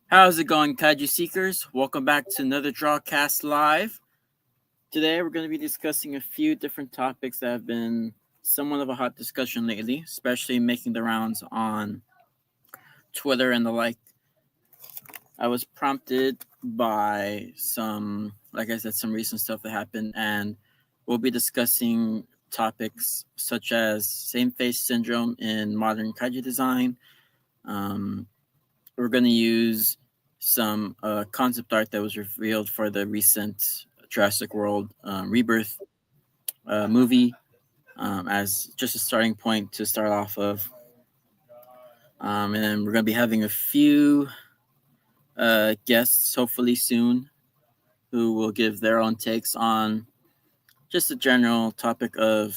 How's it going, Kaiju Seekers? Welcome back to another DrawCast Live. Today, we're going to be discussing a few different topics that have been somewhat of a hot discussion lately, especially making the rounds on Twitter and the like. I was prompted by like I said, some recent stuff that happened, and we'll be discussing topics such as same-face syndrome in modern kaiju design. We're going to use some concept art that was revealed for the recent Jurassic World Rebirth movie as just a starting point to start off of. And then we're going to be having a few guests, hopefully soon, who will give their own takes on just the general topic of,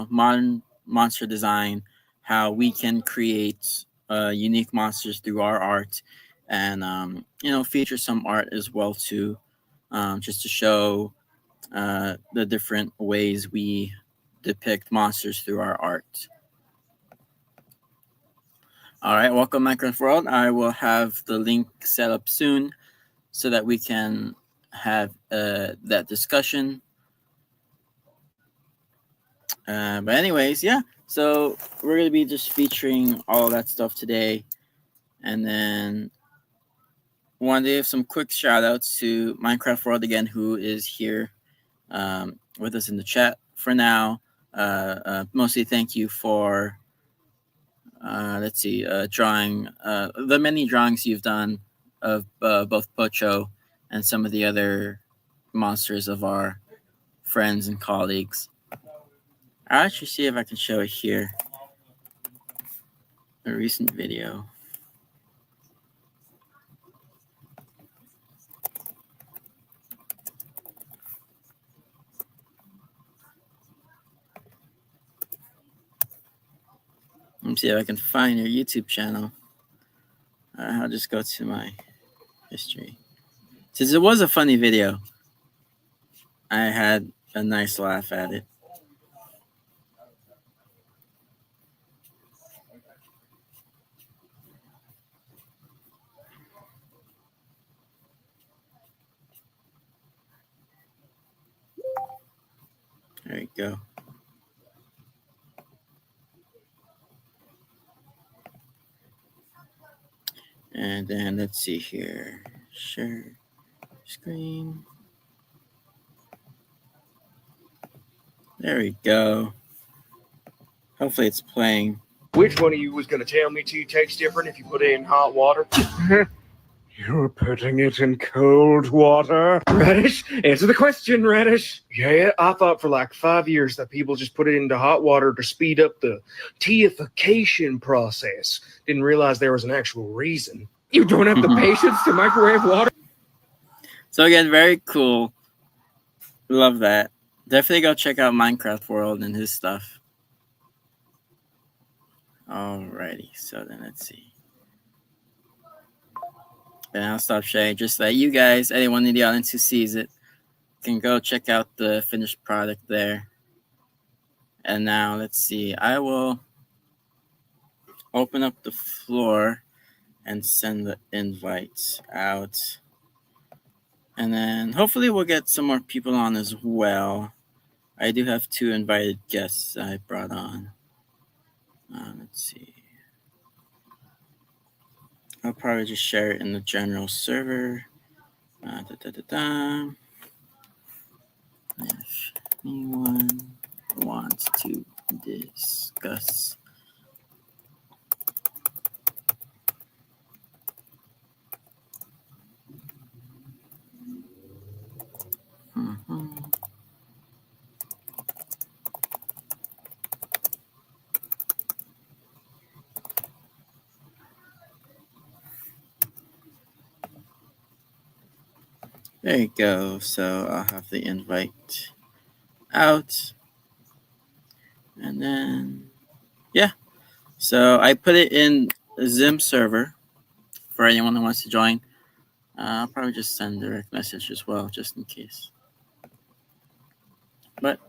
modern monster design, how we can create unique monsters through our art, and feature some art as well too, just to show the different ways we depict monsters through our art. All right, welcome Minecraft World. I will have the link set up soon so that we can have that discussion. But anyways, yeah. So we're gonna be just featuring all of that stuff today, and then wanted to give some quick shout outs to Minecraft World again, who is here with us in the chat for now. Mostly thank you for drawing the many drawings you've done of both Pocho and some of the other monsters of our friends and colleagues. I'll actually see if I can show it here. A recent video. Let me see if I can find your YouTube channel. I'll just go to my history. Since it was a funny video, I had a nice laugh at it. There you go. And then let's see here. Share screen. There we go. Hopefully it's playing. Which one of you was going to tell me tea tastes different if you put it in hot water? You're putting it in cold water. Radish, answer the question, Radish. Yeah, I thought for like 5 years that people just put it into hot water to speed up the teaification process. Didn't realize there was an actual reason. You don't have the patience to microwave water? So again, very cool. Love that. Definitely go check out Minecraft World and his stuff. Alrighty, so then let's see. And I'll stop sharing just that you guys, anyone in the audience who sees it, can go check out the finished product there. And now let's see. I will open up the floor and send the invites out. And then hopefully we'll get some more people on as well. I do have 2 invited guests I brought on. Let's see. I'll probably just share it in the general server. If anyone wants to discuss There you go. So I'll have the invite out. And then, yeah. So I put it in a Zim server for anyone who wants to join. I'll probably just send a direct message as well, just in case. But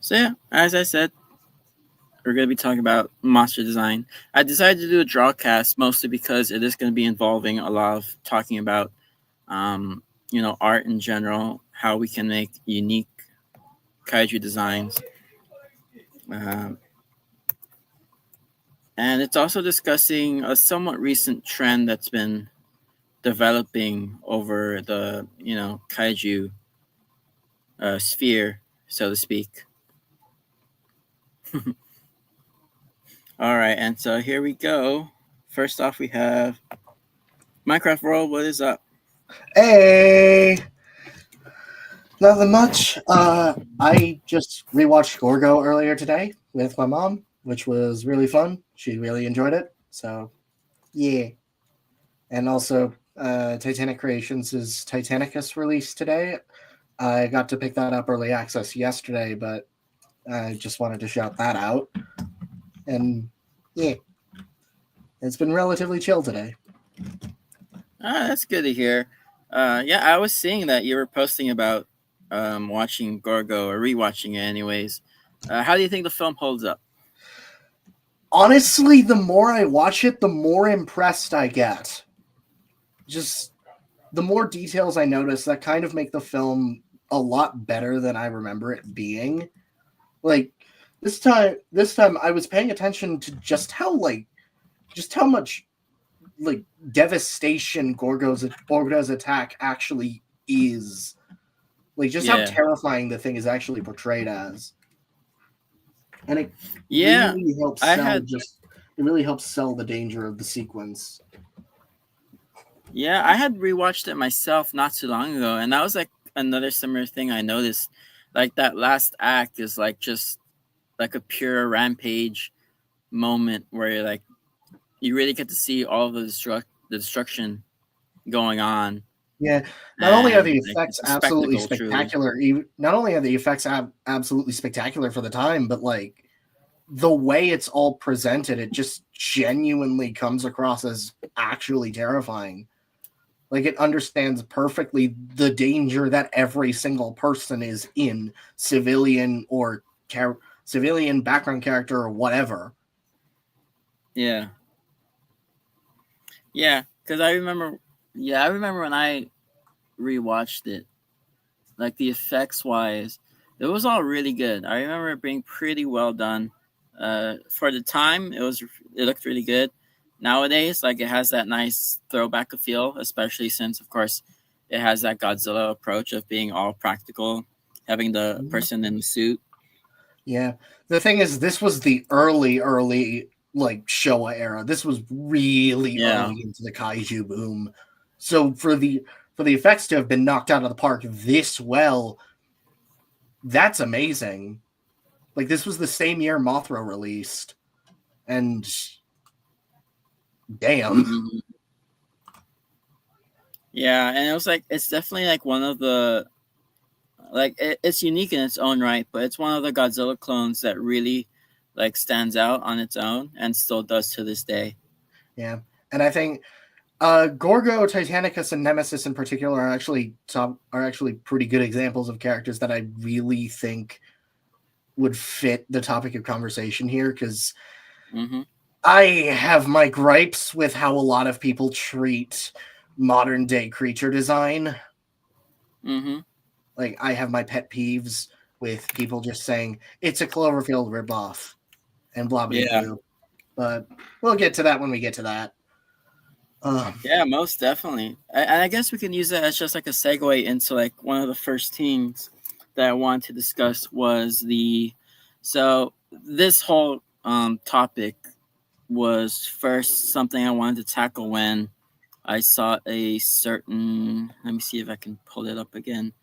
So yeah, as I said, we're going to be talking about monster design. I decided to do a DrawCast mostly because it is going to be involving a lot of talking about, art in general, how we can make unique kaiju designs. Um, and it's also discussing a somewhat recent trend that's been developing over the, kaiju sphere, so to speak. All right, and so here we go. First off, we have Minecraft World. What is up? Hey, nothing much. I just rewatched Gorgo earlier today with my mom, which was really fun. She really enjoyed it. So, yeah. And also, Titanic Creations' Titanicus released today. I got to pick that up early access yesterday, but I just wanted to shout that out. And yeah, it's been relatively chill today. That's good to hear. Yeah, I was seeing that you were posting about watching Gorgo or rewatching it, anyways. How do you think the film holds up? Honestly, the more I watch it, the more impressed I get. Just the more details I notice that kind of make the film a lot better than I remember it being. Like this time I was paying attention to just how much like devastation Gorgo's attack actually is. Like just how terrifying the thing is actually portrayed as. And it really helps it really helps sell the danger of the sequence. Yeah, I had rewatched it myself not too long ago, and that was like another similar thing I noticed. Like that last act is like just like a pure rampage moment where you're like you really get to see all of the destruction going on. Yeah, not only are the effects absolutely spectacular, not only are the effects absolutely spectacular for the time, but like the way it's all presented, it just genuinely comes across as actually terrifying. Like it understands perfectly the danger that every single person is in, civilian or civilian background character or whatever. Yeah. Yeah, because I remember when I rewatched it, like the effects wise, it was all really good. I remember it being pretty well done. For the time, it looked really good. Nowadays, like it has that nice throwback feel, especially since, of course, it has that Godzilla approach of being all practical, having the person in the suit. Yeah, the thing is, this was the early like Showa era. This was really early into the kaiju boom. So for the effects to have been knocked out of the park this well, that's amazing. Like this was the same year Mothra released, and damn. Mm-hmm. Yeah, and it was like it's definitely like one of the it's unique in its own right, but it's one of the Godzilla clones that really like stands out on its own and still does to this day. Yeah, and I think Gorgo, Titanicus, and Nemesis in particular are actually pretty good examples of characters that I really think would fit the topic of conversation here, because I have my gripes with how a lot of people treat modern day creature design. Like I have my pet peeves with people just saying it's a Cloverfield ripoff and blah blah blah. But we'll get to that when we get to that. Yeah, most definitely. And I guess we can use that as just like a segue into like one of the first things that I wanted to discuss was this whole topic was first something I wanted to tackle when I saw a certain, let me see if I can pull it up again,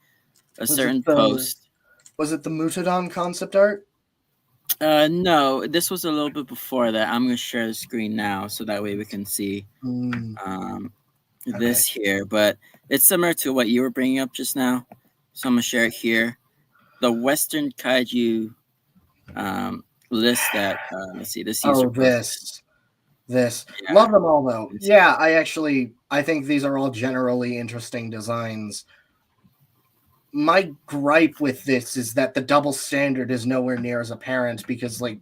certain post. Was it the Mutadon concept art? No, this was a little bit before that. I'm going to share the screen now so that way we can see this here. But it's similar to what you were bringing up just now. So I'm going to share it here. The Western Kaiju list that, let's see, this user this. Yeah. Love them all, though. Yeah, I think these are all generally interesting designs. my gripe with this is that the double standard is nowhere near as apparent because, like,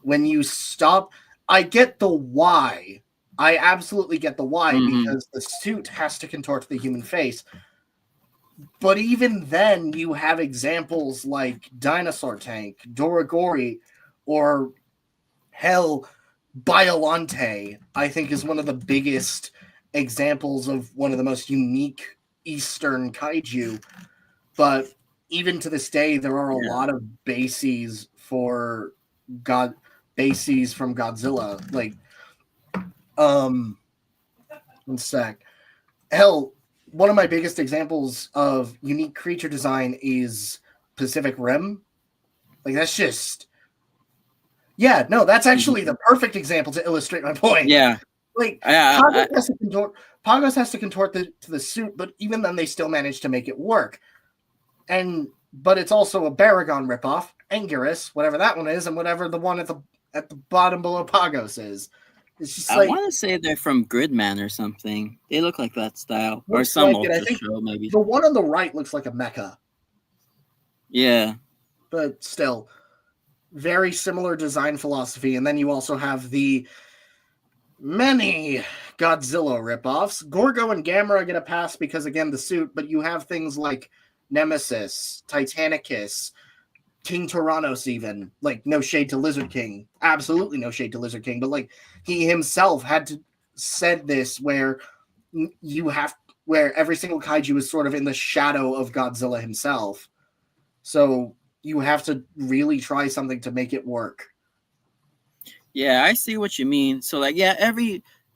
when you stop, I get the why. I absolutely get the why because the suit has to contort the human face. But even then, you have examples like Dinosaur Tank, Doragori, or hell, Biolante, I think is one of the biggest examples of one of the most unique Eastern kaiju. But even to this day, there are a lot of bases from Godzilla. Like, one sec. Hell, one of my biggest examples of unique creature design is Pacific Rim. Like, that's just... Yeah, no, that's actually the perfect example to illustrate my point. Yeah. Like, Pagos has to contort to the suit, but even then they still manage to make it work. But it's also a Baragon ripoff, Anguirus, whatever that one is, and whatever the one at the bottom below Pagos is. It's just I want to say they're from Gridman or something. They look like that style. Or some like Ultra show, maybe. The one on the right looks like a mecha. Yeah. But still, very similar design philosophy. And then you also have the many Godzilla ripoffs. Gorgo and Gamera get a pass because, again, the suit, but you have things like Nemesis, Titanicus, King Tyrannos, even. Like, no shade to Lizard King. Absolutely no shade to Lizard King. But, like, he himself had to said this where every single kaiju is sort of in the shadow of Godzilla himself. So you have to really try something to make it work. Yeah, I see what you mean. So, like, yeah,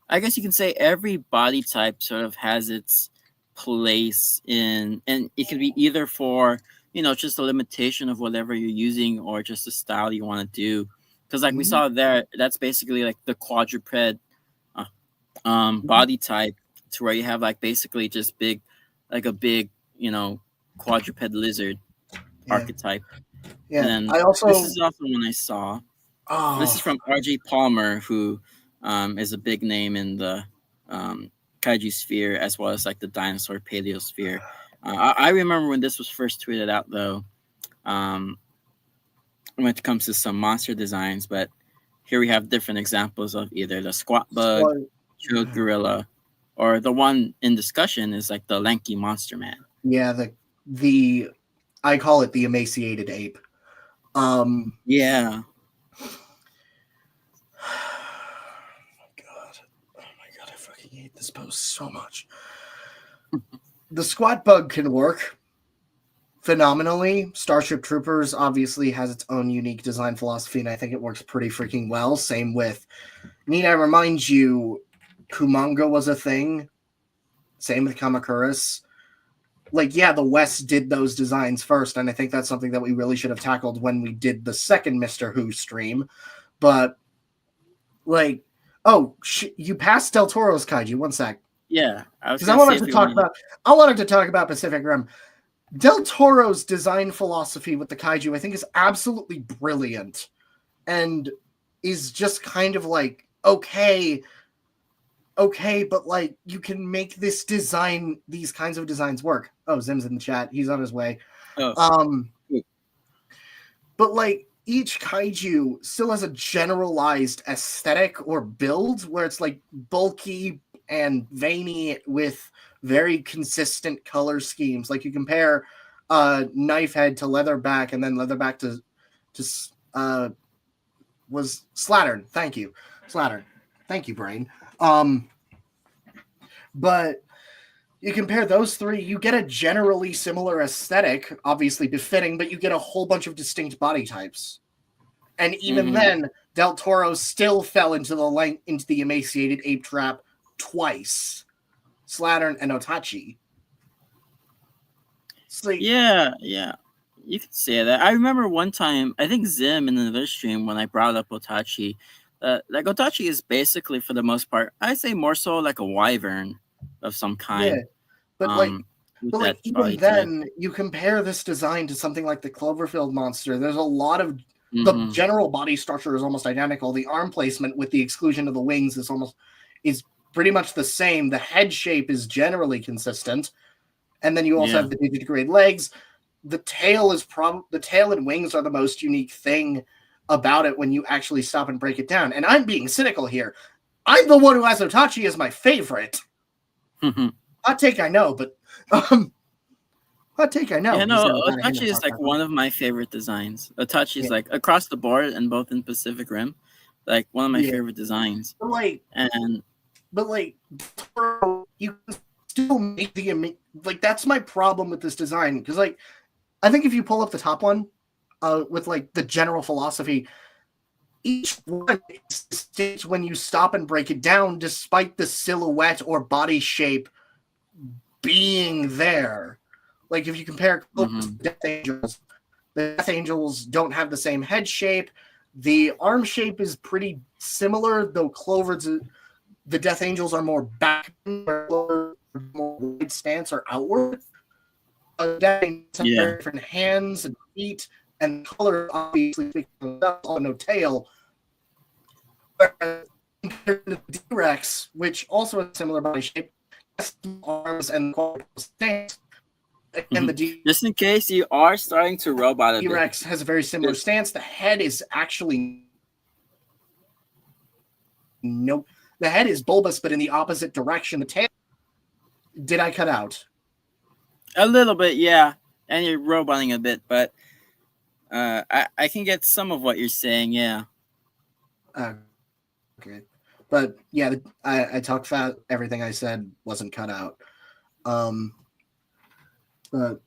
I guess you can say every body type sort of has its place and it can be either for, just a limitation of whatever you're using or just the style you want to do. Because, like, we saw there, that's basically like the quadruped body type, to where you have, like, basically just a big, quadruped lizard archetype. Yeah, and this is also one I saw. Oh. This is from R.J. Palmer, who is a big name in the kaiju sphere, as well as, like, the dinosaur paleo sphere. I remember when this was first tweeted out, though, when it comes to some monster designs, but here we have different examples of either the squat bug, chilled gorilla, or the one in discussion is, like, the lanky monster man. Yeah, the I call it the emaciated ape. Yeah. Oh my god, I fucking hate this post so much. The squat bug can work phenomenally. Starship Troopers obviously has its own unique design philosophy, and I think it works pretty freaking well. Same with, need I remind you, Kumonga was a thing. Same with Kamakuras. Like, yeah, the West did those designs first, and I think that's something that we really should have tackled when we did the second Mr. Who stream. But, like, you passed Del Toro's kaiju. One sec. Yeah, because I wanted to talk about Pacific Rim. Del Toro's design philosophy with the kaiju, I think, is absolutely brilliant, and is just kind of like, okay, but, like, you can make these kinds of designs work. Oh, Zim's in the chat. He's on his way. Oh. But, like, each kaiju still has a generalized aesthetic or build where it's, like, bulky and veiny with very consistent color schemes. Like, you compare Knifehead to Leatherback, and then Leatherback to was Slattern. Thank you, Slattern. Thank you, Brain. But you compare those three, you get a generally similar aesthetic, obviously befitting, but you get a whole bunch of distinct body types. And even then, Del Toro still fell into the emaciated ape trap twice. Slattern and Otachi. Like, yeah, you could say that. I remember one time, I think Zim in another stream, when I brought up Otachi, like, Otachi is basically, for the most part, I'd say more so like a wyvern of some kind. Yeah, but even then, you compare this design to something like the Cloverfield monster. There's a lot of the general body structure is almost identical. The arm placement, with the exclusion of the wings, is pretty much the same. The head shape is generally consistent, And then you also have the digitigrade legs. The tail and wings are the most unique thing about it when you actually stop and break it down. And I'm being cynical here. I'm the one who has Otachi as my favorite. Hot take, I know, but hot take, I know. Yeah, no, Otachi is like one of my favorite designs. Otachi is like across the board and both in Pacific Rim, like one of my favorite designs. But you can still make like that's my problem with this design, because like I think if you pull up the top one, with like the general philosophy, each one is distinct when you stop and break it down, despite the silhouette or body shape being there. Like if you compare Death Angels, the Death Angels don't have the same head shape. The arm shape is pretty similar, though the Death Angels are more back, more wide stance or outward. Death Angels have very different hands and feet, and color obviously on no tail. Compared to the D-Rex, which also has a similar body shape, arms and stance. And the just in case you are starting to robot a bit. D-Rex has a very similar stance. The head is actually the head is bulbous, but in the opposite direction. The tail. Did I cut out? A little bit, yeah. And you're roboting a bit, but I can get some of what you're saying, yeah. Okay. But yeah, I talked fast. Everything I said wasn't cut out. But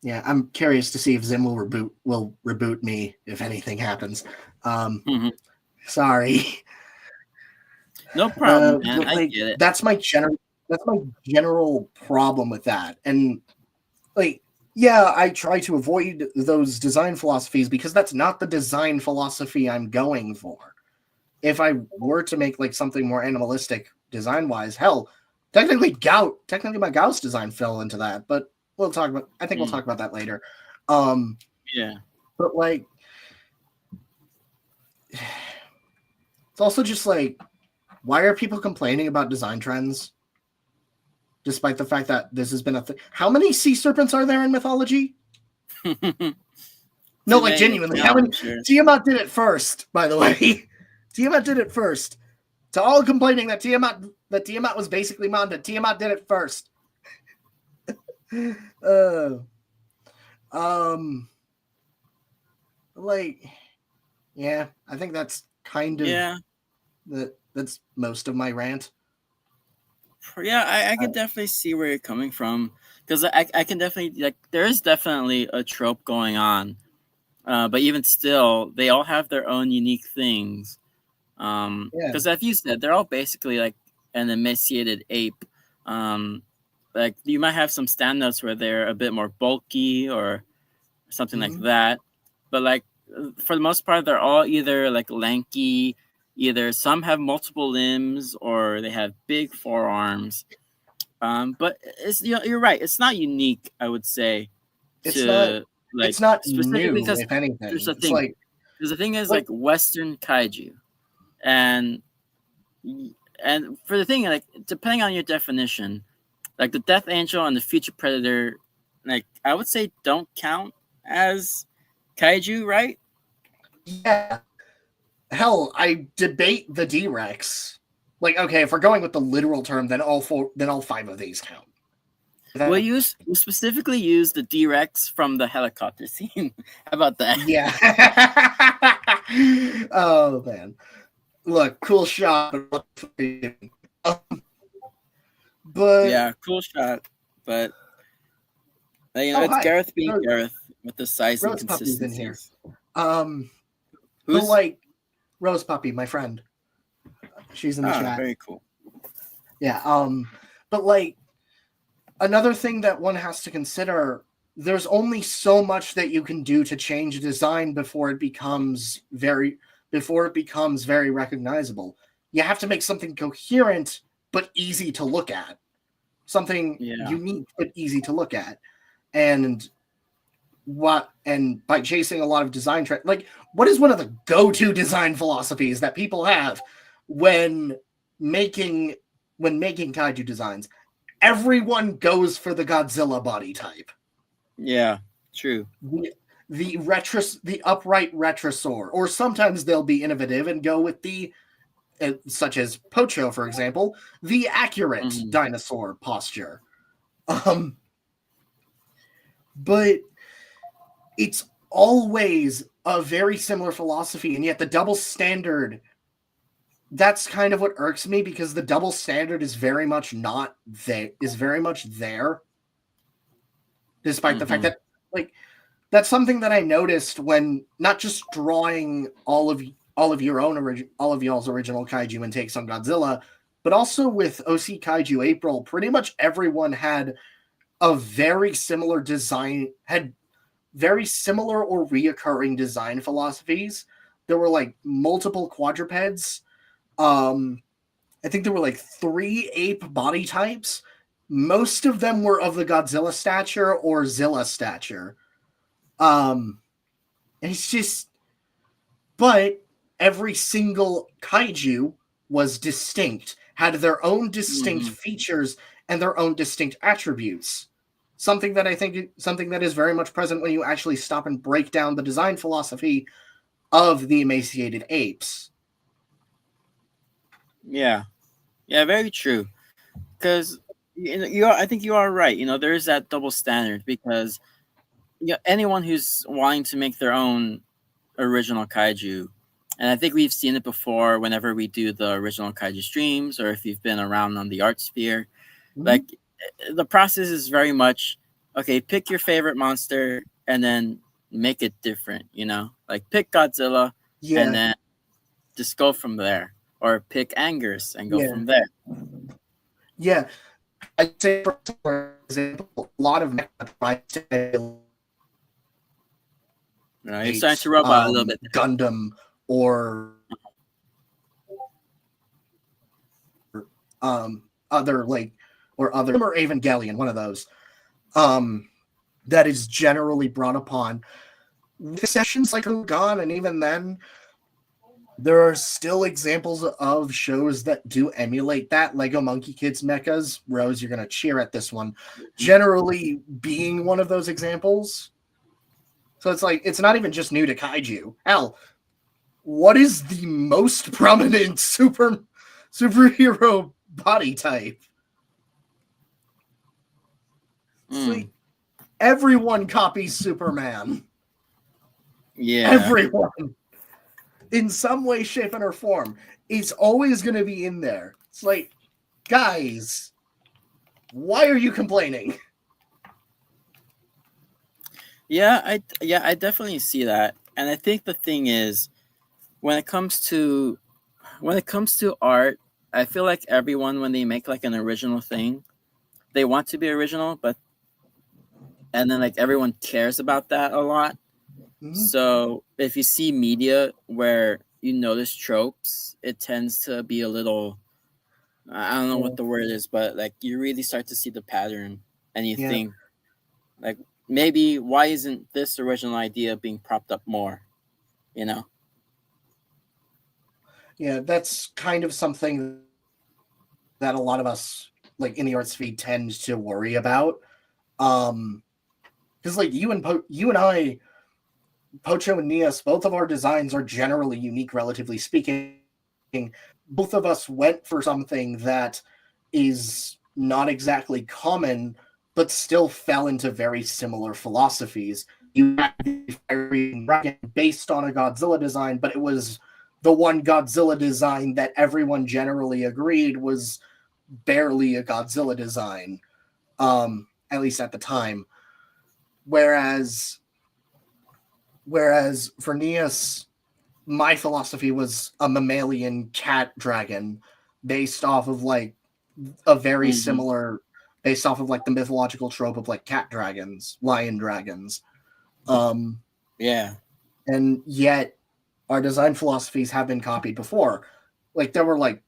yeah, I'm curious to see if Zim will reboot me if anything happens. Sorry. No problem, man. I get it. That's my general problem with that. And like, yeah, I try to avoid those design philosophies because that's not the design philosophy I'm going for. If I were to make like something more animalistic design-wise, hell, technically my Gauss design fell into that, but we'll talk about that later. Yeah. But like, it's also just like, why are people complaining about design trends? Despite the fact that this has been a thing. How many sea serpents are there in mythology? No, like genuinely. How many? Sure. Tiamat did it first, by the way. Tiamat did it first. To all complaining that Tiamat was basically Manda, Tiamat did it first. Like, yeah, I think that's kind of that's most of my rant. Yeah, I can definitely see where you're coming from, because I can definitely, like, there is definitely a trope going on, but even still, they all have their own unique things. Because as you said, they're all basically like an emaciated ape. Like you might have some standouts where they're a bit more bulky or something like that, but like for the most part, they're all either like lanky. Either some have multiple limbs or they have big forearms. But it's, you're right. It's not unique, I would say. It's not specifically new, because if anything. There's the thing. Because the thing is like Western kaiju, and for the thing, like depending on your definition, like the Death Angel and the Future Predator, like I would say don't count as kaiju, right? Yeah. Hell, I debate the D-Rex. Like, okay, if we're going with the literal term, then all 5 of these count. We'll specifically use the D-Rex from the helicopter scene. How about that? Yeah. Oh man, look, cool shot. But yeah, cool shot. But it's Gareth being Gareth with the size and consistency. Who's like? Rose Puppy, my friend. She's in the chat. Very cool. Yeah. But like another thing that one has to consider, there's only so much that you can do to change a design before it becomes very recognizable. You have to make something coherent but easy to look at. Something unique but easy to look at. And by chasing a lot of design trends, like what is one of the go-to design philosophies that people have when making kaiju designs? everyone goes for the Godzilla body type. Yeah, true. The upright retrosaur, or sometimes they'll be innovative and go with the such as Pocho, for example, the accurate dinosaur posture. But it's always a very similar philosophy, and yet the double standard, that's kind of what irks me, because the double standard is very much there, despite the fact that, like, that's something that I noticed when not just drawing all of y'all's original kaiju and takes on Godzilla, but also with OC Kaiju April. Pretty much everyone had a very similar design, had very similar or reoccurring design philosophies. There were like multiple quadrupeds. I think there were like 3 ape body types. Most of them were of the Godzilla stature or Zilla stature. It's just, but every single kaiju was distinct, had their own distinct features and their own distinct attributes. Something that is very much present when you actually stop and break down the design philosophy of the emaciated apes. Yeah, very true. Because I think you are right. There is that double standard, because anyone who's wanting to make their own original kaiju, and I think we've seen it before whenever we do the original kaiju streams, or if you've been around on the art sphere, like the process is very much, okay, pick your favorite monster and then make it different, like pick Godzilla and then just go from there, or pick Angus and go from there. Yeah. I'd say, for example, a lot of you're starting to rub out a little bit. Gundam or other Evangelion, one of those, that is generally brought upon with sessions like Gone, and even then, there are still examples of shows that do emulate that. Lego Monkey Kids Mechas, Rose, you're gonna cheer at this one, generally being one of those examples. So it's like, it's not even just new to kaiju. Hell, what is the most prominent superhero body type? Like, everyone copies Superman. Yeah. Everyone. In some way, shape, and or form. It's always going to be in there. It's like, guys, why are you complaining? Yeah, I definitely see that. And I think the thing is, when it comes to art, I feel like everyone, when they make like an original thing, they want to be original, and then like everyone cares about that a lot. So if you see media where you notice tropes, it tends to be a little, I don't know what the word is, but like you really start to see the pattern, and you think, like, maybe why isn't this original idea being propped up more? Yeah, that's kind of something that a lot of us, like in the arts feed, tend to worry about. Because like you and I, Pocho and Nias, both of our designs are generally unique, relatively speaking. Both of us went for something that is not exactly common, but still fell into very similar philosophies. You had the Fiery Dragon based on a Godzilla design, but it was the one Godzilla design that everyone generally agreed was barely a Godzilla design, at least at the time. Whereas for Nias, my philosophy was a mammalian cat dragon based off of like a very similar, based off of like the mythological trope of like cat dragons, lion dragons. And yet our design philosophies have been copied before. Like there were like,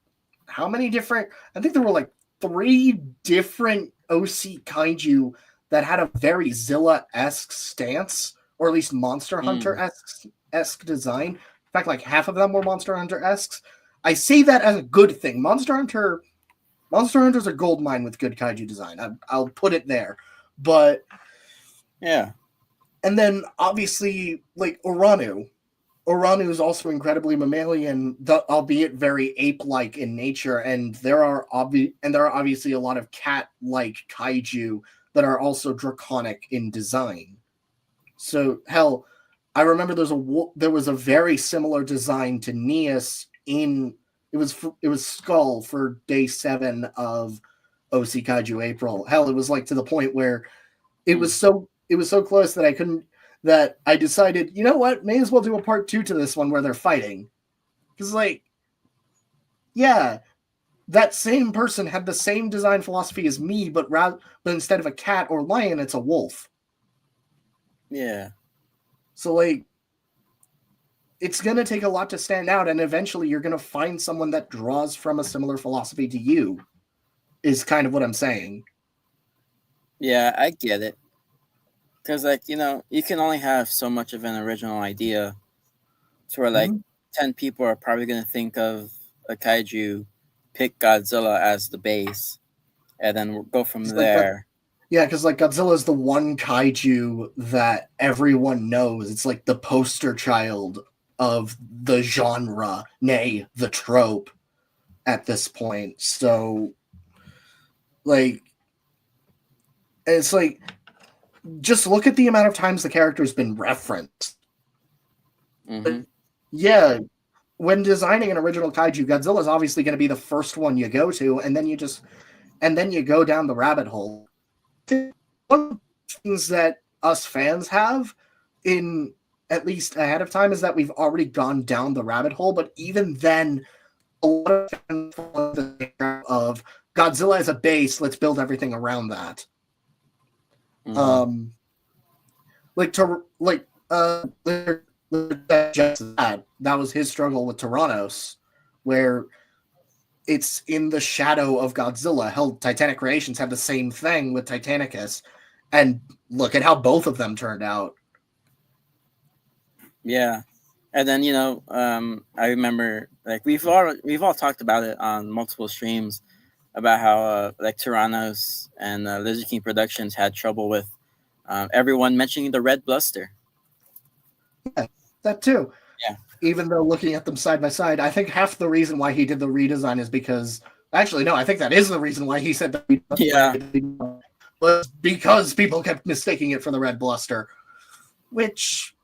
how many different, I think there were like 3 different OC kaiju that had a very Zilla-esque stance, or at least Monster Hunter-esque design. In fact, like half of them were Monster Hunter-esque. I say that as a good thing. Monster Hunter Monster Hunter's a gold mine with good kaiju design. I'll put it there. But Yeah. and then obviously like Oranu. Oranu is also incredibly mammalian, albeit very ape-like in nature, and there are obviously a lot of cat-like kaiju that are also draconic in design. So hell, I remember there was a very similar design to Neas in it was Skull for day 7 of OC Kaiju April. Hell, it was like to the point where it was so close that I decided, you know what, may as well do a part 2 to this one where they're fighting. Because like, yeah, that same person had the same design philosophy as me, but instead of a cat or lion, it's a wolf. Yeah. So like, it's going to take a lot to stand out, and eventually you're going to find someone that draws from a similar philosophy to you, is kind of what I'm saying. Yeah, I get it. Because, like, you can only have so much of an original idea to where, like, 10 people are probably going to think of a kaiju, pick Godzilla as the base, and then we'll go from there. Yeah, because like Godzilla is the one kaiju that everyone knows. It's like the poster child of the genre, nay, the trope at this point. So, like, it's like, just look at the amount of times the character's been referenced. Mm-hmm. Yeah, when designing an original kaiju, Godzilla is obviously going to be the first one you go to, and then you go down the rabbit hole. One of the things that us fans have in at least ahead of time is that we've already gone down the rabbit hole, but even then, a lot of fans follow the of Godzilla as a base, let's build everything around that. Mm-hmm. That was his struggle with Tyrannos, where it's in the shadow of Godzilla. Hell, Titanic Creations had the same thing with Titanicus, and look at how both of them turned out. Yeah, and then I remember like we've all talked about it on multiple streams about how like Tyrannos and Lizard King Productions had trouble with everyone mentioning the Red Bluster. Yeah, that too. Yeah. Even though looking at them side by side, I think half the reason why he did the redesign is because actually no, I think that is the reason why he said that. Yeah. But because people kept mistaking it for the Red Bluster, which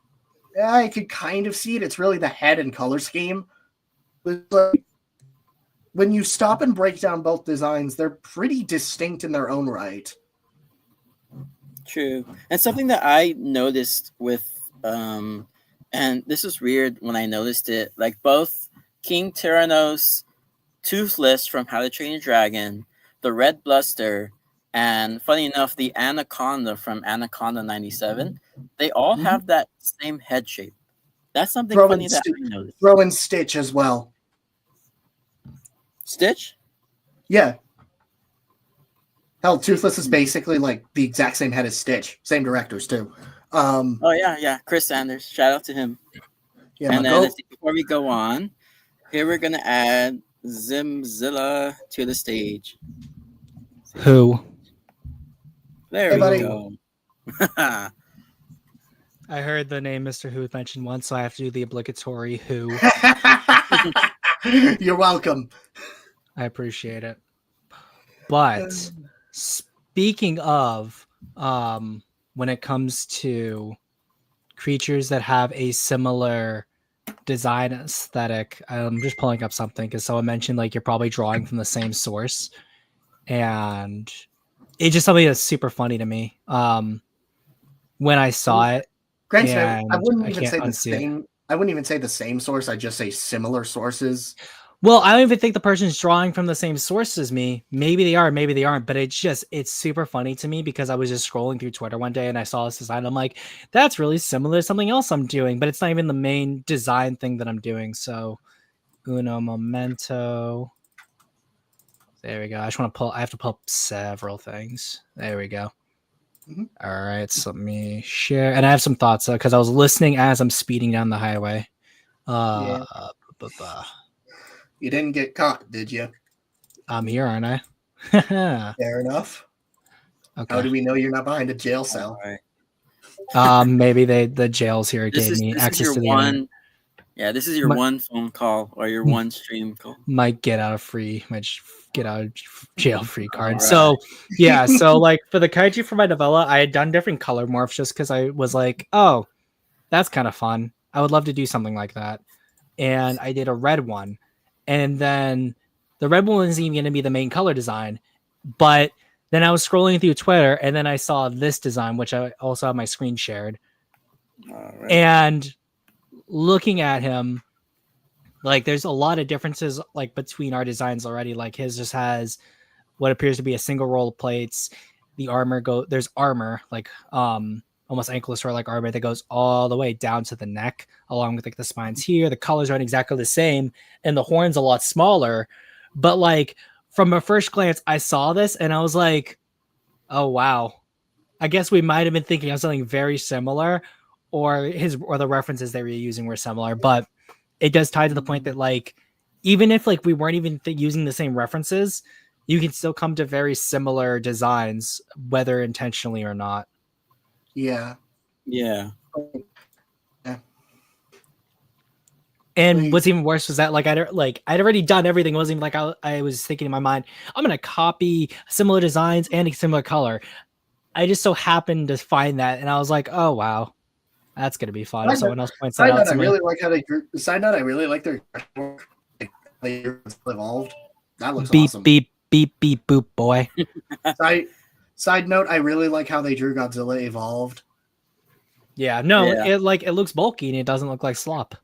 I could kind of see it. It's really the head and color scheme. But like, when you stop and break down both designs, they're pretty distinct in their own right. True. And something that I noticed with and this was weird when I noticed it, like both King Tyrannos, Toothless from How to Train Your Dragon, the Red Bluster, and funny enough, the Anaconda from Anaconda 97, they all have that same head shape. That's something funny that I noticed. Throw in Stitch as well. Stitch? Yeah. Hell, Toothless is basically like the exact same head as Stitch. Same directors too. Oh yeah, Chris Sanders. Shout out to him. Yeah, and then before we go on, here we're gonna add Zimzilla to the stage. Who? There we go. I heard the name Mr. Who mentioned once, so I have to do the obligatory who. You're welcome. I appreciate it. But speaking of, when it comes to creatures that have a similar design aesthetic, I'm just pulling up something because someone mentioned like you're probably drawing from the same source, and it's just something that's super funny to me. When I saw it, granted, I wouldn't even say the same. It. I wouldn't even say the same source. I'd just say similar sources. Well, I don't even think the person's drawing from the same source as me. Maybe they are, maybe they aren't. But it's super funny to me because I was just scrolling through Twitter one day and I saw this design. I'm like, that's really similar to something else I'm doing, but it's not even the main design thing that I'm doing. So, uno momento. There we go. I have to pull up several things. There we go. Mm-hmm. All right. So let me share. And I have some thoughts because I was listening as I'm speeding down the highway. You didn't get caught, did you? I'm here, aren't I? Fair enough. How do we know you're not behind a jail cell? Maybe the jails here gave me access to the one. Yeah, this is your one phone call or your one stream call. My get out of jail free card. Right. So yeah, so like for the kaiju for my novella, I had done different color morphs just because I was like, oh, that's kind of fun. I would love to do something like that. And I did a red one. And then the red one isn't even going to be the main color design. But then I was scrolling through Twitter and then I saw this design, which I also have my screen shared. Right. And looking at him, like there's a lot of differences like between our designs already. Like his just has what appears to be a single roll of plates. The armor there's armor, like almost ankylosword like armor that goes all the way down to the neck, along with like the spines here. The colors aren't exactly the same, and the horn's a lot smaller. But like from a first glance, I saw this and I was like, oh wow. I guess we might have been thinking of something very similar, or the references they were using were similar, but it does tie to the point that like even if like we weren't even using the same references, you can still come to very similar designs, whether intentionally or not. Yeah. And what's even worse was that like I'd already done everything. It wasn't even like I was thinking in my mind, I'm gonna copy similar designs and a similar color. I just so happened to find that, and I was like, oh wow, that's gonna be fun. If someone else points that out to me. I really like how I really like their evolved. That looks awesome. Beep beep beep boop boy. Side note, I really like how they drew Godzilla evolved. Yeah, no, it looks bulky and it doesn't look like slop.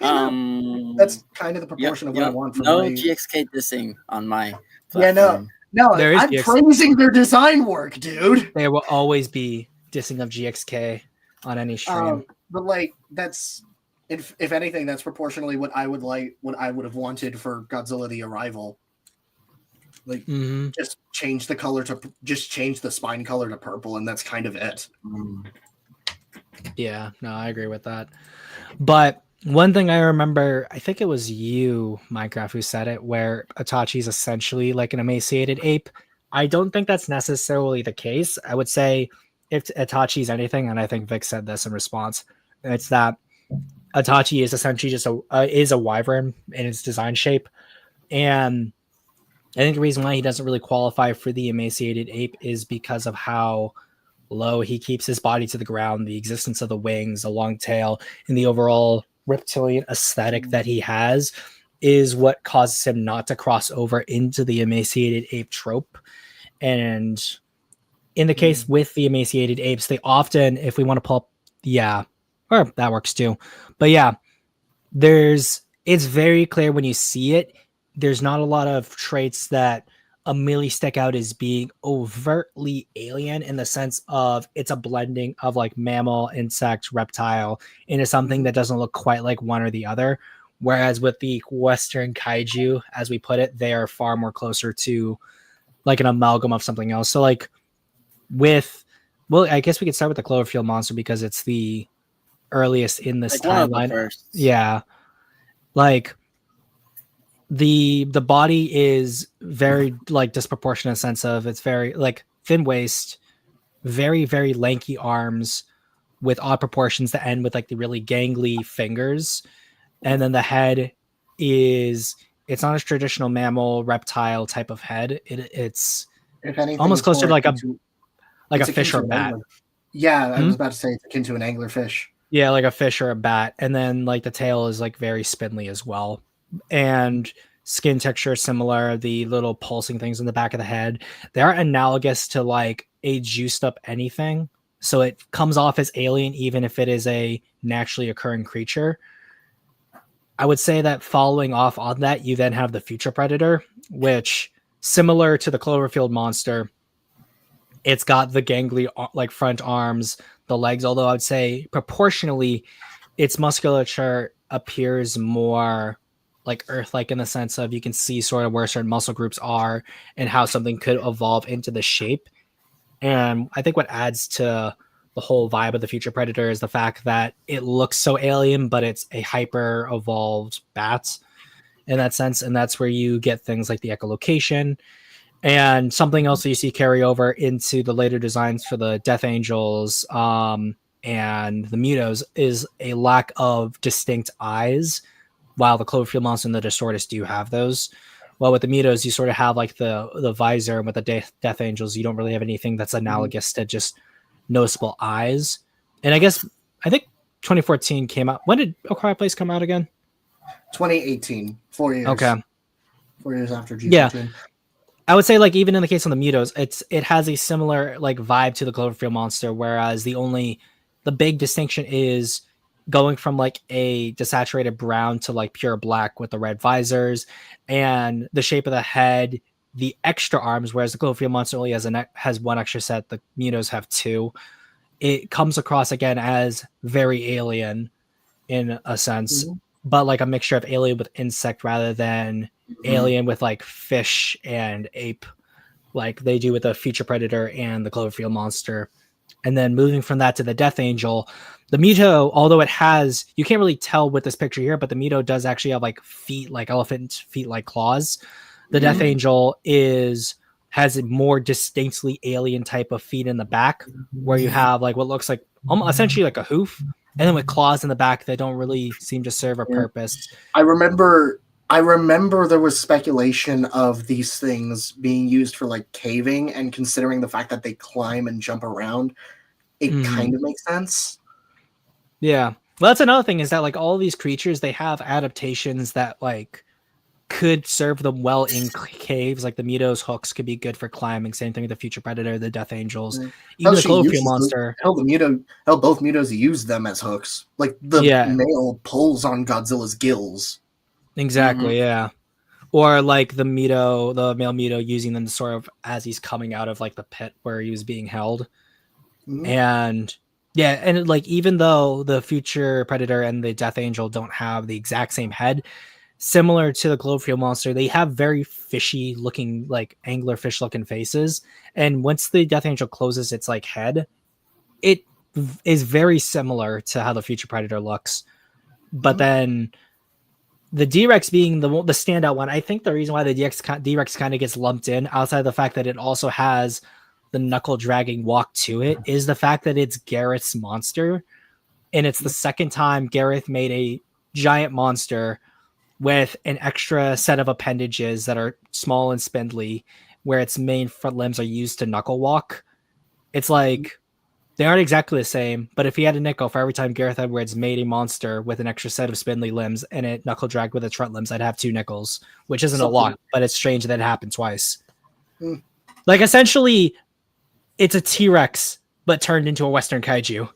That's kind of the proportion of what I want from GXK dissing on my platform. No, I'm praising their design work, dude. There will always be dissing of GXK on any stream. But like that's if anything, that's proportionally what I would have wanted for Godzilla the Arrival. Like just change the spine color to purple, and that's kind of it. Yeah, no, I agree with that. But one thing I remember, I think it was you, Minecraft, who said it, where Itachi's essentially like an emaciated ape. I don't think that's necessarily the case. I would say if Itachi's anything, and I think Vic said this in response, it's that Itachi is essentially just a wyvern in its design shape. And I think the reason why he doesn't really qualify for the emaciated ape is because of how low he keeps his body to the ground, the existence of the wings, the long tail, and the overall reptilian aesthetic that he has is what causes him not to cross over into the emaciated ape trope. And in the case with the emaciated apes, they often, if we want to pull up, or that works too. But yeah, it's very clear when you see it, there's not a lot of traits that immediately stick out as being overtly alien in the sense of it's a blending of like mammal, insect, reptile into something that doesn't look quite like one or the other. Whereas with the Western kaiju, as we put it, they are far more closer to like an amalgam of something else. So like I guess we could start with the Cloverfield monster because it's the earliest in this timeline. Yeah. Like the body is very like disproportionate sense of it's very like thin waist, very, very lanky arms with odd proportions that end with like the really gangly fingers. And then the head it's not a traditional mammal reptile type of head. It's if anything, almost closer to like a fish or a bat. Yeah, I was about to say it's akin to an anglerfish. Yeah, like a fish or a bat. And then like the tail is like very spindly as well. And skin texture similar, the little pulsing things in the back of the head, they're analogous to like a juiced up anything. So it comes off as alien even if it is a naturally occurring creature. I would say that following off on that, you then have the future predator, which similar to the Cloverfield monster, it's got the gangly like front arms, the legs, although I would say proportionally its musculature appears more like Earth-like in the sense of you can see sort of where certain muscle groups are and how something could evolve into the shape. And I think what adds to the whole vibe of the future predator is the fact that it looks so alien, but it's a hyper evolved bat in that sense. And that's where you get things like the echolocation And something else that you see carry over into the later designs for the Death Angels and the Mutos is a lack of distinct eyes, while the Cloverfield Monster and the Distortus do have those. Well, with the Mutos, you sort of have like the visor, and with the Death Angels, you don't really have anything that's analogous to just noticeable eyes. And I think 2014 came out. When did A Quiet Place come out again? 2018, 4 years. Okay. 4 years after G14. Yeah. I would say, like, even in the case of the Mutos, it has a similar like vibe to the Cloverfield Monster, whereas the big distinction is going from like a desaturated brown to like pure black with the red visors and the shape of the head, the extra arms, whereas the Cloverfield Monster only has one extra set. The Mutos have two. It comes across again as very alien in a sense, but like a mixture of alien with insect rather than alien with like fish and ape, like they do with the Future Predator and the Cloverfield Monster. And then moving from that to the Death Angel, the Muto, although it has, you can't really tell with this picture here, but the Muto does actually have like feet, like elephant feet, like claws. The Death Angel has a more distinctly alien type of feet in the back, where you have like what looks like essentially like a hoof, and then with claws in the back that don't really seem to serve a purpose. I remember there was speculation of these things being used for like caving, and considering the fact that they climb and jump around, it kind of makes sense. Yeah. Well, that's another thing, is that like all these creatures, they have adaptations that like could serve them well in caves. Like the Mutos hooks could be good for climbing. Same thing with the Future Predator, the Death Angels, even the Cloverfield Monster. Both Mutos use them as hooks. Like the male pulls on Godzilla's gills. Exactly, yeah. Or like the male Muto using them sort of as he's coming out of like the pit where he was being held. And yeah, and like even though the Future Predator and the Death Angel don't have the exact same head, similar to the Cloverfield Monster, they have very fishy looking, like anglerfish looking faces. And once the Death Angel closes its like head, it is very similar to how the Future Predator looks. But then the D-Rex being the standout one, I think the reason why the D-Rex kind of gets lumped in, outside of the fact that it also has the knuckle dragging walk to it, is the fact that it's Gareth's monster. And it's the second time Gareth made a giant monster with an extra set of appendages that are small and spindly, where its main front limbs are used to knuckle walk. It's like, they aren't exactly the same, but if he had a nickel for every time Gareth Edwards made a monster with an extra set of spindly limbs and it knuckle dragged with its front limbs, I'd have 2 nickels, which isn't a lot, but it's strange that it happened twice. Like, essentially, it's a T-Rex, but turned into a Western kaiju.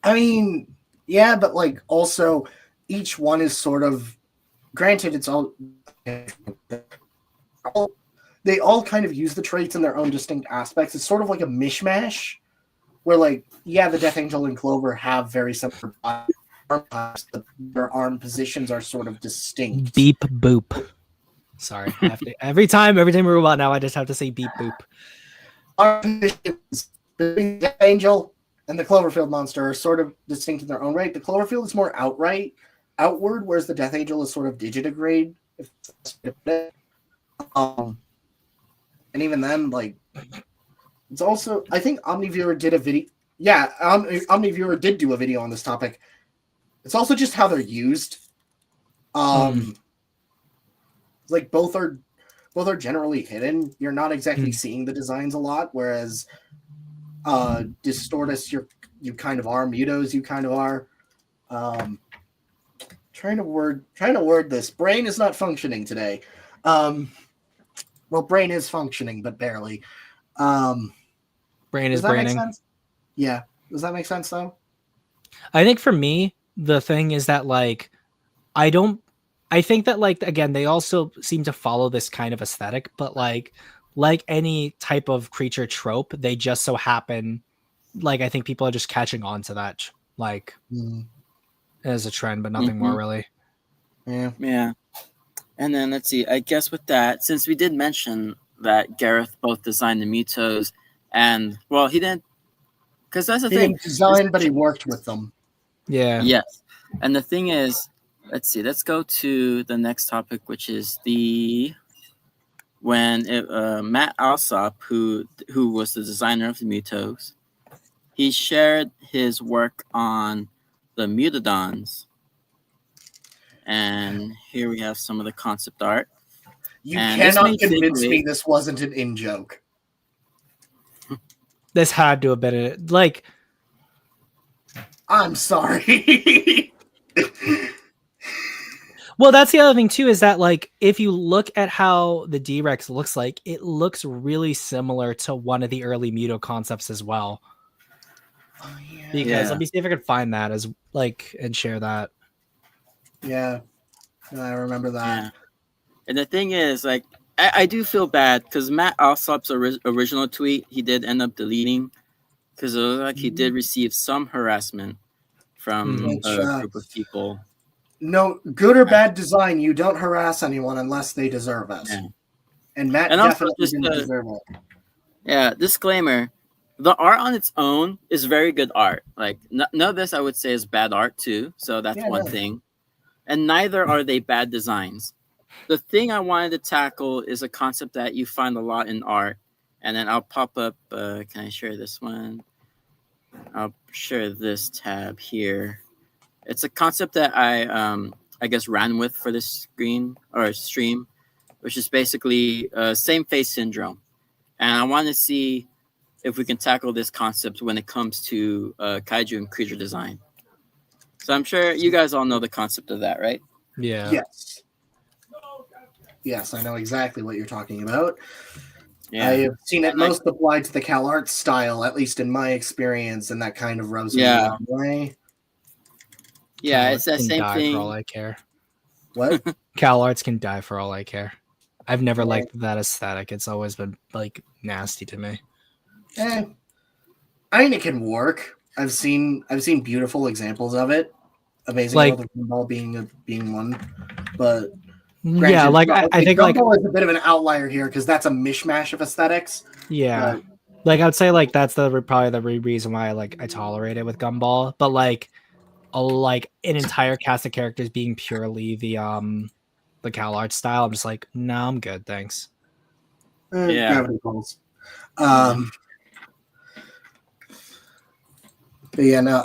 I mean, yeah, but like also each one is sort of, granted, it's all they all kind of use the traits in their own distinct aspects. It's sort of like a mishmash where, like, yeah, the Death Angel and Clover have very similar arm types, but their arm positions are sort of distinct. Beep boop. Sorry. I have to, every time we move on now, I just have to say beep boop. Arm positions between the Death Angel and the Cloverfield Monster are sort of distinct in their own right. The Cloverfield is more outward, whereas the Death Angel is sort of digitigrade. And even then, like, it's also, I think Omniviewer did a video. Yeah, Omniviewer did do a video on this topic. It's also just how they're used. Like both are generally hidden. You're not exactly seeing the designs a lot, whereas Distortus, you kind of are. Mutos, you kind of are. Trying to word this. Brain is not functioning today. Well, brain is functioning, but barely. Brain is braining. Yeah. Does that make sense, though? I think for me, the thing is that, like, I think that, like, again, they also seem to follow this kind of aesthetic, but like any type of creature trope, they just so happen, like, I think people are just catching on to that, like, as a trend, but nothing more really. Yeah. And then let's see, I guess with that, since we did mention that Gareth both designed the Mutos and, well, he didn't, because that's the thing. He didn't design, but he worked with them. Yeah. Yes. And the thing is, let's see, let's go to the next topic, which is the Matt Alsop, who was the designer of the Mutos, he shared his work on the Mutadons. And here we have some of the concept art. You And this cannot made convince Figure me Eight- this wasn't an in-joke. This had to have been it. Like, I'm sorry. well, that's the other thing too, is that like if you look at how the D-Rex looks like, it looks really similar to one of the early Muto concepts as well. Oh, yeah. Because Yeah. let me see if I can find that as like and share that. Yeah. I remember that. Yeah. And the thing is, like, I do feel bad because Matt Alsop's original tweet he did end up deleting because it was like he did receive some harassment from Mhm. a group of people. No, good or bad design, you don't harass anyone unless they deserve it. Yeah. And Matt And also definitely just didn't deserve it. Yeah, disclaimer. The art on its own is very good art. Like, none of this I would say is bad art, too. So that's Yeah, one no. thing. And neither are they bad designs. The thing I wanted to tackle is a concept that you find a lot in art. And then I'll pop up. Can I share this one? I'll share this tab here. It's a concept that I guess ran with for this screen or stream, which is basically same face syndrome. And I want to see if we can tackle this concept when it comes to kaiju and creature design. So I'm sure you guys all know the concept of that, right? Yeah. Yes. Yes, I know exactly what you're talking about. Yeah. I have seen it And, like- most applied to the CalArts style, at least in my experience, and that kind of rubs me Yeah. the wrong way. Yeah, Cal it's that Arts can same die thing. for all I care. What? Cal Arts can die for all I care. I've never Yeah. liked that aesthetic. It's always been like nasty to me. I mean, it can work. I've seen beautiful examples of it. Amazing Like- World of Gumball being one, but Yeah, granted, like I think like Gumball is a bit of an outlier here because that's a mishmash of aesthetics. yeah, But like I would say like that's probably the reason why I tolerate it with Gumball. But like an entire cast of characters being purely the Cal Arts style, I'm just like, no, I'm good, thanks. Yeah. Gravity Falls. But yeah, no,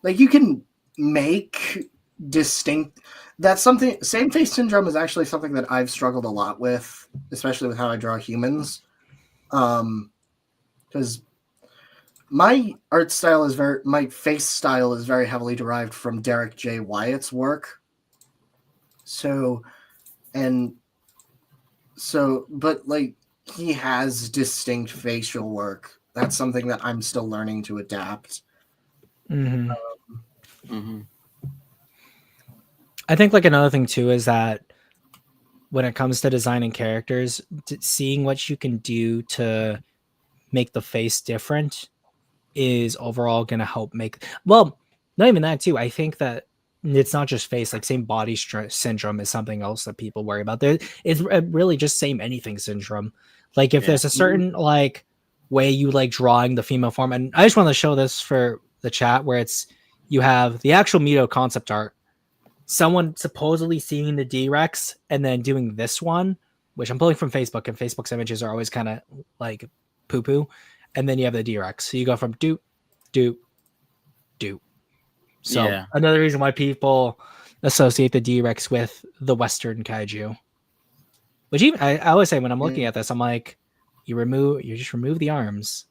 you can make distinct. That's something. Same face syndrome is actually something that I've struggled a lot with, especially with how I draw humans. Because my face style is very heavily derived from Derek J. Wyatt's work. But like he has distinct facial work. That's something that I'm still learning to adapt. Mm-hmm. Mm-hmm. I think like another thing too is that when it comes to designing characters, seeing what you can do to make the face different is overall going to help make. Well, not even that too. I think that it's not just face. Like same body syndrome is something else that people worry about. It's really just same anything syndrome. Like if there's a certain like way you like drawing the female form, and I just want to show this for the chat where you have the actual Muto concept art. Someone supposedly seeing the D-Rex and then doing this one, which I'm pulling from Facebook, and Facebook's images are always kind of like poo-poo. And then you have the D-Rex. So you go from doop, doop, doop. So another reason why people associate the D-Rex with the Western kaiju. Which even I always say when I'm looking at this, I'm like, you just remove the arms.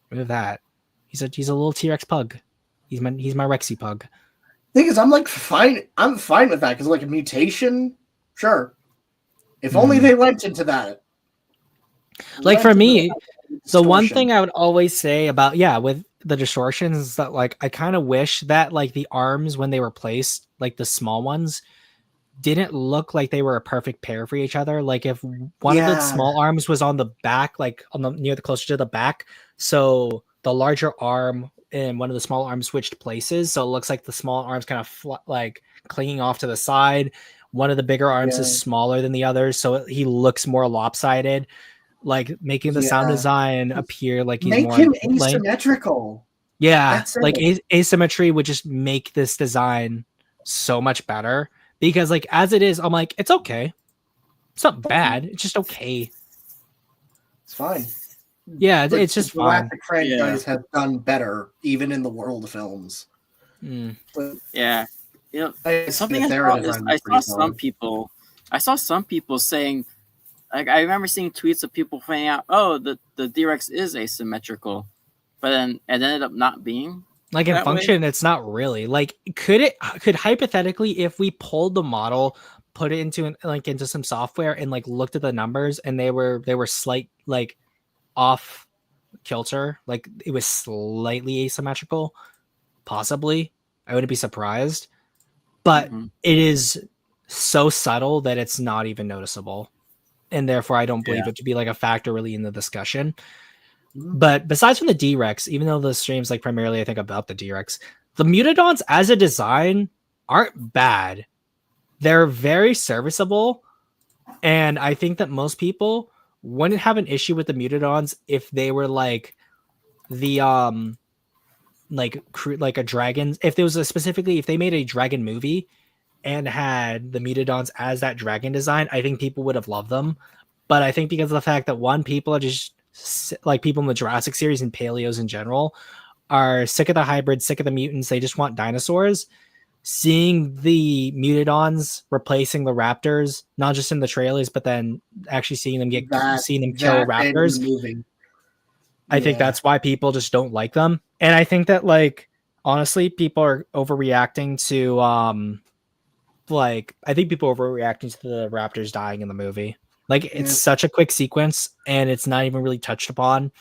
Remove that. He's a little T-Rex pug. He's my Rexy pug. Thing is, I'm fine with that because like a mutation, sure. If only they went into that. Like for me, the one thing I would always say about with the distortions is that like I kind of wish that like the arms when they were placed, like the small ones, didn't look like they were a perfect pair for each other. Like if one of the small arms was on the back, like on the closer to the back, so the larger arm and one of the small arms switched places, so it looks like the small arms kind of like clinging off to the side. One of the bigger arms is smaller than the others, so he looks more lopsided, like making the sound design appear like he's more him asymmetrical. Yeah, like asymmetry would just make this design so much better because like as it is, I'm like, it's okay. It's not bad. It's just okay. It's fine. Yeah, But it's just the fine. Jurassic franchise has done better, even in the world films. Mm. But Yeah. You know, something Smith I era saw is design I was saw pretty some solid. people. I saw some people saying, like, I remember seeing tweets of people pointing out, "Oh, the D-Rex is asymmetrical," but then it ended up not being. Like in That way? function, it's not really. Like, could hypothetically, if we pulled the model, put it into some software and like looked at the numbers and they were slight like off kilter, like it was slightly asymmetrical, possibly. I wouldn't be surprised. But Mhm. it is so subtle that it's not even noticeable. And therefore I don't believe Yeah. it to be like a factor really in the discussion. Mhm. But besides from the D-Rex, even though the stream's like primarily I think about the D-Rex, the Mutadons as a design aren't bad. They're very serviceable. And I think that most people wouldn't have an issue with the Mutadons if they were like the like a dragon. If there was specifically if they made a dragon movie and had the Mutadons as that dragon design, I think people would have loved them. But I think because of the fact that one, people are just like people in the Jurassic series and paleos in general are sick of the hybrids, sick of the mutants. They just want dinosaurs. Seeing the Mutadons replacing the Raptors, not just in the trailers, but then actually seeing them kill that in the Raptors, movie. I think Yeah. that's why people just don't like them. And I think that like honestly, people are overreacting to I think people are overreacting to the Raptors dying in the movie. Like it's Yeah. such a quick sequence and it's not even really touched upon.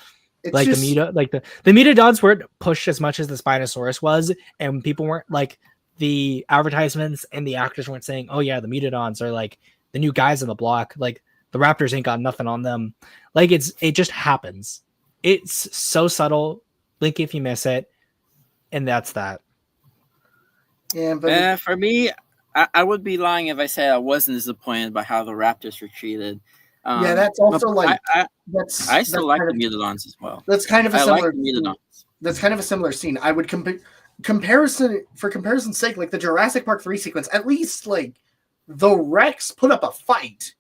It's Like just, the Mutadons weren't pushed as much as the Spinosaurus was, and people weren't like the advertisements and the actors weren't saying, "Oh yeah, the Mutadons are like the new guys on the block." Like the Raptors ain't got nothing on them. Like it just happens. It's so subtle. Blink if you miss it, and that's that. yeah, but For me, I would be lying if I said I wasn't disappointed by how the Raptors were treated. yeah, that's But also like I that's still like kind the of Mutadons as well. that's kind of a I like similar the Mutadons. that's kind of a similar scene. I would comparison's sake, like the Jurassic Park 3 sequence, at least like the Rex put up a fight.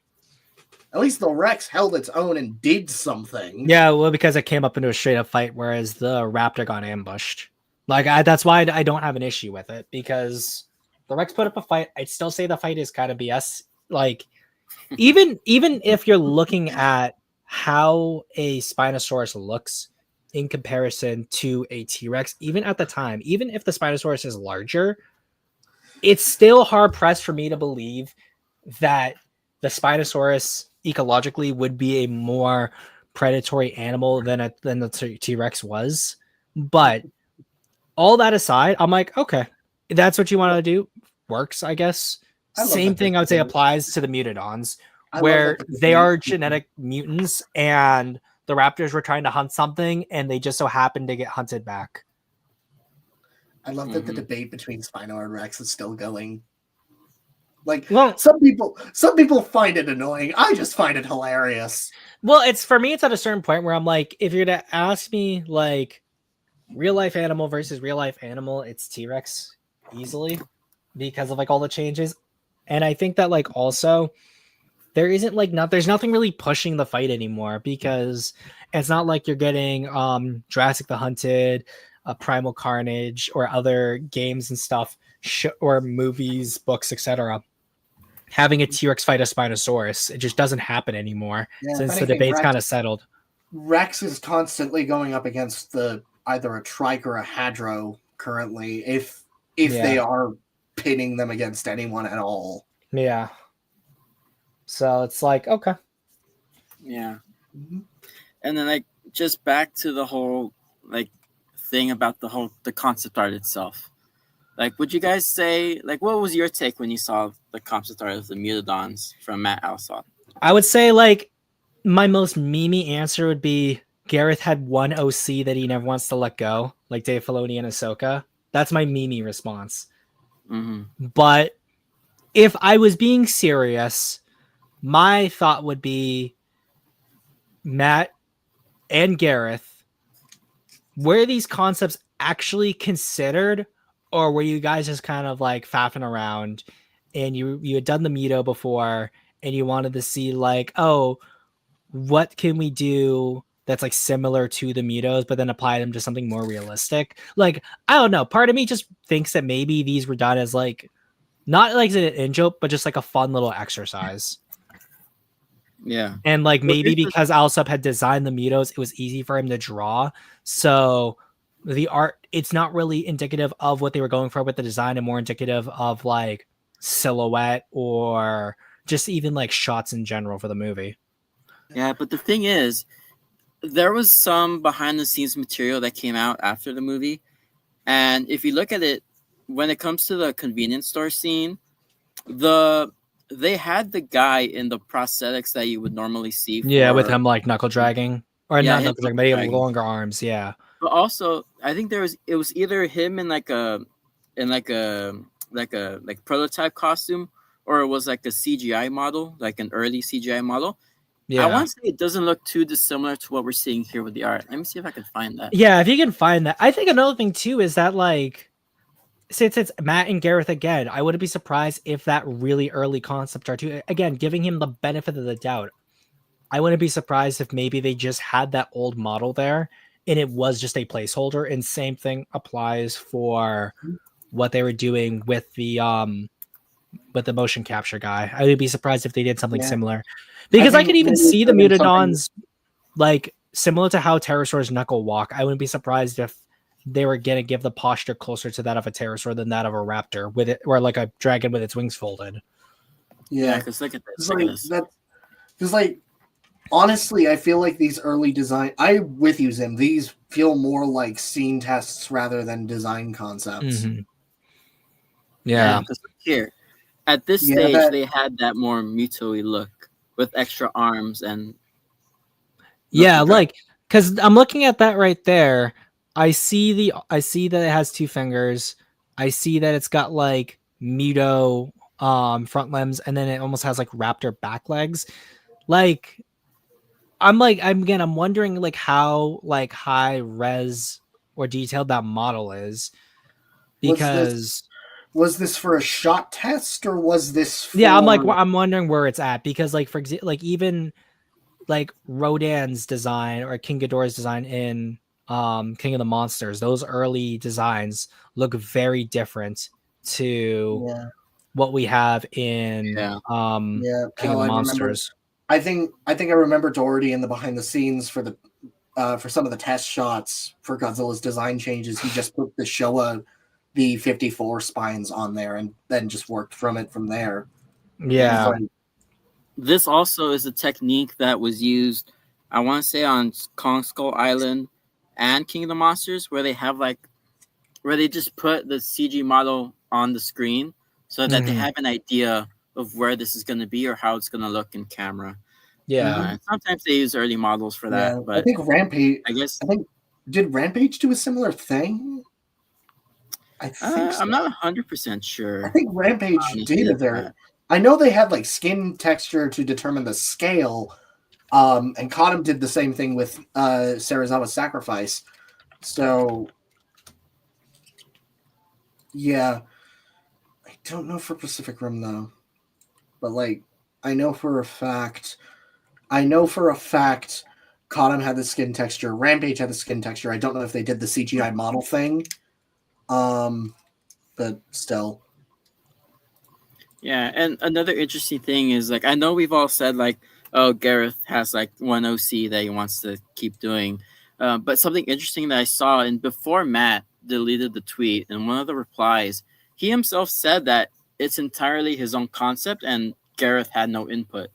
At least the Rex held its own and did something. Yeah, well, because it came up into a straight up fight, whereas the Raptor got ambushed. Like that's why I don't have an issue with it, because the Rex put up a fight. I'd still say the fight is kind of BS. Like even if you're looking at how a Spinosaurus looks in comparison to a T-Rex, even at the time, even if the Spinosaurus is larger, it's still hard pressed for me to believe that the Spinosaurus ecologically would be a more predatory animal than the T-Rex was. But all that aside, I'm like, okay, if that's what you want to do, works, I guess. I love Same that thing I would say they're- applies to the Mutadons, I love where that they are genetic mutants and the Raptors were trying to hunt something and they just so happened to get hunted back. I love that the Mhm. debate between Spino and Rex is still going. Like, Well, some people find it annoying. I just find it hilarious. Well, it's for me, it's at a certain point where I'm like, if you're to ask me like real life animal versus real life animal, it's T-Rex easily because of like all the changes. And I think that like also there isn't like there's nothing really pushing the fight anymore, because it's not like you're getting Jurassic the Hunted, Primal Carnage, or other games and stuff, or movies, books, etc. having a T-Rex fight a Spinosaurus. It just doesn't happen anymore Yeah, if since the anything, debate's kind of settled. Rex is constantly going up against either a Trike or a Hadro currently, if they are pitting them against anyone at all. Yeah. So it's like, okay. Yeah. Mhm. And then like just back to the whole like thing about the concept art itself. Like, would you guys say, like, what was your take when you saw the concept art of the Mutadons from Matt Alsop? I would say like my most memey answer would be Gareth had one OC that he never wants to let go, like Dave Filoni and Ahsoka. That's my memey response. Mm-hmm. But if I was being serious, my thought would be Matt and Gareth, were these concepts actually considered, or were you guys just kind of like faffing around and you had done the Mito before and you wanted to see like, oh, what can we do that's like similar to the Mutos, but then apply them to something more realistic. Like, I don't know. Part of me just thinks that maybe these were done as like not like an in joke, but just like a fun little exercise. Yeah. And like Well, maybe this is- because Alsop had designed the Mutos, it was easy for him to draw. So the art, it's not really indicative of what they were going for with the design, and more indicative of like silhouette or just even like shots in general for the movie. Yeah, but the thing is, there was some behind the scenes material that came out after the movie. And if you look at it, when it comes to the convenience store scene, they had the guy in the prosthetics that you would normally see. Yeah, with him like knuckle dragging. Or Yeah, not him knuckle dragging, but he had dragging. longer arms, yeah. But also, I think it was either him in like a prototype costume, or it was like a CGI model, like an early CGI model. Yeah. I want to say it doesn't look too dissimilar to what we're seeing here with the art. Let me see if I can find that. Yeah, if you can find that. I think another thing too is that like since it's Matt and Gareth again, I wouldn't be surprised if that really early concept art too, again, giving him the benefit of the doubt. I wouldn't be surprised if maybe they just had that old model there and it was just a placeholder. And same thing applies for what they were doing with the motion capture guy. I would be surprised if they did something similar. Because I could even see the Mutadons like similar to how pterosaurs knuckle walk. I wouldn't be surprised if they were gonna give the posture closer to that of a pterosaur than that of a raptor with it, or like a dragon with its wings folded. Yeah, because look at this. Look at this. Because like honestly, I feel like these early design. I with you, Zim. These feel more like scene tests rather than design concepts. Mm-hmm. Yeah. Because here, at this stage, they had that more Muto-y look with extra arms and. Yeah, like because I'm looking at that right there. I see that it has two fingers. I see that it's got like Muto front limbs, and then it almost has like raptor back legs. Like I'm wondering like how like high res or detailed that model is, because was this for a shot test or was this for... Yeah, I'm wondering where it's at, because like for example, like even like Rodan's design or King Ghidorah's design in King of the Monsters, those early designs look very different to what we have in King of the Monsters. I think I remember Doherty in the behind the scenes for the for some of the test shots for Godzilla's design changes. He just put the Showa B-54 spines on there and then just worked from there. Yeah. This also is a technique that was used, I want to say, on Kong Skull Island and King of the Monsters, where they just put the CG model on the screen so that they have an idea of where this is going to be or how it's going to look in camera. Yeah. Sometimes they use early models for that, but I think Rampage. I think did Rampage do a similar thing? I think so. I'm not 100% sure. I think Rampage did there. I know they had like skin texture to determine the scale, and Kodum did the same thing with Sarazawa's Sacrifice. So, yeah, I don't know for Pacific Rim though, but like I know for a fact, Kodum had the skin texture. Rampage had the skin texture. I don't know if they did the CGI model thing, but still. Yeah, and another interesting thing is, like, I know we've all said, like, oh, Gareth has, like, one OC that he wants to keep doing. But something interesting that I saw, and before Matt deleted the tweet, in one of the replies, he himself said that it's entirely his own concept and Gareth had no input.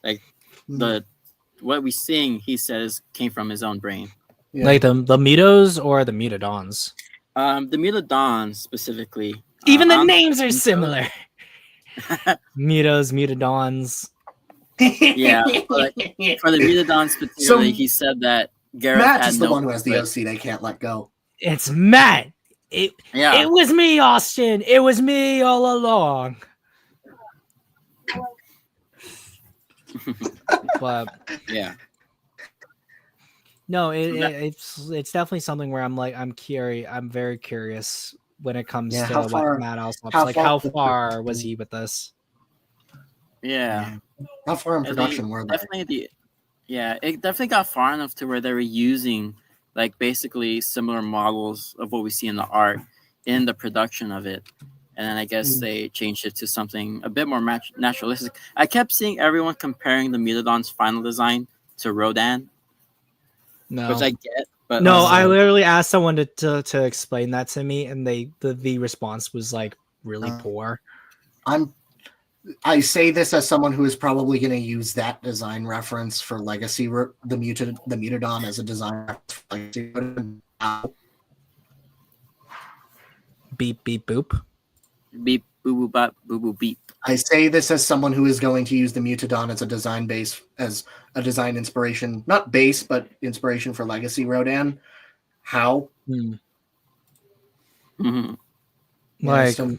Like, what we sing, he says, came from his own brain. Yeah. Like the Mutos or the Mutadons? The Mutadons, specifically. Even the names are similar. Mutos, Mutadons. Yeah, but for the Mutadons particularly, he said that Gareth Matt is the one who has the OC they can't let go. It's Matt. It was me, Austin. It was me all along. But yeah. No, it's definitely something where I'm curious. I'm very curious when it comes to what Matt Alsop's like. How far was he with this? Yeah. How far in And production were they? it definitely got far enough to where they were using like basically similar models of what we see in the art in the production of it. And then I guess they changed it to something a bit more naturalistic. I kept seeing everyone comparing the Megalodon's final design to Rodan, No. which I get, but No, also, I literally asked someone to explain that to me, and the response was like really poor. I say this as someone who is probably going to use that design reference for Legacy, the Mutadon as a design reference for Legacy. Beep beep boop. beep boo boo bop boo boo beep. I say this as someone who is going to use the Mutadon as a design base, as a design inspiration, not base, but inspiration for Legacy Rodan. How? Mm-hmm. Yeah, Like, I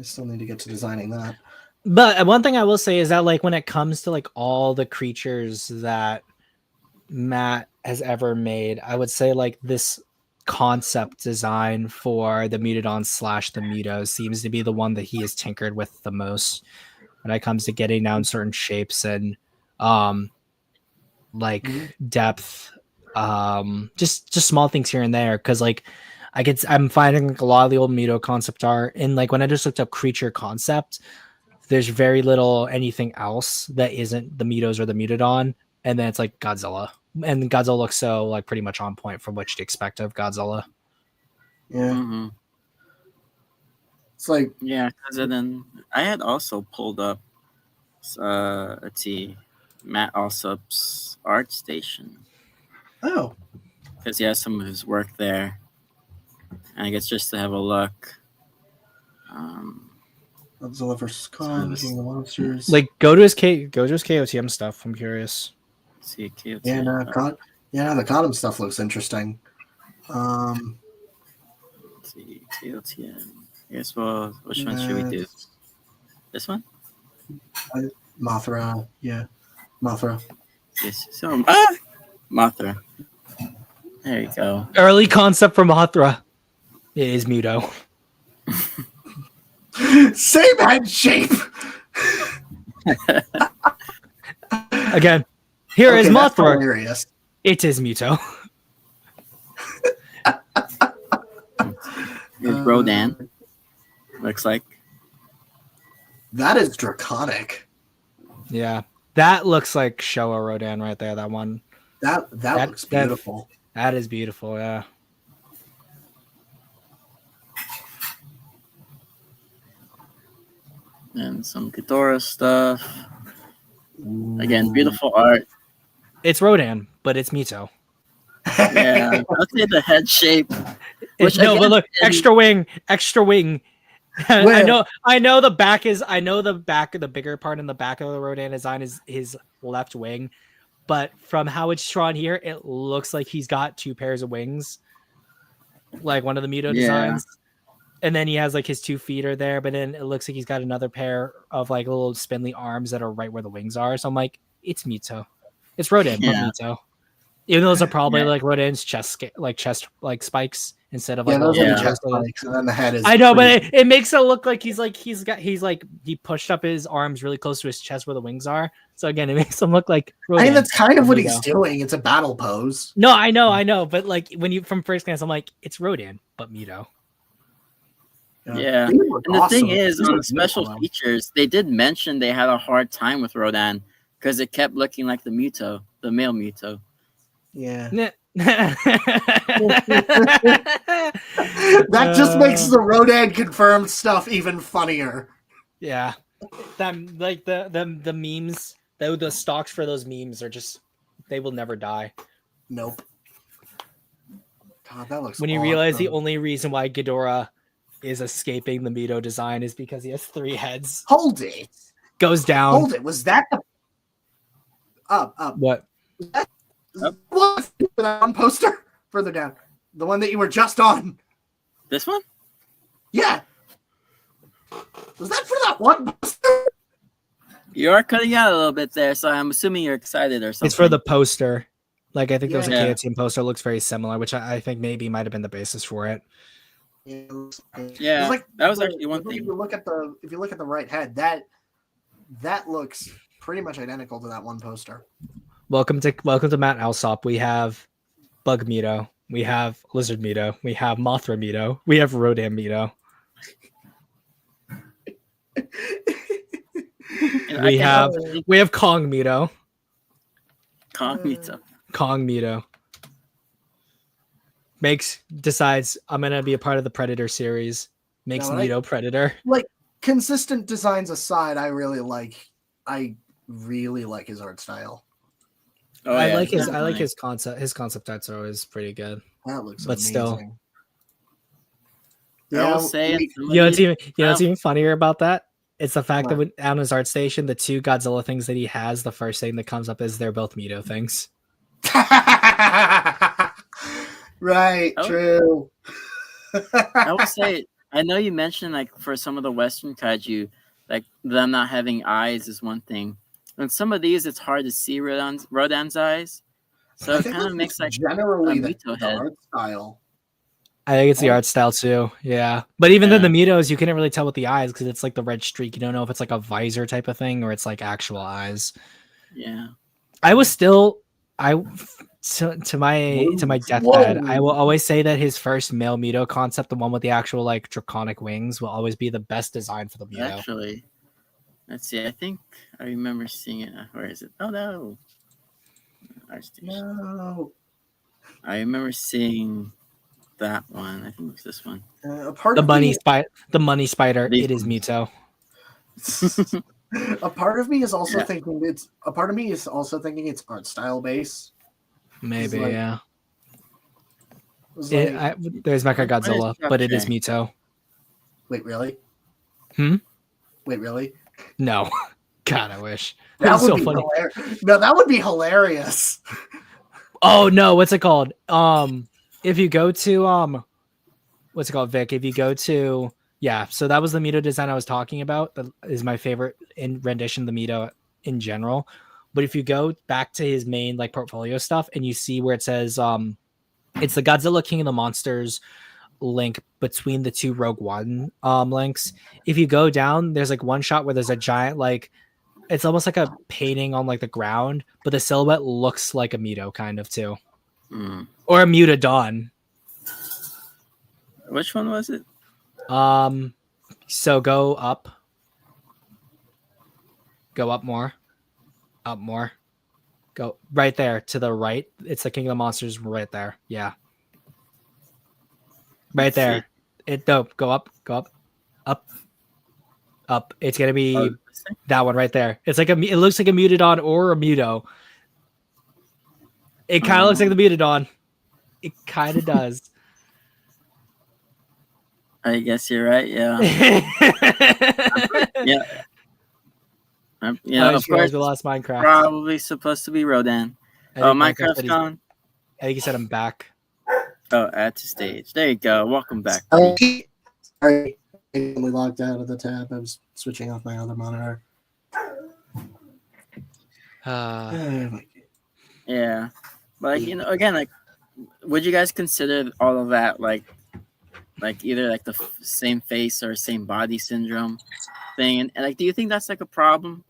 still need to get to designing that. but one thing I will say is that like when it comes to like all the creatures that Matt has ever made, I would say like this concept design for the Mutadon / the Muto seems to be the one that he has tinkered with the most when it comes to getting down certain shapes and like depth, just small things here and there. Because like I'm finding like a lot of the old Muto concept art, and like when I just looked up creature concept, there's very little anything else that isn't the Mutos or the Mutadon, and then it's like Godzilla, and Godzilla looks so like pretty much on point from what you'd expect of Godzilla. Yeah, Mm-hmm. it's like because then I had also pulled up, let's see, Matt Alsop's art station because he has some of his work there, and I guess just to have a look. Godzilla vs. Kong, King of the Monsters. Like go to his KOTM stuff. I'm curious. Let's see, KOTM. The Gotham stuff looks interesting. Let's see, KOTM. Yes, well, which one should we do? This one? Mothra, yeah. Mothra. Yes. So, Mothra. There you go. Early concept for Mothra. It is Muto. Same head shape! Again, here is Mothra. Hilarious. It is Muto. Here's Rodan. Looks like. That is draconic. Yeah. That looks like Showa Rodan right there, that one. That looks beautiful. That is beautiful, yeah. And some Ghidorah stuff. Again, beautiful art. It's Rodan, but it's Muto. Yeah, I'll say the head shape. But look, extra wing. I know the back, the bigger part in the back of the Rodan design is his left wing, but from how it's drawn here, it looks like he's got two pairs of wings, like one of the Muto designs. And then he has like his 2 feet are there, but then it looks like he's got another pair of like little spindly arms that are right where the wings are. So I'm like, it's Muto. It's Rodan, but Muto. Even though those are probably like Rodan's chest spikes instead of like those are the chest spikes, and then the head is. I know, but it makes it look like he pushed up his arms really close to his chest where the wings are. So again, it makes him look like Rodan. I mean, that's kind of what he's doing. It's a battle pose. No, I know, but like when you from first glance, I'm like, it's Rodan, but Muto. Yeah, and the thing is, on the special features, they did mention they had a hard time with Rodan because it kept looking like the Muto, the male Muto. Yeah. That just makes the Rodan confirmed stuff even funnier. Yeah, that like the memes, the stocks for those memes are just, they will never die. Nope. God, that looks. When you realize the only reason why Ghidorah is escaping the Muto design is because he has 3 heads. Hold it. Goes down. Hold it. Was that the up? What? Was that one poster further down? The one that you were just on. This one? Yeah. Was that for that one poster? You are cutting out a little bit there, so I'm assuming you're excited or something. It's for the poster. Like I think there was a Yeah. KOTM poster looks very similar, which I think maybe might have been the basis for it. Yeah, that was actually one thing. If you look at the right head, that that looks pretty much identical to that one poster. Welcome to Mount Alsop. We have Bug Mito. We have Lizard Mito. We have Mothra Mito. We have Rodan Mito. We have Kong Mito. Kong Mito. Kong Mito. Decides I'm gonna be a part of the Predator series. Makes Mito Predator. Like consistent designs aside, I really like his art style. Oh, I yeah, like his definitely. concept. His concept arts are always pretty good. That looks but amazing. Still. I will say, what's even funnier about that? It's the fact that on his art station, the two Godzilla things that he has, the first thing that comes up is they're both Mito things. Right, true. I will say, I know you mentioned like for some of the Western kaiju, like them not having eyes is one thing. And some of these, it's hard to see Rodan's eyes, so it kind of makes like generally a Mito head. Art style. I think it's the art style too. Yeah, but even then, the Mitos you couldn't really tell with the eyes because it's like the red streak. You don't know if it's like a visor type of thing or it's like actual eyes. Yeah, to my deathbed, I will always say that his first male Mito concept, the one with the actual like draconic wings, will always be the best design for the Mito. Actually, let's see. I think I remember seeing it. Where is it? Oh no! No. I remember seeing that one. I think it was this one. The money spider. It is Mito. A part of me is also thinking it's art style base. Maybe, like, yeah. There's Mechagodzilla, but it is Mito. Wait, really? Wait, really? No. God, I wish. That would so be funny. hilarious. No, that would be hilarious. Oh no, what's it called? If you go to what's it called, Vic? If you go to so that was the Mito design I was talking about. That is my favorite in rendition of the Mito in general. But if you go back to his main like portfolio stuff and you see where it says it's the Godzilla King of the Monsters link between the two Rogue One links. If you go down, there's like one shot where there's a giant like it's almost like a painting on like the ground, but the silhouette looks like a Mito kind of too. Or a Mutodon. Which one was it? So go up more. Up more. Go right there to the right. It's the King of the Monsters right there. Yeah. Right there. Go up. It's gonna be that one right there. It's like it looks like a Mutodon or a Muto. It kind of looks like the Mutodon. It kind of does. I guess you're right. Yeah. Yeah. Of course, we lost Minecraft. Probably supposed to be Rodan. Minecraft's gone. I think he said I'm back. Oh, add to stage. There you go. Welcome back. Sorry, I only logged out of the tab. I was switching off my other monitor. Yeah, but like, again, like, would you guys consider all of that like either like the same face or same body syndrome thing? And like, do you think that's like a problem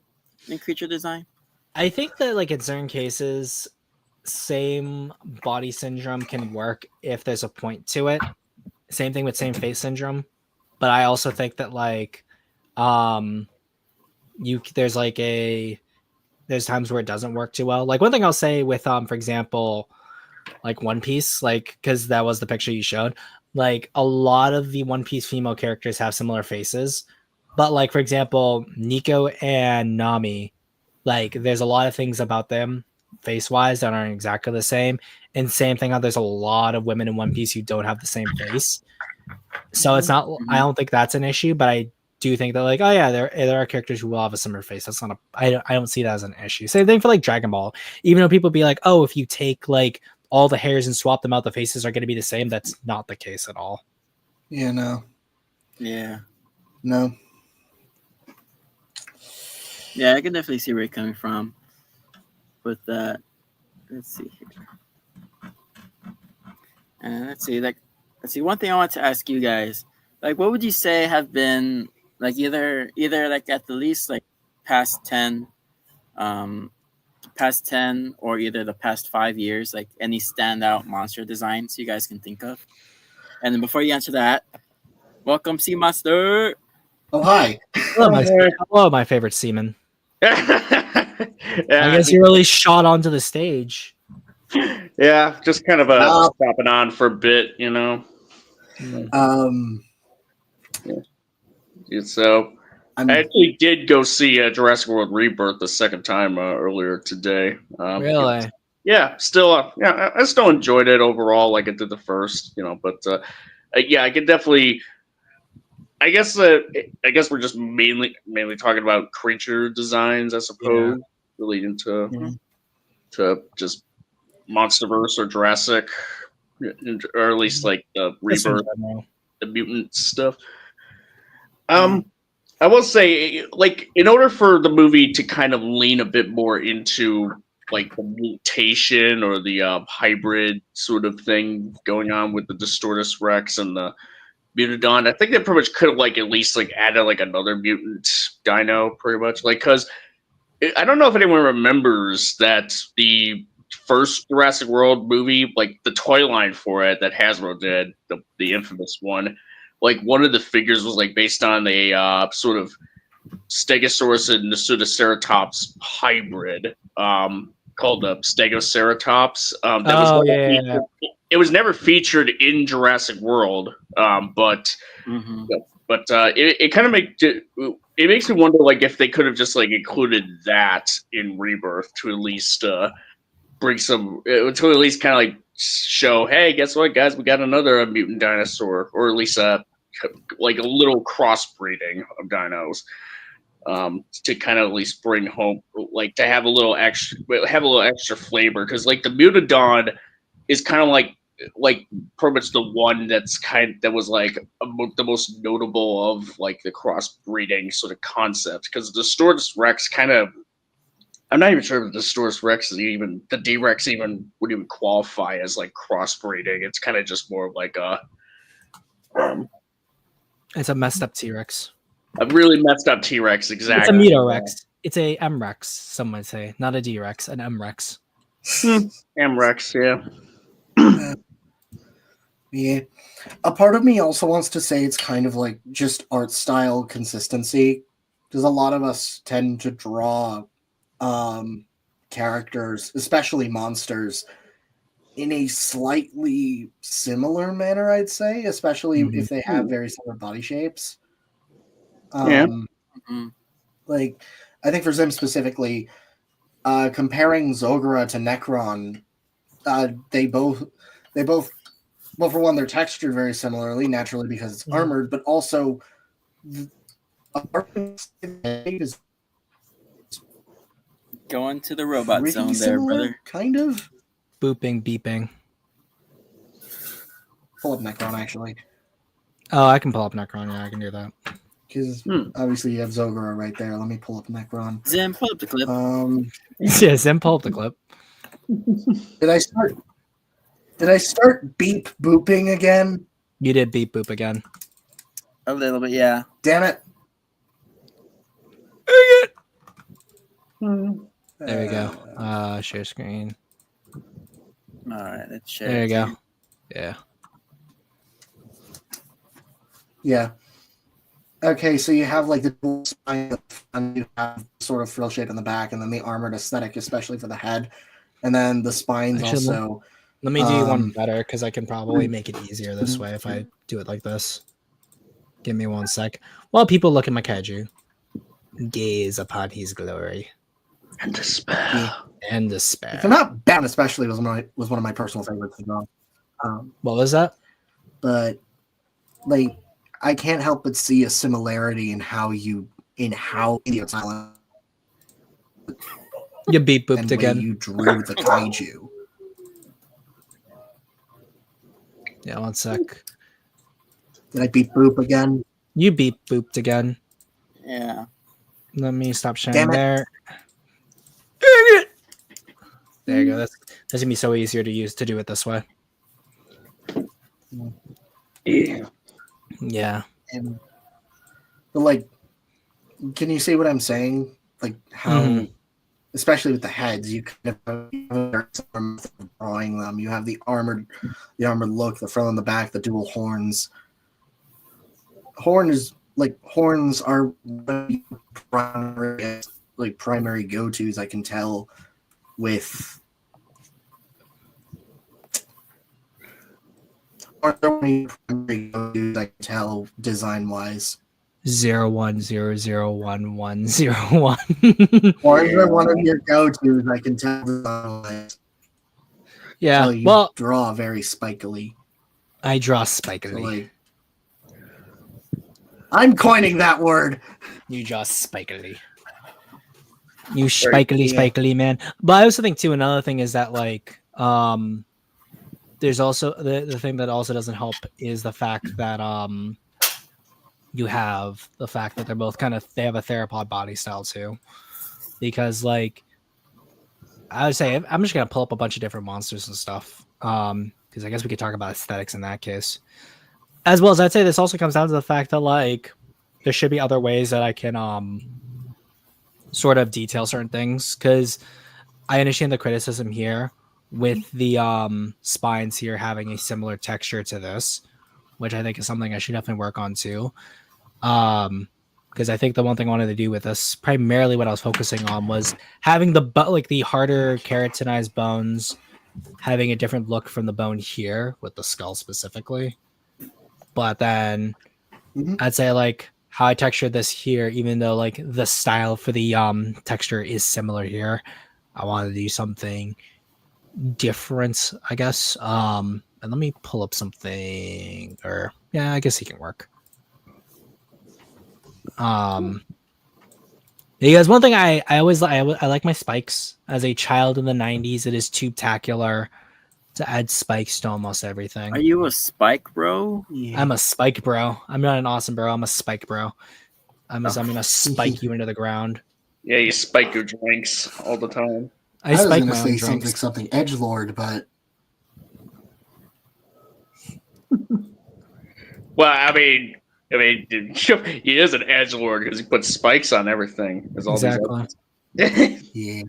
in creature design? I think that like in certain cases, same body syndrome can work if there's a point to it. Same thing with same face syndrome. But I also think that like there's times where it doesn't work too well. Like one thing I'll say with for example, like One Piece, like because that was the picture you showed. Like a lot of the One Piece female characters have similar faces. But like for example, Nico and Nami, like there's a lot of things about them face-wise that aren't exactly the same. And same thing, there's a lot of women in One Piece who don't have the same face. So it's not, I don't think that's an issue, but I do think that like, oh yeah, there are characters who will have a similar face. That's not I don't see that as an issue. Same thing for like Dragon Ball. Even though people be like, oh, if you take like all the hairs and swap them out, the faces are going to be the same. That's not the case at all. Yeah, no. Yeah. No. Yeah, I can definitely see where you're coming from with that. Let's see here. And let's see. One thing I want to ask you guys, like, what would you say have been like either like at the least like past 10, or either the past 5 years, like any standout monster designs you guys can think of. And then before you answer that, welcome Sea Monster. Oh, hi. Hello, my favorite seaman. I guess you really shot onto the stage. Yeah, just kind of stopping on for a bit, you know. So I actually did go see Jurassic World Rebirth the second time earlier today. Really? Yeah, still, I still enjoyed it overall, like I did the first, you know. But yeah, I could definitely. I guess we're just mainly talking about creature designs, I suppose, relating to just MonsterVerse or Jurassic, or at least like the Rebirth, the mutant stuff. I will say, like, in order for the movie to kind of lean a bit more into like the mutation or the hybrid sort of thing going on with the Distortus Rex and the Mutadon, I think they pretty much could have like at least like added like another mutant dino, pretty much, like, because I don't know if anyone remembers that the first Jurassic World movie, like the toy line for it that Hasbro did, the infamous one, like one of the figures was like based on a sort of Stegosaurus and Ceratops hybrid, called the Stegoceratops. It was never featured in Jurassic World, but it kind of makes me wonder, like, if they could have just like included that in Rebirth to at least bring some, to at least kind of like show, hey, guess what, guys, we got another mutant dinosaur, or at least like a little crossbreeding of dinos. To kind of at least bring home, like, to have a little extra flavor, because like the Mutadon is kind of like pretty much the one that was like the most notable of like the crossbreeding sort of concept, because the Distortus Rex kind of, I'm not even sure if the Distortus Rex is even, the D-Rex even would even qualify as like crossbreeding. It's kind of just more of like a it's a messed up T-Rex. A really messed up T-Rex, exactly. It's a Meta-Rex. It's a M-Rex, some might say. Not a D-Rex, an M-Rex. M-Rex, yeah. Yeah. A part of me also wants to say it's kind of like just art style consistency, because a lot of us tend to draw characters, especially monsters, in a slightly similar manner, I'd say, especially if they have very similar body shapes. Like, I think for Zim specifically, comparing Zogura to Necron, they both, well, for one, they're textured very similarly, naturally, because it's armored, but also going to the robot zone there, similar, brother. Kind of. Booping, beeping. Pull up Necron, actually. Oh, I can pull up Necron. Yeah, I can do that. Because obviously you have Zogura right there. Let me pull up Necron. Zim, pull up the clip. Yeah, Zim, pull up the clip. Did I start beep booping again? You did beep boop again. A little bit, yeah. Damn it. There we go. Share screen. All right, let's share. There you go. Yeah. Yeah. Okay, so you have like the dual spine, and you have sort of frill shape in the back, and then the armored aesthetic, especially for the head, and then the spines also. Let me do one better, because I can probably make it easier this way if I do it like this. Give me 1 sec. While people look at my kaiju, gaze upon his glory and despair. And despair. If I'm not bad, especially was one of my personal favorites as well. What was that? But like, I can't help but see a similarity in how Indian silent. You beep booped again. You drew the kaiju. Yeah, 1 sec. Did I beep boop again? You beep booped again. Yeah. Let me stop sharing there. There you go. That's gonna be so easier to do it this way. Yeah. Yeah. But like, can you see what I'm saying? like how, especially with the heads, you kind of have drawing them. You have the armored look, the front and the back, the dual horns. Horns are primary go-tos. I can tell with. Or primary go-tos I can tell design-wise. 010011101. Or either one of your go-tos I can tell design-wise. Yeah, So you well, draw very spikily. I draw So spikily. I'm coining that word. You draw spikily. You spikily, Yeah. spikily, man. But I also think too, another thing is that like there's also the thing that also doesn't help is the fact that you have the fact that they're both they have a theropod body style too. Because like I would say I'm just gonna pull up a bunch of different monsters and stuff. Because I guess we could talk about aesthetics in that case. As well as I'd say this also comes down to the fact that like there should be other ways that I can sort of detail certain things, because I understand the criticism here with the spines here having a similar texture to this, which I think is something I should definitely work on too. Because I think the one thing I wanted to do with this, primarily what I was focusing on, was having the harder keratinized bones having a different look from the bone here with the skull specifically. But then I'd say like how I textured this here, even though like the style for the texture is similar here, I wanted to do something different, I guess. And let me pull up something, or yeah, I guess he can work. Because one thing I always I like my spikes. As a child in the 90s, it is tube-tacular to add spikes to almost everything. Are you a spike bro? Yeah. I'm a spike bro. I'm not an awesome bro. I'm a spike bro. I'm gonna spike you into the ground. Yeah, you spike your drinks all the time. I was spike gonna my own say drinks. something edgelord, but Well, I mean, he is an edgelord because he puts spikes on everything. There's all Exactly. these yeah.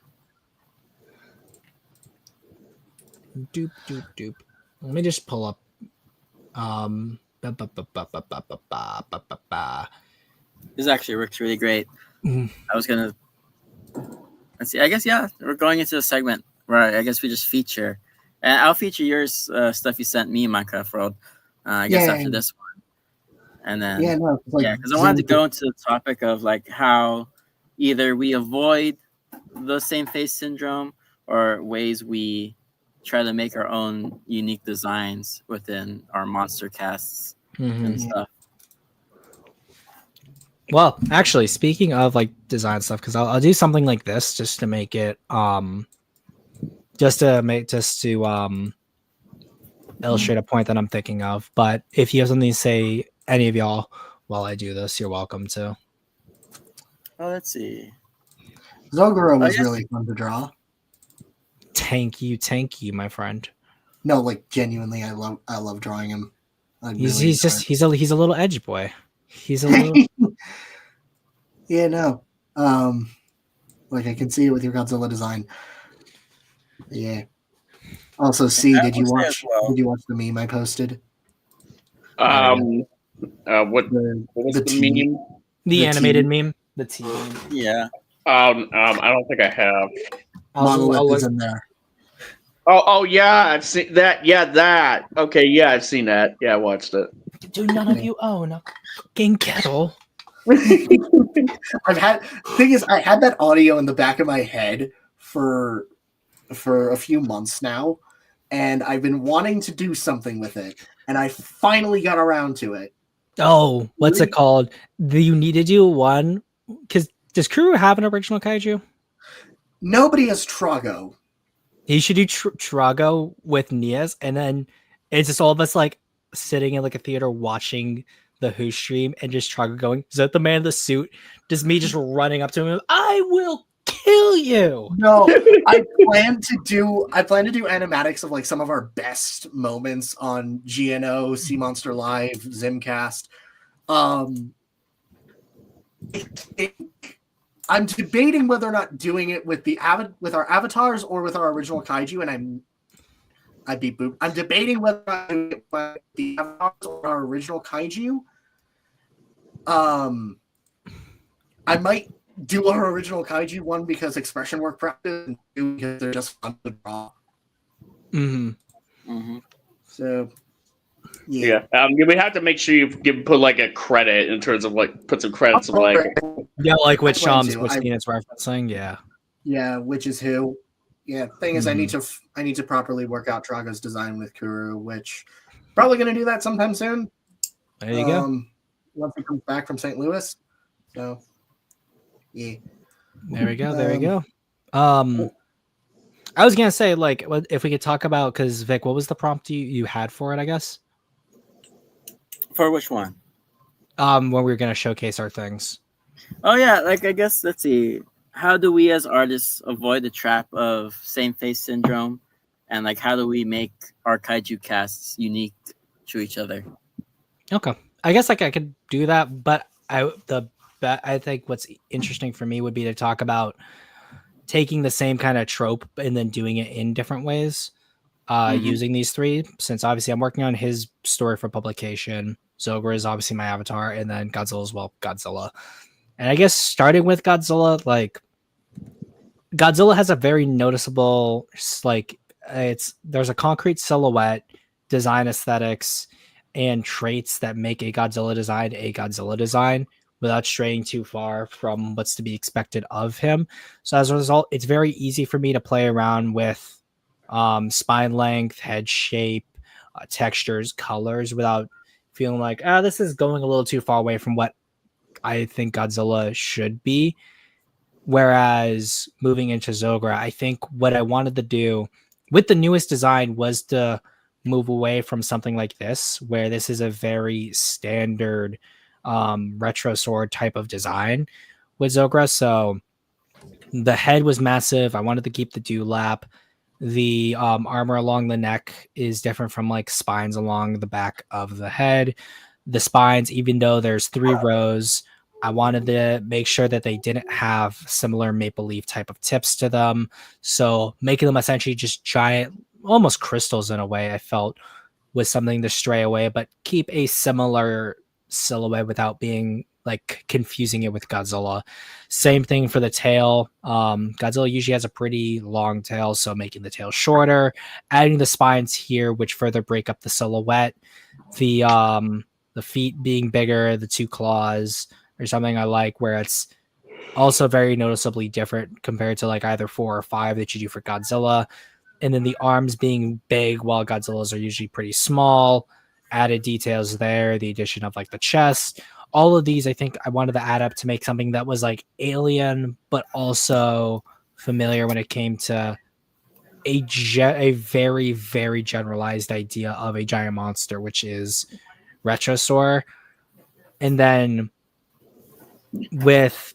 Doop doop doop. Let me just pull up. This actually works really great. Mhm. I was gonna. Let's see. I guess we're going into a segment where I guess we just feature, and I'll feature yours stuff you sent me in Minecraft World. I guess after this one, and then because I wanted to go into the topic of like how either we avoid the same face syndrome or ways we try to make our own unique designs within our monster casts and stuff. Well, actually, speaking of like design stuff, because I'll do something like this just to make it just to illustrate a point that I'm thinking of. But if you have something to say, any of y'all, while I do this, you're welcome to. Oh, let's see. Zogoro was really fun to draw. Thank you, my friend. No, like genuinely, I love drawing him. He's a little edge boy. He's a little. Yeah, no. Like I can see it with your Godzilla design. Yeah. Also, did you watch the meme I posted? What was the meme? The animated meme. The team. Yeah. I don't think I have. Monolith is in there. Oh yeah, I've seen that. Yeah, that. Okay, yeah, I've seen that. Yeah, I watched it. Do none of you own a cooking kettle? I had that audio in the back of my head for a few months now, and I've been wanting to do something with it, and I finally got around to it. Oh, what's it called? Do you need to do one? Because does Kuru have an original kaiju? Nobody has Trago. He should do Trago with Nias, and then it's just all of us like sitting in like a theater watching the Who stream and just Trago going, "Is that the man in the suit?" Just me just running up to him, "I will kill you." No, I plan to do animatics of like some of our best moments on GNO, Sea Monster Live, Zimcast. I think I'm debating whether or not doing it with with our avatars or with our original kaiju, and I'd be boop. I'm debating whether or not doing it with the avatars or our original kaiju. I might do our original kaiju one because expression work practice, and two because they're just fun to draw. So, Yeah. We have to make sure you put like a credit in terms of like put some credits of like. Yeah, like which I plan which to. scene it's referencing. Yeah, which is who. Yeah, thing is, I need to properly work out Traga's design with Kuru, which probably going to do that sometime soon. There you go. Once he comes back from St. Louis. So, yeah. There we go. I was gonna say, like, if we could talk about, because Vic, what was the prompt you had for it? I guess For which one? when we were gonna showcase our things. Oh yeah, like I guess let's see. How do we as artists avoid the trap of same face syndrome, and like how do we make our kaiju casts unique to each other? Okay, I guess like I could do that, but I think what's interesting for me would be to talk about taking the same kind of trope and then doing it in different ways, using these three. Since obviously I'm working on his story for publication, Zogra is obviously my avatar, and then Godzilla as well, Godzilla. And I guess starting with Godzilla, like Godzilla has a very noticeable, like there's a concrete silhouette, design aesthetics, and traits that make a Godzilla design without straying too far from what's to be expected of him. So as a result, it's very easy for me to play around with spine length, head shape, textures, colors without feeling like, this is going a little too far away from what I think Godzilla should be. Whereas moving into Zogra, I think what I wanted to do with the newest design was to move away from something like this, where this is a very standard retro sword type of design with Zogra. So the head was massive. I wanted to keep the dewlap. The armor along the neck is different from like spines along the back of the head. The spines, even though there's 3 rows, I wanted to make sure that they didn't have similar maple leaf type of tips to them. So making them essentially just giant, almost crystals in a way, I felt was something to stray away, but keep a similar silhouette without being like confusing it with Godzilla. Same thing for the tail. Godzilla usually has a pretty long tail, so making the tail shorter, adding the spines here, which further break up the silhouette. The feet being bigger, the 2 claws, or something I like, where it's also very noticeably different compared to like either 4 or 5 that you do for Godzilla. And then the arms being big while Godzilla's are usually pretty small. Added details there, the addition of like the chest. All of these I think I wanted to add up to make something that was like alien, but also familiar when it came to a very, very generalized idea of a giant monster, which is Retrosaur. And then with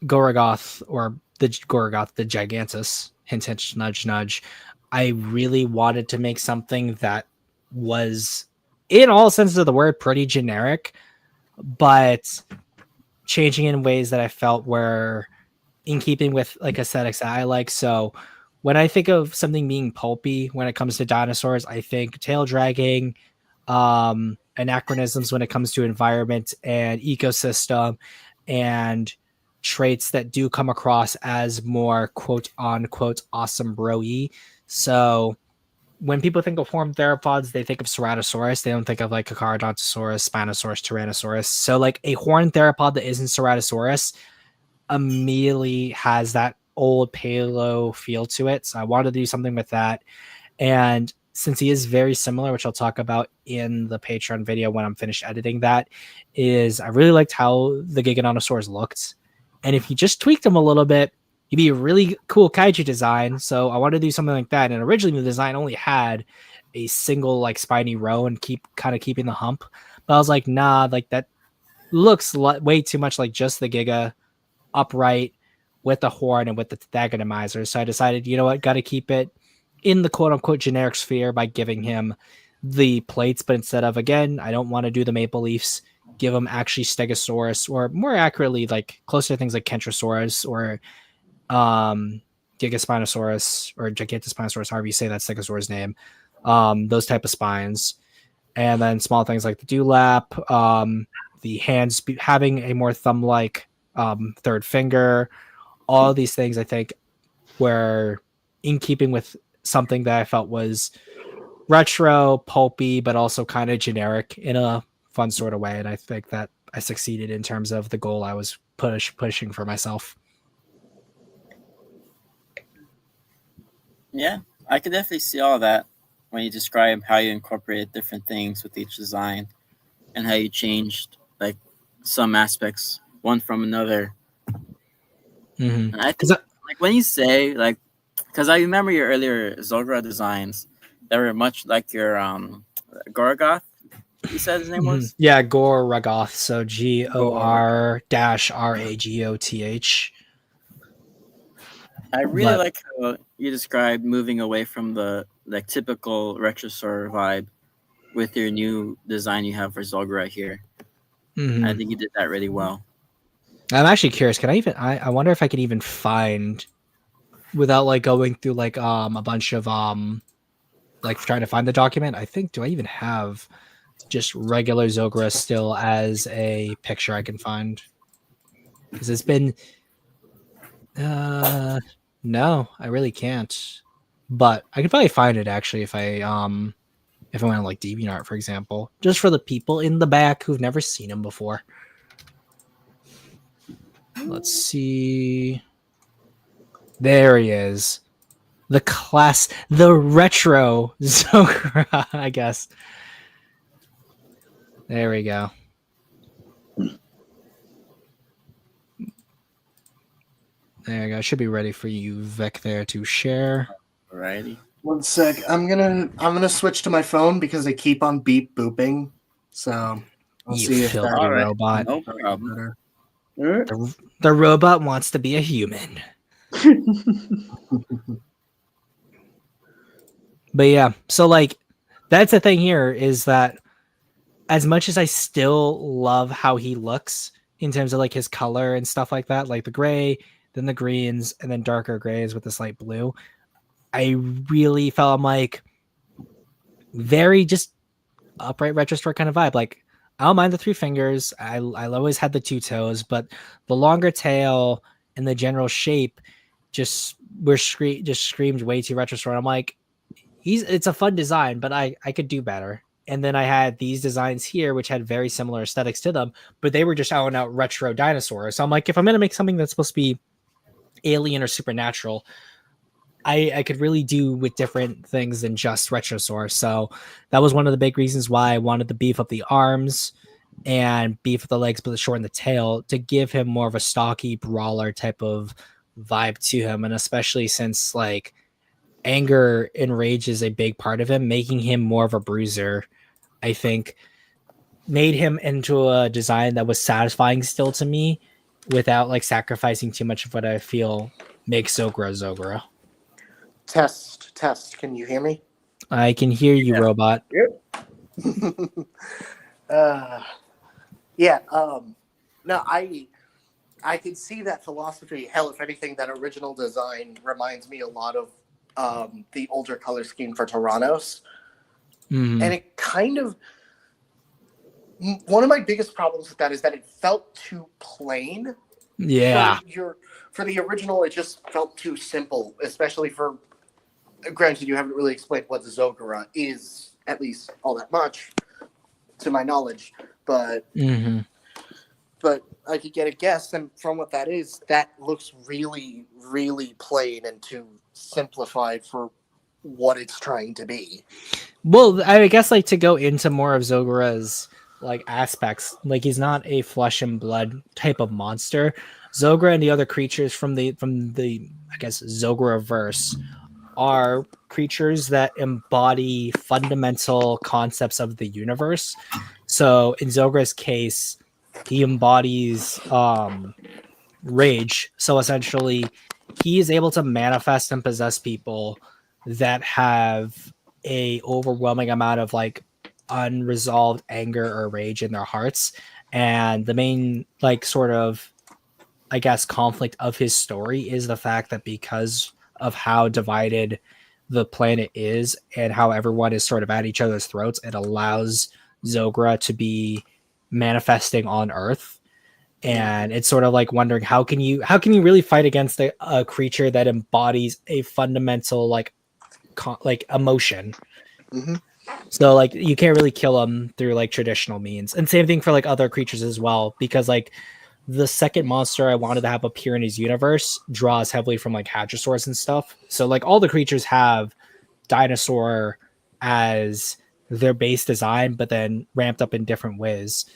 Goragoth, or the Goragoth, the Gigantus, hint, hint, nudge, nudge, I really wanted to make something that was, in all senses of the word, pretty generic, but changing in ways that I felt were in keeping with like aesthetics that I like. So when I think of something being pulpy when it comes to dinosaurs, I think tail dragging, anachronisms when it comes to environment and ecosystem, and traits that do come across as more quote unquote awesome bro-y. So when people think of horned theropods, they think of Ceratosaurus. They don't think of like Carcharodontosaurus, Spinosaurus, Tyrannosaurus. So like a horned theropod that isn't Ceratosaurus immediately has that old paleo feel to it. So I wanted to do something with that. And since he is very similar, which I'll talk about in the Patreon video when I'm finished editing that, is I really liked how the Giganotosaurs looked. And if you just tweaked them a little bit, he'd be a really cool kaiju design. So I wanted to do something like that. And originally the design only had a single like spiny row and keeping the hump. But I was like, nah, like that looks way too much like just the Giga upright with the horn and with the Dagonomizer. So I decided, you know what, got to keep it in the quote-unquote generic sphere by giving him the plates, but instead of, again, I don't want to do the maple leafs, give him actually Stegosaurus, or more accurately, like closer to things like Kentrosaurus or Gigaspinosaurus or Gigantospinosaurus, however you say that Stegosaurus name, those type of spines. And then small things like the dewlap, the hands having a more thumb-like third finger. All of these things, I think, were in keeping with something that I felt was retro, pulpy, but also kind of generic in a fun sort of way. And I think that I succeeded in terms of the goal I was pushing for myself. Yeah, I could definitely see all that when you describe how you incorporated different things with each design and how you changed like some aspects one from another. Mm-hmm. And I think like when you say like, because I remember your earlier Zogra designs that were much like your Gorgoth. You said his name was Gorragoth. So GOR-RAGOTH. I really like how you described moving away from the like typical Retrosaur vibe with your new design you have for Zogra here. Mm-hmm. I think you did that really well. I'm actually curious. Can I even? I wonder if I could even find, without like going through like a bunch of like trying to find the document. I think, do I even have just regular Zogra still as a picture I can find? Because it's been no, I really can't. But I could probably find it actually if I went on like DeviantArt, for example, just for the people in the back who've never seen him before. Let's see. There he is. The retro Zogra, I guess. There we go. There you go. Should be ready for you, Vic, there to share. Alrighty. One sec. I'm gonna switch to my phone because they keep on beep booping. So I'll You see if filthy that robot. No problem. better. The robot wants to be a human. But yeah, so like that's the thing here is that as much as I still love how he looks in terms of like his color and stuff like that, like the gray, then the greens, and then darker grays with this light blue, I really felt I'm like very just upright retro store kind of vibe. Like I don't mind the three fingers. I always had the two toes, but the longer tail and the general shape just screamed way too retro store. I'm like, it's a fun design, but I could do better. And then I had these designs here, which had very similar aesthetics to them, but they were just out and out retro dinosaurs. So I'm like, if I'm going to make something that's supposed to be alien or supernatural, I could really do with different things than just Retrosaur. So that was one of the big reasons why I wanted to beef up the arms and beef up the legs, but shorten the tail to give him more of a stocky brawler type of vibe to him. And especially since like anger and rage is a big part of him, making him more of a bruiser, I think made him into a design that was satisfying still to me without like sacrificing too much of what I feel makes Zogra. Test. Can you hear me? I can hear you, robot. Yeah. No, I can see that philosophy. Hell, if anything, that original design reminds me a lot of the older color scheme for Tyrannos. Mm-hmm. And it kind of, one of my biggest problems with that is that it felt too plain. Yeah. For the original, it just felt too simple, especially for, granted, you haven't really explained what the Zogra is, at least all that much, to my knowledge, but I could get a guess, and from what that is, that looks really, really plain and too simplified for what it's trying to be. Well, I guess like to go into more of Zogra's like aspects, like he's not a flesh and blood type of monster. Zogra and the other creatures from the I guess Zogra verse are creatures that embody fundamental concepts of the universe. So in Zogra's case, he embodies rage. So essentially, he is able to manifest and possess people that have a overwhelming amount of like unresolved anger or rage in their hearts, And the main like sort of, I guess, conflict of his story is the fact that because of how divided the planet is and how everyone is sort of at each other's throats, it allows Zogra to be manifesting on Earth. And it's sort of like wondering how can you really fight against a creature that embodies a fundamental like emotion. So like you can't really kill them through like traditional means, and same thing for like other creatures as well, because like the second monster I wanted to have appear in his universe draws heavily from like hadrosaurs and stuff. So like all the creatures have dinosaur as their base design, but then ramped up in different ways.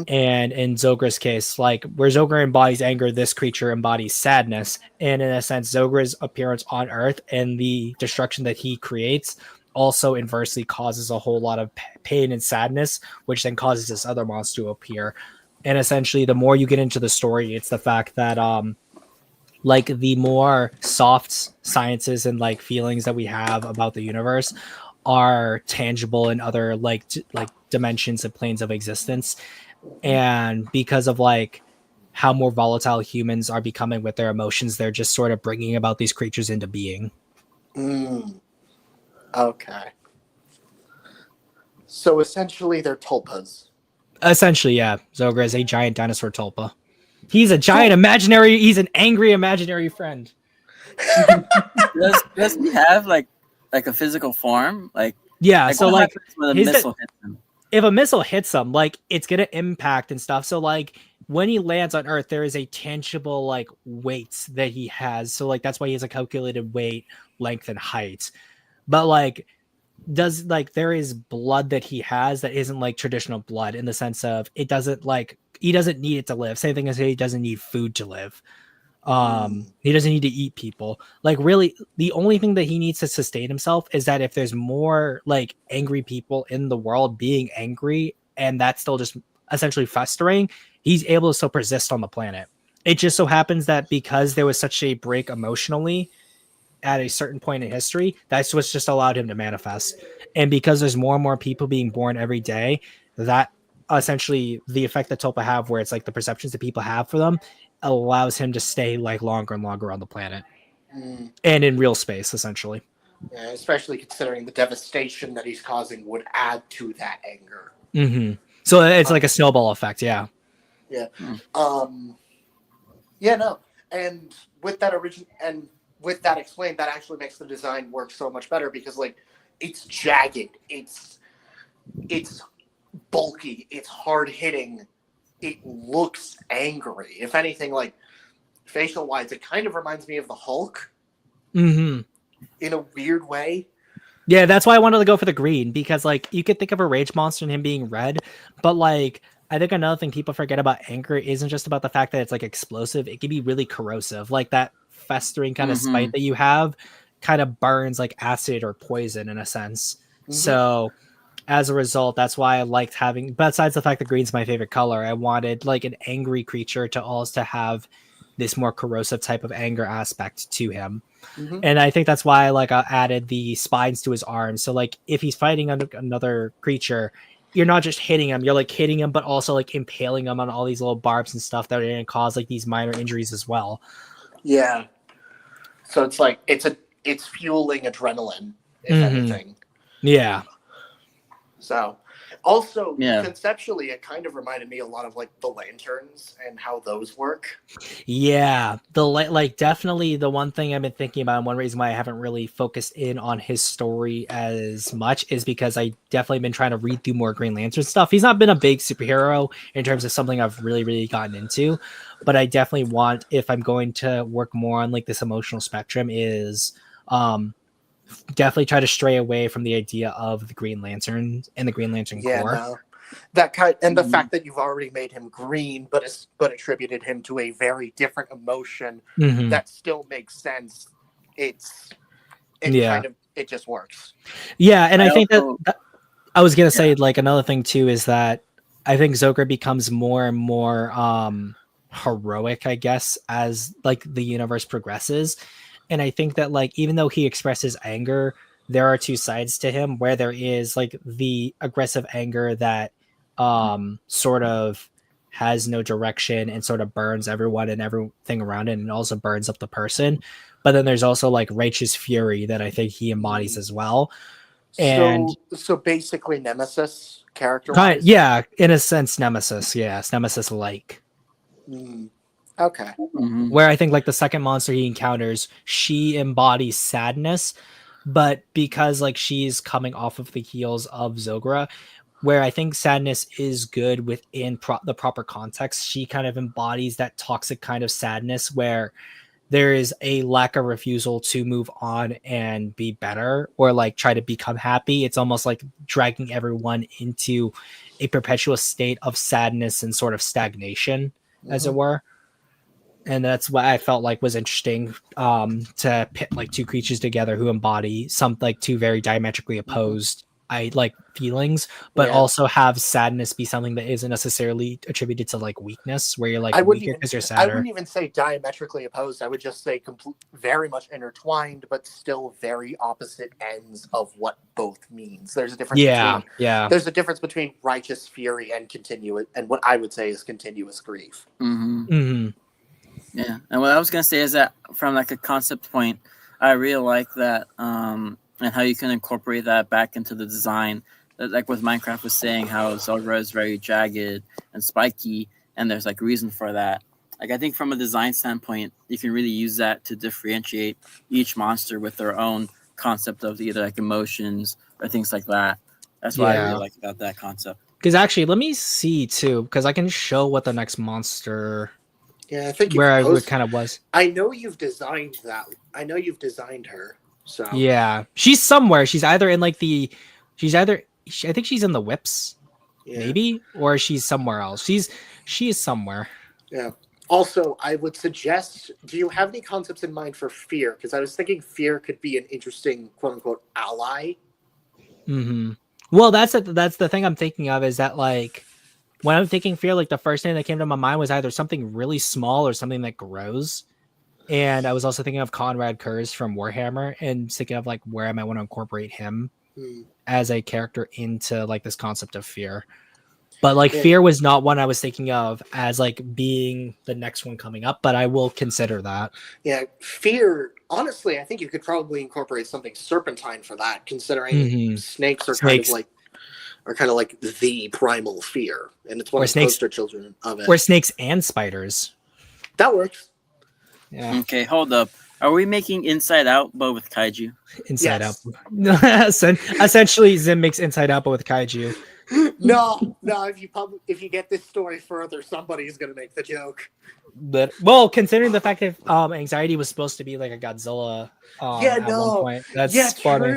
And in Zogra's case, like where Zogra embodies anger, this creature embodies sadness. And in a sense, Zogra's appearance on Earth and the destruction that he creates also inversely causes a whole lot of pain and sadness, which then causes this other monster to appear. And essentially, the more you get into the story, it's the fact that like the more soft sciences and like feelings that we have about the universe are tangible in other like dimensions and planes of existence. And because of like how more volatile humans are becoming with their emotions, they're just sort of bringing about these creatures into being. Okay. So essentially they're tulpas. Essentially, yeah. Zogra is a giant dinosaur tulpa. He's a giant he's an angry imaginary friend. Does he have like a physical form? Yeah, like so what like happens when a missile hits him? If a missile hits him, like it's gonna impact and stuff. So like when he lands on Earth, there is a tangible like weight that he has. So like that's why he has a calculated weight, length, and height. But like there is blood that he has that isn't like traditional blood, in the sense of he doesn't need it to live. Same thing as he doesn't need food to live. He doesn't need to eat people. Like really, the only thing that he needs to sustain himself is that if there's more like angry people in the world being angry, and that's still just essentially festering, he's able to still persist on the planet. It just so happens that because there was such a break emotionally at a certain point in history, that's what's just allowed him to manifest. And because there's more and more people being born every day, that essentially the effect that Tulpa have, where it's like the perceptions that people have for them, allows him to stay like longer and longer on the planet and in real space, essentially. Yeah, especially considering the devastation that he's causing would add to that anger. So it's like a snowball effect. Yeah. Yeah. Yeah, no. And with that with that explained, that actually makes the design work so much better, because like it's jagged, it's bulky, it's hard hitting, it looks angry. If anything, like facial wise, it kind of reminds me of the Hulk in a weird way. Yeah, that's why I wanted to go for the green, because like you could think of a rage monster and him being red, but like I think another thing people forget about anger isn't just about the fact that it's like explosive. It can be really corrosive, like that festering kind of spite that you have kind of burns like acid or poison in a sense. So as a result, that's why I liked having, besides the fact that green's my favorite color, I wanted like an angry creature to also have this more corrosive type of anger aspect to him. And I think that's why like I added the spines to his arms. So like if he's fighting another creature, you're not just hitting him, you're like hitting him, but also like impaling him on all these little barbs and stuff that are going to cause like these minor injuries as well. Yeah. So it's like it's fueling adrenaline, if anything. Yeah. So also conceptually, it kind of reminded me a lot of like the lanterns and how those work. Yeah, like definitely the one thing I've been thinking about, and one reason why I haven't really focused in on his story as much, is because I definitely been trying to read through more Green Lantern stuff. He's not been a big superhero in terms of something I've really gotten into, but I definitely want, if I'm going to work more on like this emotional spectrum, is definitely try to stray away from the idea of the Green Lantern and the Green Lantern Corps. No. That kind, and the fact that you've already made him green, but attributed him to a very different emotion that still makes sense. It just works. Yeah, and I think that I was gonna say like another thing too is that I think Zogra becomes more and more heroic, I guess, as like the universe progresses. And I think that like even though he expresses anger, there are two sides to him, where there is like the aggressive anger that sort of has no direction and sort of burns everyone and everything around it, and also burns up the person. But then there's also like righteous fury that I think he embodies as well. And so basically Nemesis character. Yeah, in a sense, Nemesis. Yes, Nemesis like. Okay. Mhm. Where I think like the second monster he encounters, she embodies sadness, but because like she's coming off of the heels of Zogra, where I think sadness is good within the proper context, she kind of embodies that toxic kind of sadness where there is a lack of refusal to move on and be better or like try to become happy. It's almost like dragging everyone into a perpetual state of sadness and sort of stagnation, as it were. And that's what I felt like was interesting, to pit like two creatures together who embody some like two very diametrically opposed feelings, but also have sadness be something that isn't necessarily attributed to like weakness, where you're like weaker because you're sadder. I wouldn't even say diametrically opposed. I would just say very much intertwined, but still very opposite ends of what both means. There's a difference. There's a difference between righteous fury and continuous, and what I would say is continuous grief. Yeah, and what I was gonna say is that from like a concept point, I really like that, and how you can incorporate that back into the design. Like with Minecraft was saying, how Zogra is very jagged and spiky, and there's like reason for that. Like I think from a design standpoint, you can really use that to differentiate each monster with their own concept of either like emotions or things like that. That's what I really like about that concept. Because actually, let me see too, because I can show what the next monster. Yeah, I think where I kind of was. I know you've designed that. I know you've designed her. So yeah, she's somewhere. She's either in like I think she's in the whips, maybe, or she's somewhere else. She is somewhere. Yeah. Also, I would suggest. Do you have any concepts in mind for fear? Because I was thinking fear could be an interesting quote unquote ally. Well, that's the thing I'm thinking of is that like. When I'm thinking fear, like the first thing that came to my mind was either something really small or something that grows. And I was also thinking of Conrad Kurz from Warhammer and thinking of like where I might want to incorporate him as a character into like this concept of fear. But like fear was not one I was thinking of as like being the next one coming up, but I will consider that. Yeah, fear. Honestly, I think you could probably incorporate something serpentine for that, considering snakes are kind of like the primal fear, and it's one of the poster children of it. Or snakes and spiders. That works. Yeah. Okay, hold up. Are we making Inside Out, but with kaiju? Inside Out. Essentially, Zim makes Inside Out, but with kaiju. No. If you get this story further, somebody's gonna make the joke. But well, considering the fact that Anxiety was supposed to be like a Godzilla, at one point, that's funny.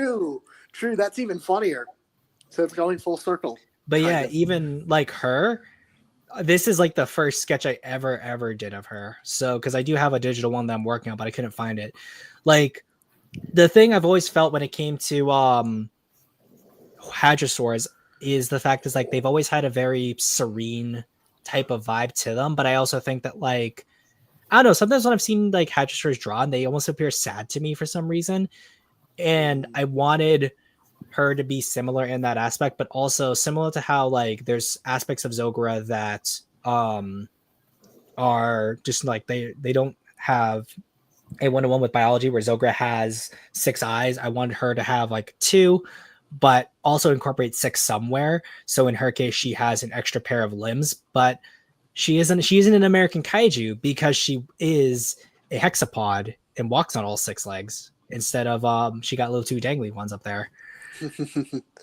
True. That's even funnier. So it's going full circle. But yeah, even like her, this is like the first sketch I ever did of her. So, because I do have a digital one that I'm working on, but I couldn't find it. Like, the thing I've always felt when it came to hadrosaurs is the fact is like they've always had a very serene type of vibe to them. But I also think that like, I don't know, sometimes when I've seen like hadrosaurs drawn, they almost appear sad to me for some reason. And I wanted her to be similar in that aspect, but also similar to how like there's aspects of Zogra that are just like they don't have a one-to-one with biology, where Zogra has 6 eyes. I wanted her to have like 2, but also incorporate 6 somewhere. So in her case, she has an extra pair of limbs, but she isn't an American kaiju because she is a hexapod and walks on all 6 legs instead of she got little 2 dangly ones up there.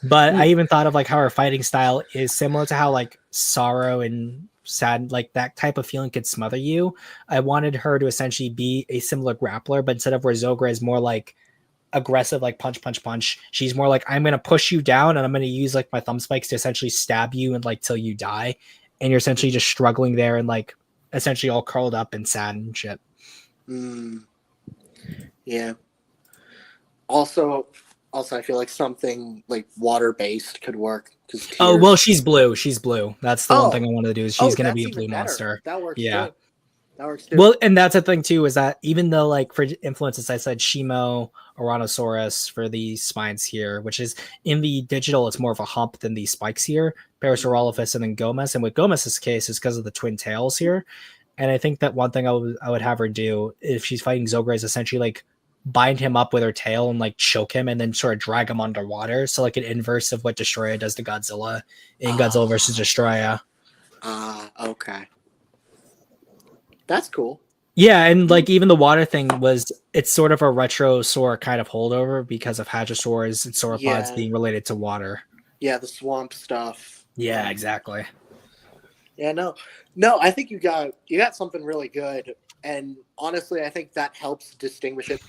But I even thought of like how her fighting style is similar to how like sorrow and sad, like that type of feeling could smother you. I wanted her to essentially be a similar grappler, but instead of where Zogra is more like aggressive, like punch, she's more like, I'm going to push you down and I'm going to use like my thumb spikes to essentially stab you and like till you die. And you're essentially just struggling there and like essentially all curled up and sad and shit. Yeah. Also, I feel like something like water-based could work. Well, she's blue. That's the one thing I wanted to do. Is she's going to be a blue monster. That works. Yeah. Too. That works too. Well, and that's the thing too, is that even though, like, for influences, I said Shimo, Oranosaurus for the spines here, which is in the digital, it's more of a hump than the spikes here. Parasaurolophus and then Gomez. And with Gomez's case is because of the twin tails here. And I think that one thing I would have her do if she's fighting Zogra is essentially like bind him up with her tail and like choke him and then sort of drag him underwater. So like an inverse of what Destroya does to Godzilla in Godzilla versus Destroya. Okay. That's cool. Yeah, and like even the water thing it's sort of a retrosaur kind of holdover because of hadrosaurs and sauropods being related to water. Yeah, the swamp stuff. Yeah, exactly. Yeah, no, I think you got something really good, and honestly, I think that helps distinguish it.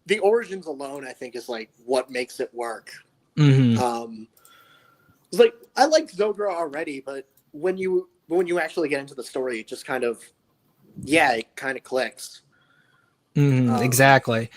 The origins alone, I think, is like what makes it work. Mm-hmm. It's like I liked Zogra already, but when you actually get into the story, it just kind of it kind of clicks. Exactly.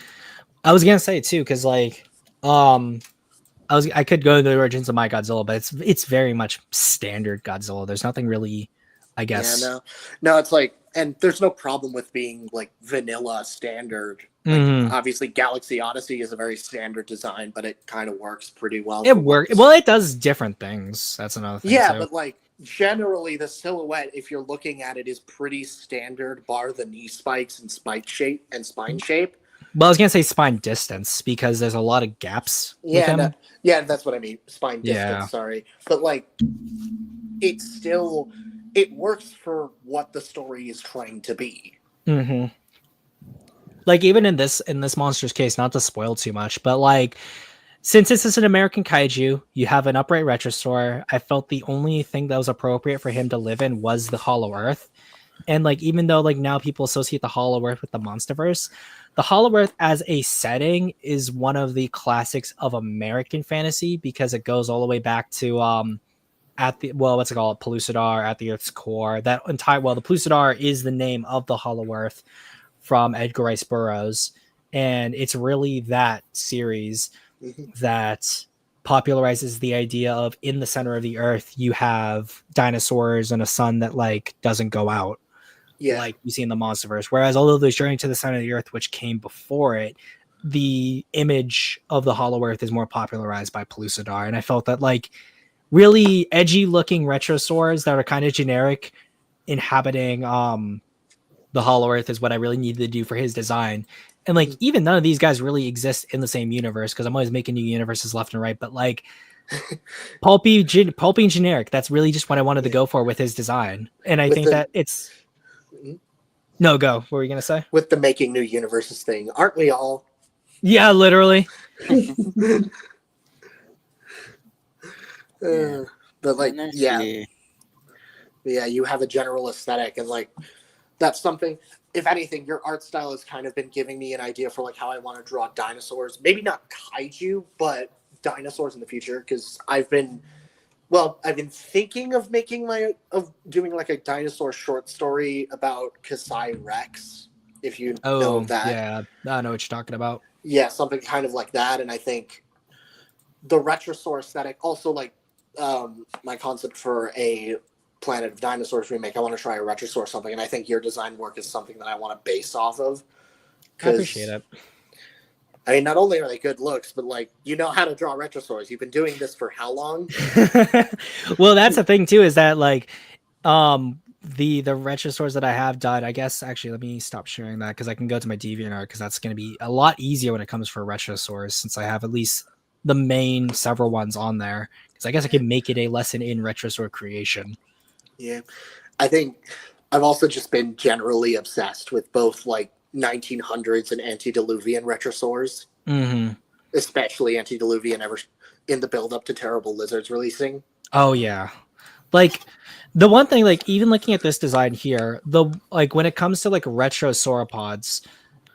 I was gonna say too, because like I could go into the origins of my Godzilla, but it's very much standard Godzilla. There's nothing really, I guess. Yeah, no, it's like, and there's no problem with being like vanilla standard. Like, obviously, Galaxy Odyssey is a very standard design, but it kind of works pretty well. It works. Well, it does different things. That's another thing. Yeah, too. but like generally, the silhouette, if you're looking at it, is pretty standard, bar the knee spikes and spike shape and spine shape. Well, I was gonna say spine distance because there's a lot of gaps. Yeah, that's what I mean. Spine distance. Sorry, but like, it works for what the story is trying to be. Mm-hmm. Like even in this monster's case, not to spoil too much, but like since this is an American kaiju, you have an upright retrosaur. I felt the only thing that was appropriate for him to live in was the Hollow Earth. And like even though like now people associate the Hollow Earth with the Monsterverse, the Hollow Earth as a setting is one of the classics of American fantasy because it goes all the way back to Pellucidar at the Earth's core. The Pellucidar is the name of the Hollow Earth from Edgar Rice Burroughs, and it's really that series that popularizes the idea of in the center of the Earth you have dinosaurs and a sun that like doesn't go out, like you see in the Monsterverse. Whereas although there's Journey to the Center of the Earth, which came before it, the image of the Hollow Earth is more popularized by Pellucidar, and I felt that like really edgy looking retrosaurs that are kind of generic inhabiting the Hollow Earth is what I really needed to do for his design. And like even none of these guys really exist in the same universe because I'm always making new universes left and right, but like pulpy and generic, that's really just what I wanted to go for with his design. And I think that it's no go. What were you gonna say? With the making new universes thing, aren't we all? Yeah, literally. But like you have a general aesthetic, and like that's something, if anything, your art style has kind of been giving me an idea for like how I want to draw dinosaurs, maybe not kaiju, but dinosaurs in the future. Because I've been thinking of doing like a dinosaur short story about Kasai Rex, if you know that. Yeah, I know what you're talking about. Yeah, something kind of like that. And I think the retrosaur aesthetic, also like my concept for a Planet of Dinosaurs remake, I want to try a retrosaur or something, and I think your design work is something that I want to base off of. I appreciate it. I mean, not only are they good looks, but like, you know how to draw retrosaurs. You've been doing this for how long? Well, that's the thing too, is that like the retrosaurs that I have done, I guess actually let me stop sharing that because I can go to my DeviantArt because that's going to be a lot easier when it comes for retrosaurs since I have at least the main several ones on there, because I guess I can make it a lesson in retrosaur creation. Yeah, I think I've also just been generally obsessed with both like 1900s and antediluvian retrosaurs, especially antediluvian ever in the build up to Terrible Lizards releasing. Oh yeah, like the one thing, like even looking at this design here, when it comes to like retro sauropods,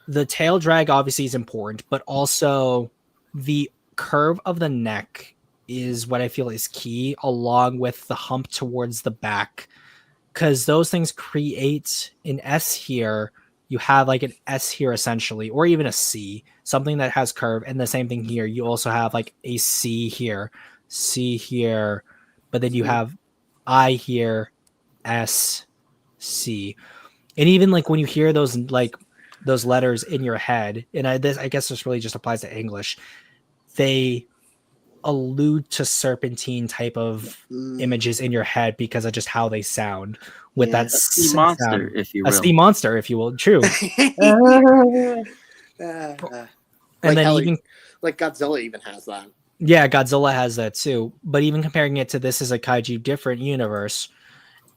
the tail drag obviously is important, but also the curve of the neck is what I feel is key, along with the hump towards the back, because those things create an S here. You have like an S here essentially, or even a C, something that has curve. And the same thing here. You also have like a C here, but then you have I here, S, C. And even like when you hear those letters in your head, and I guess this really just applies to English, they allude to serpentine type of images in your head because of just how they sound with that sea monster, if you will. A sea monster, if you will. True. And then even like Godzilla even has that. Yeah, Godzilla has that too. But even comparing it to this as a kaiju different universe,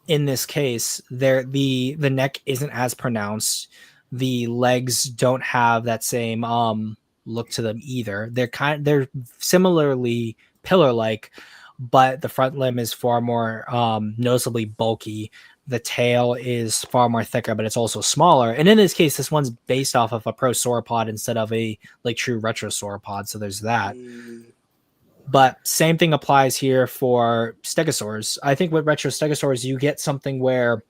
in this case, the neck isn't as pronounced. The legs don't have that same look to them either. They're similarly pillar-like, but the front limb is far more noticeably bulky. The tail is far more thicker, but it's also smaller. And in this case, this one's based off of a prosauropod instead of a like true retrosauropod. So there's that. But same thing applies here for stegosaurs. I think with retro stegosaurs, you get something where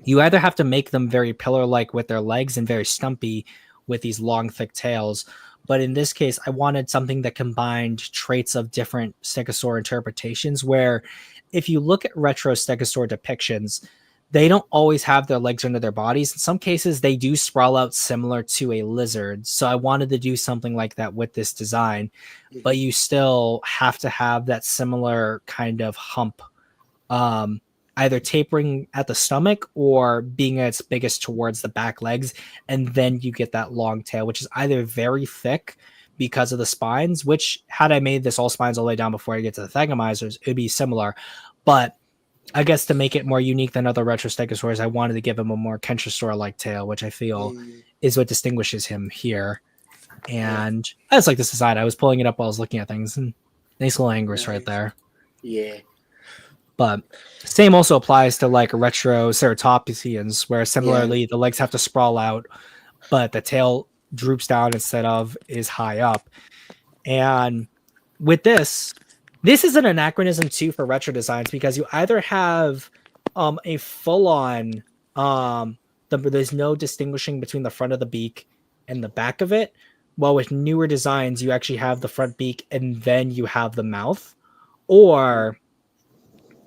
you either have to make them very pillar-like with their legs and very stumpy with these long, thick tails. But in this case, I wanted something that combined traits of different stegosaur interpretations, where if you look at retro stegosaur depictions, they don't always have their legs under their bodies. In some cases, they do sprawl out similar to a lizard. So I wanted to do something like that with this design, but you still have to have that similar kind of hump, either tapering at the stomach or being at its biggest towards the back legs. And then you get that long tail, which is either very thick because of the spines, which had I made this all spines all the way down before I get to the thagomizers, it would be similar. But I guess to make it more unique than other retro stegosaurs, I wanted to give him a more kentrosaur-like tail, which I feel is what distinguishes him here. And I just like this design. I was pulling it up while I was looking at things. And nice little anguis right there. Yeah. But same also applies to like retro ceratopsians, where similarly the legs have to sprawl out, but the tail droops down instead of is high up. And with this is an anachronism too for retro designs, because you either have a full-on there's no distinguishing between the front of the beak and the back of it, while with newer designs you actually have the front beak and then you have the mouth, or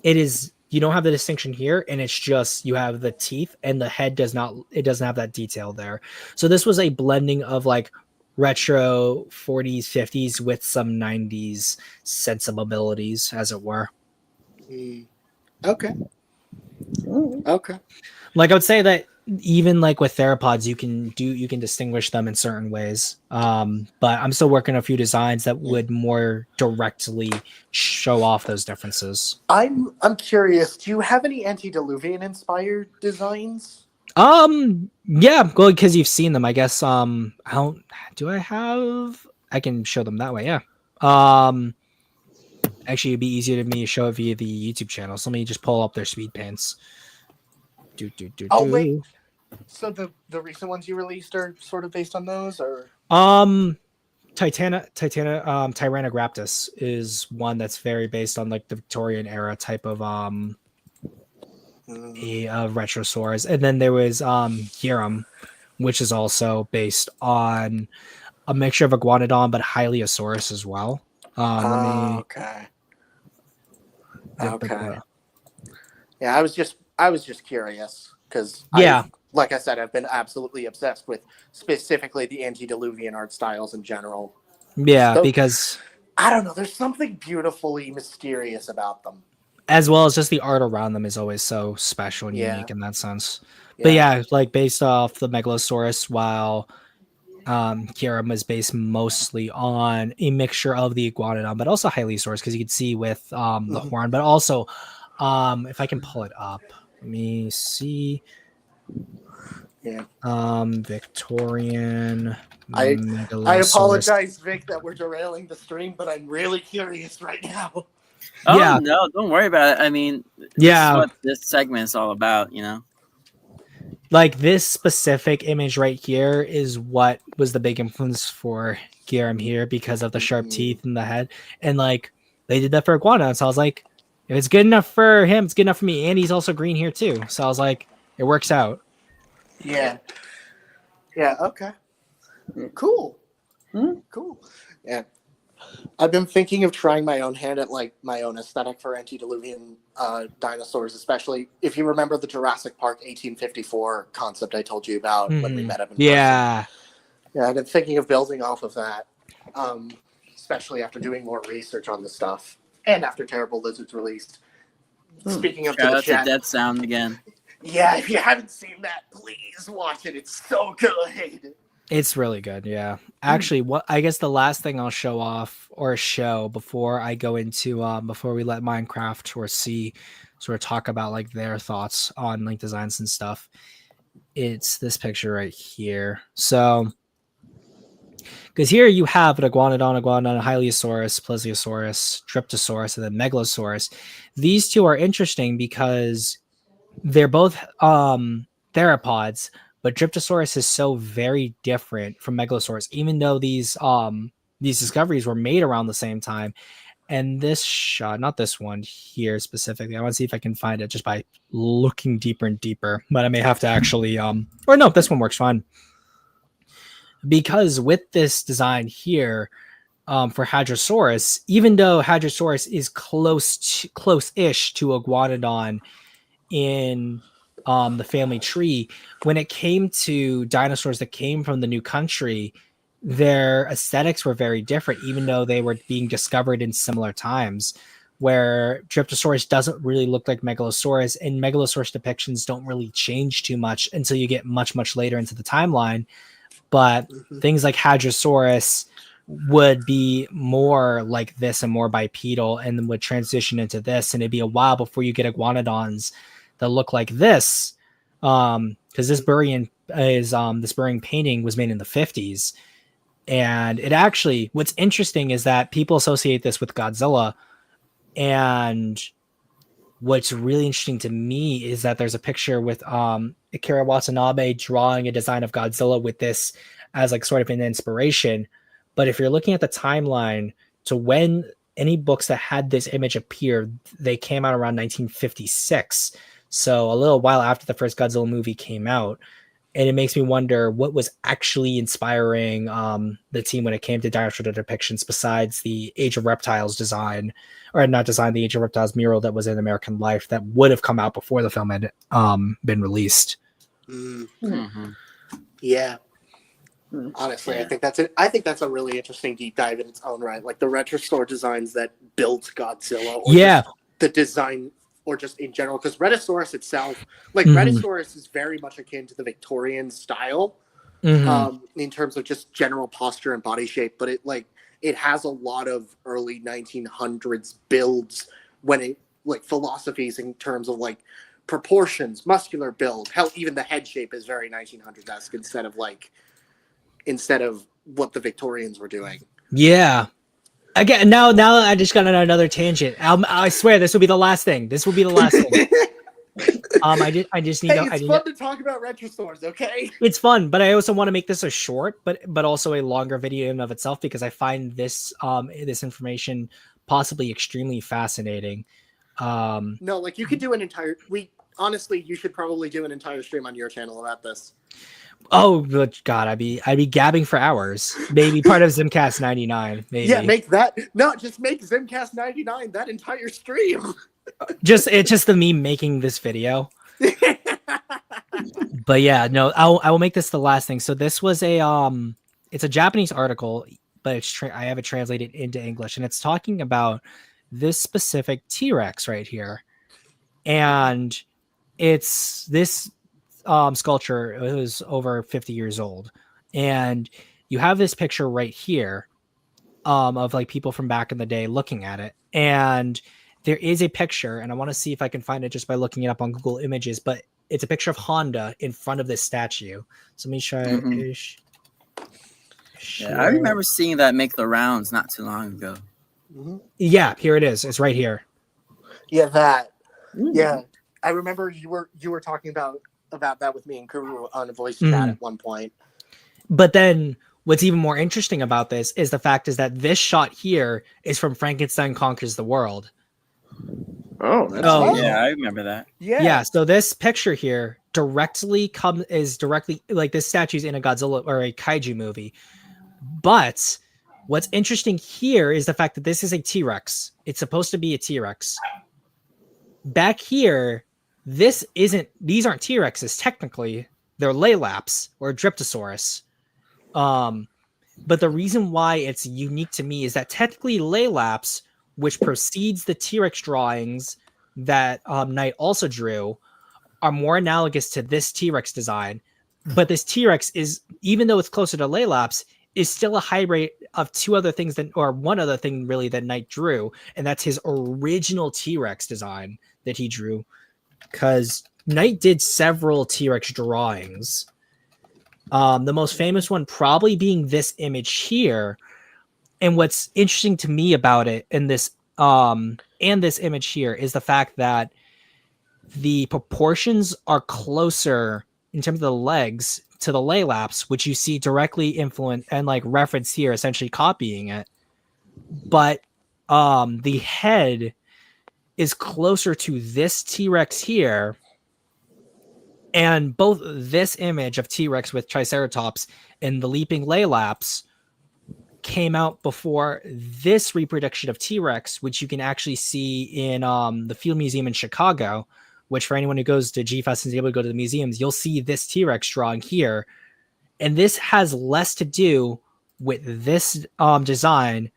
you don't have the distinction here, and it's just you have the teeth and the head doesn't have that detail there. So this was a blending of like retro 40s 50s with some 90s sensibilities, as it were. Okay. Like I would say that even like with theropods, you can distinguish them in certain ways, but I'm still working on a few designs that would more directly show off those differences. I'm curious, do you have any antediluvian inspired designs? Yeah, well, because you've seen them, I guess. I can show them that way. Yeah. Actually, it'd be easier to me to show it via the YouTube channel. So let me just pull up their speed paints. Wait. So the recent ones you released are sort of based on those, or? Tyranograptus is one that's very based on like the Victorian era type of retrosaurs, and then there was Hiram, which is also based on a mixture of Iguanodon but Hylaeosaurus as well. Okay. Yeah, I was just curious because like I said, I've been absolutely obsessed with specifically the antediluvian art styles in general. Yeah, so, because I don't know, there's something beautifully mysterious about them. As well as just the art around them is always so special and unique in that sense. But yeah, like based off the Megalosaurus, while Hiram is based mostly on a mixture of the Iguanodon, but also Hylaeosaurus, because you can see with the horn, but also if I can pull it up, let me see. Yeah. Victorian. I apologize, Vic, that we're derailing the stream, but I'm really curious right now. Oh, no, don't worry about it. I mean, this is what this segment is all about, you know? Like this specific image right here is what was the big influence for Hiram here because of the sharp teeth in the head. And like they did that for Iguana. So I was like, if it's good enough for him, it's good enough for me. And he's also green here too. So I was like, it works out. Yeah. Yeah. Okay. Cool. Cool. Yeah. I've been thinking of trying my own hand at like my own aesthetic for antediluvian dinosaurs, especially if you remember the Jurassic Park 1854 concept I told you about when we met up in person. Yeah, I've been thinking of building off of that, especially after doing more research on the stuff and after Terrible Lizards released. Speaking of Shout the out chat, to Dead Sound again. yeah, if you haven't seen that, please watch it. It's so good. it's really good. Yeah, actually, what I guess the last thing I'll show off or show before I go into before we let Minecraft or C sort of talk about like their thoughts on link designs and stuff. It's this picture right here. So, because here you have an iguanodon, Hyleosaurus, Plesiosaurus, Tryptosaurus, and then Megalosaurus. These two are interesting because they're both theropods, but Tryptosaurus is so very different from Megalosaurus, even though these discoveries were made around the same time. And this shot, not this one here specifically, I want to see if I can find it just by looking deeper and deeper, but I may have to actually, or no, this one works fine. Because with this design here, for Hadrosaurus, even though Hadrosaurus is close-ish to Iguanodon in the family tree, when it came to dinosaurs that came from the new country, their aesthetics were very different, even though they were being discovered in similar times, where Tryptosaurus doesn't really look like Megalosaurus, and Megalosaurus depictions don't really change too much until you get much, much later into the timeline. But things like Hadrosaurus would be more like this and more bipedal and then would transition into this. And it'd be a while before you get iguanodons that look like this. Because this burying painting was made in the 50s. And it actually, what's interesting is that people associate this with Godzilla. And what's really interesting to me is that there's a picture with Akira Watanabe drawing a design of Godzilla with this as like sort of an inspiration. But if you're looking at the timeline to when any books that had this image appear, they came out around 1956. So a little while after the first Godzilla movie came out. And it makes me wonder what was actually inspiring the team when it came to dinosaur depictions besides the Age of Reptiles design, or not design, the Age of Reptiles mural that was in American Life that would have come out before the film had been released. Yeah. Honestly, I think that's it. I think that's a really interesting deep dive in its own right. Like the Retrostore designs that built Godzilla. Or just the design, or just in general, because Rhedosaurus itself, like Rhedosaurus is very much akin to the Victorian style in terms of just general posture and body shape, but it has a lot of early 1900s builds when it like philosophies in terms of like proportions, muscular build. Hell, even the head shape is very 1900s-esque instead of what the Victorians were doing. Yeah. Again, now I just got on another tangent. I swear this will be the last thing. This will be the last thing. I just need. It's fun to talk about Retrosaurs, okay? It's fun, but I also want to make this a short, but also a longer video in and of itself because I find this this information possibly extremely fascinating. No, like you could do an entire. Honestly, you should probably do an entire stream on your channel about this. Oh God, I'd be gabbing for hours. Maybe part of Zimcast 99. Maybe. Yeah, make that. No, just make Zimcast 99 that entire stream. It's just the me making this video. But yeah, no, I will make this the last thing. So this was it's a Japanese article, but I have it translated into English, and it's talking about this specific T-Rex right here, and it's this sculpture. It was over 50 years old, and you have this picture right here of like people from back in the day looking at it, and there is a picture, and I want to see if I can find it just by looking it up on Google Images, but it's a picture of Honda in front of this statue. So let me try. Yeah, I remember seeing that make the rounds not too long ago. Yeah, here it is. It's right here. Yeah, that. Yeah, I remember you were talking about that with me and Kuru on a voice chat at one point. But then what's even more interesting about this is the fact is that this shot here is from Frankenstein Conquers the World. Yeah, I remember that. Yeah. So this picture here is directly like this statue's in a Godzilla or a kaiju movie, but What's interesting here is the fact that this is a T-Rex. It's supposed to be a T-Rex. Back here, these aren't T-Rexes technically. They're Laelaps or Dryptosaurus. But the reason why it's unique to me is that technically Laelaps, which precedes the T-Rex drawings that Knight also drew, are more analogous to this T-Rex design. But this T-Rex is, even though it's closer to Laelaps, is still a hybrid of two other things or one other thing really that Knight drew, and that's his original T-Rex design that he drew. Because Knight did several T-Rex drawings. The most famous one probably being this image here. And what's interesting to me about it in this and this image here is the fact that the proportions are closer in terms of the legs to the Laelaps, which you see directly influence and like reference here, essentially copying it. But the head is closer to this T-Rex here. And both this image of T-Rex with Triceratops and the leaping Laelaps came out before this reproduction of T-Rex, which you can actually see in the Field Museum in Chicago, which for anyone who goes to G-Fest and is able to go to the museums, you'll see this T-Rex drawing here. And this has less to do with this design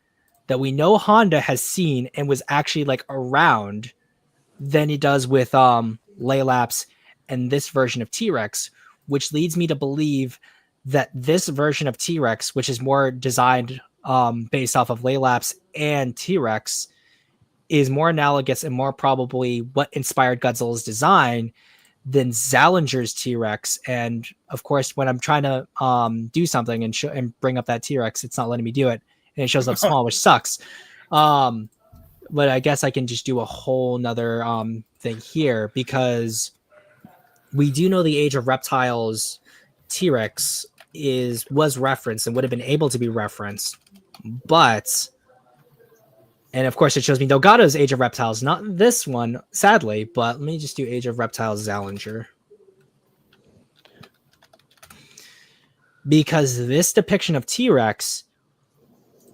that we know Honda has seen and was actually like around than it does with Laelaps and this version of T-Rex, which leads me to believe that this version of T-Rex, which is more designed based off of Laelaps and T-Rex, is more analogous and more probably what inspired Godzilla's design than Zallinger's T-Rex. And of course, when I'm trying to do something and bring up that T-Rex, it's not letting me do it, and it shows up small, which sucks. But I guess I can just do a whole nother thing here, because we do know the Age of Reptiles T-Rex was referenced and would have been able to be referenced, but. And of course, it shows me Delgado's Age of Reptiles, not this one, sadly, but let me just do Age of Reptiles Zallinger. Because this depiction of T-Rex,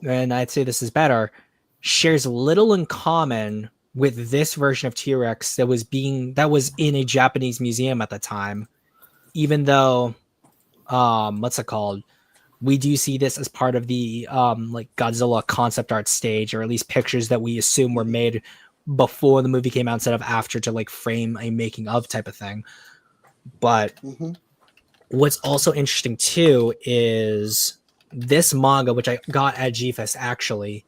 and I'd say this is better, shares little in common with this version of T-Rex that was in a Japanese museum at the time, even though, what's it called? We do see this as part of the like Godzilla concept art stage, or at least pictures that we assume were made before the movie came out instead of after, to like frame a making of type of thing. But what's also interesting too is this manga, which I got at G-Fest actually.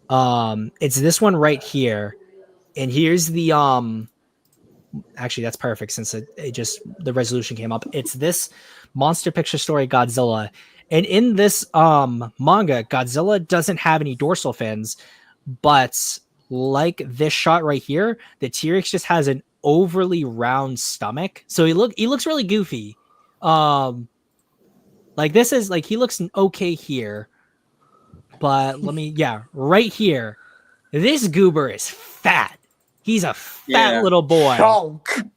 It's this one right here, and here's the actually that's perfect since it just the resolution came up. It's this Monster Picture Story Godzilla. And in this manga, Godzilla doesn't have any dorsal fins, but like this shot right here, the T-Rex just has an overly round stomach. So he looks really goofy. Like this is like, he looks okay here, but right here, this goober is fat. He's a fat little boy. Chonk.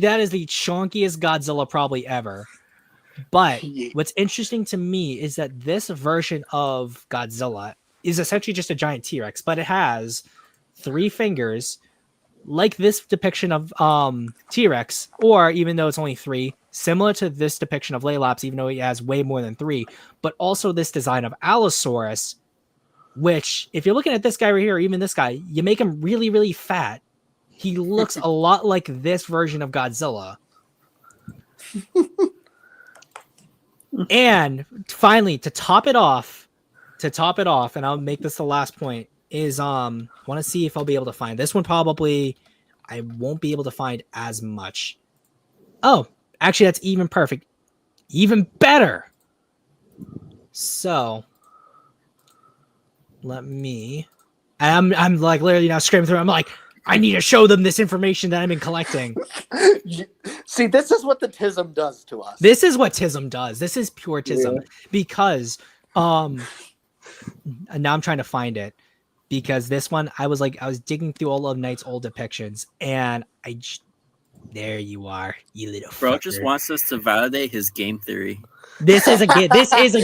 That is the chonkiest Godzilla probably ever. But what's interesting to me is that this version of Godzilla is essentially just a giant T-Rex, but it has 3 fingers, like this depiction of T-Rex, or even though it's only 3, similar to this depiction of Laelaps, even though he has way more than 3, but also this design of Allosaurus, which, if you're looking at this guy right here, or even this guy, you make him really, really fat. He looks a lot like this version of Godzilla. And finally, to top it off, and I'll make this the last point, is want to see if I'll be able to find this one. Probably I won't be able to find as much. Oh, actually, that's even perfect, even better. So I'm like literally now scrambling through. I'm like, I need to show them this information that I've been collecting. See, this is what the TISM does to us. This is what TISM does. This is pure TISM, because and now I'm trying to find it, because this one I was digging through all of Knight's old depictions, and there you are, you little bro fucker. just wants us to validate his game theory. This is a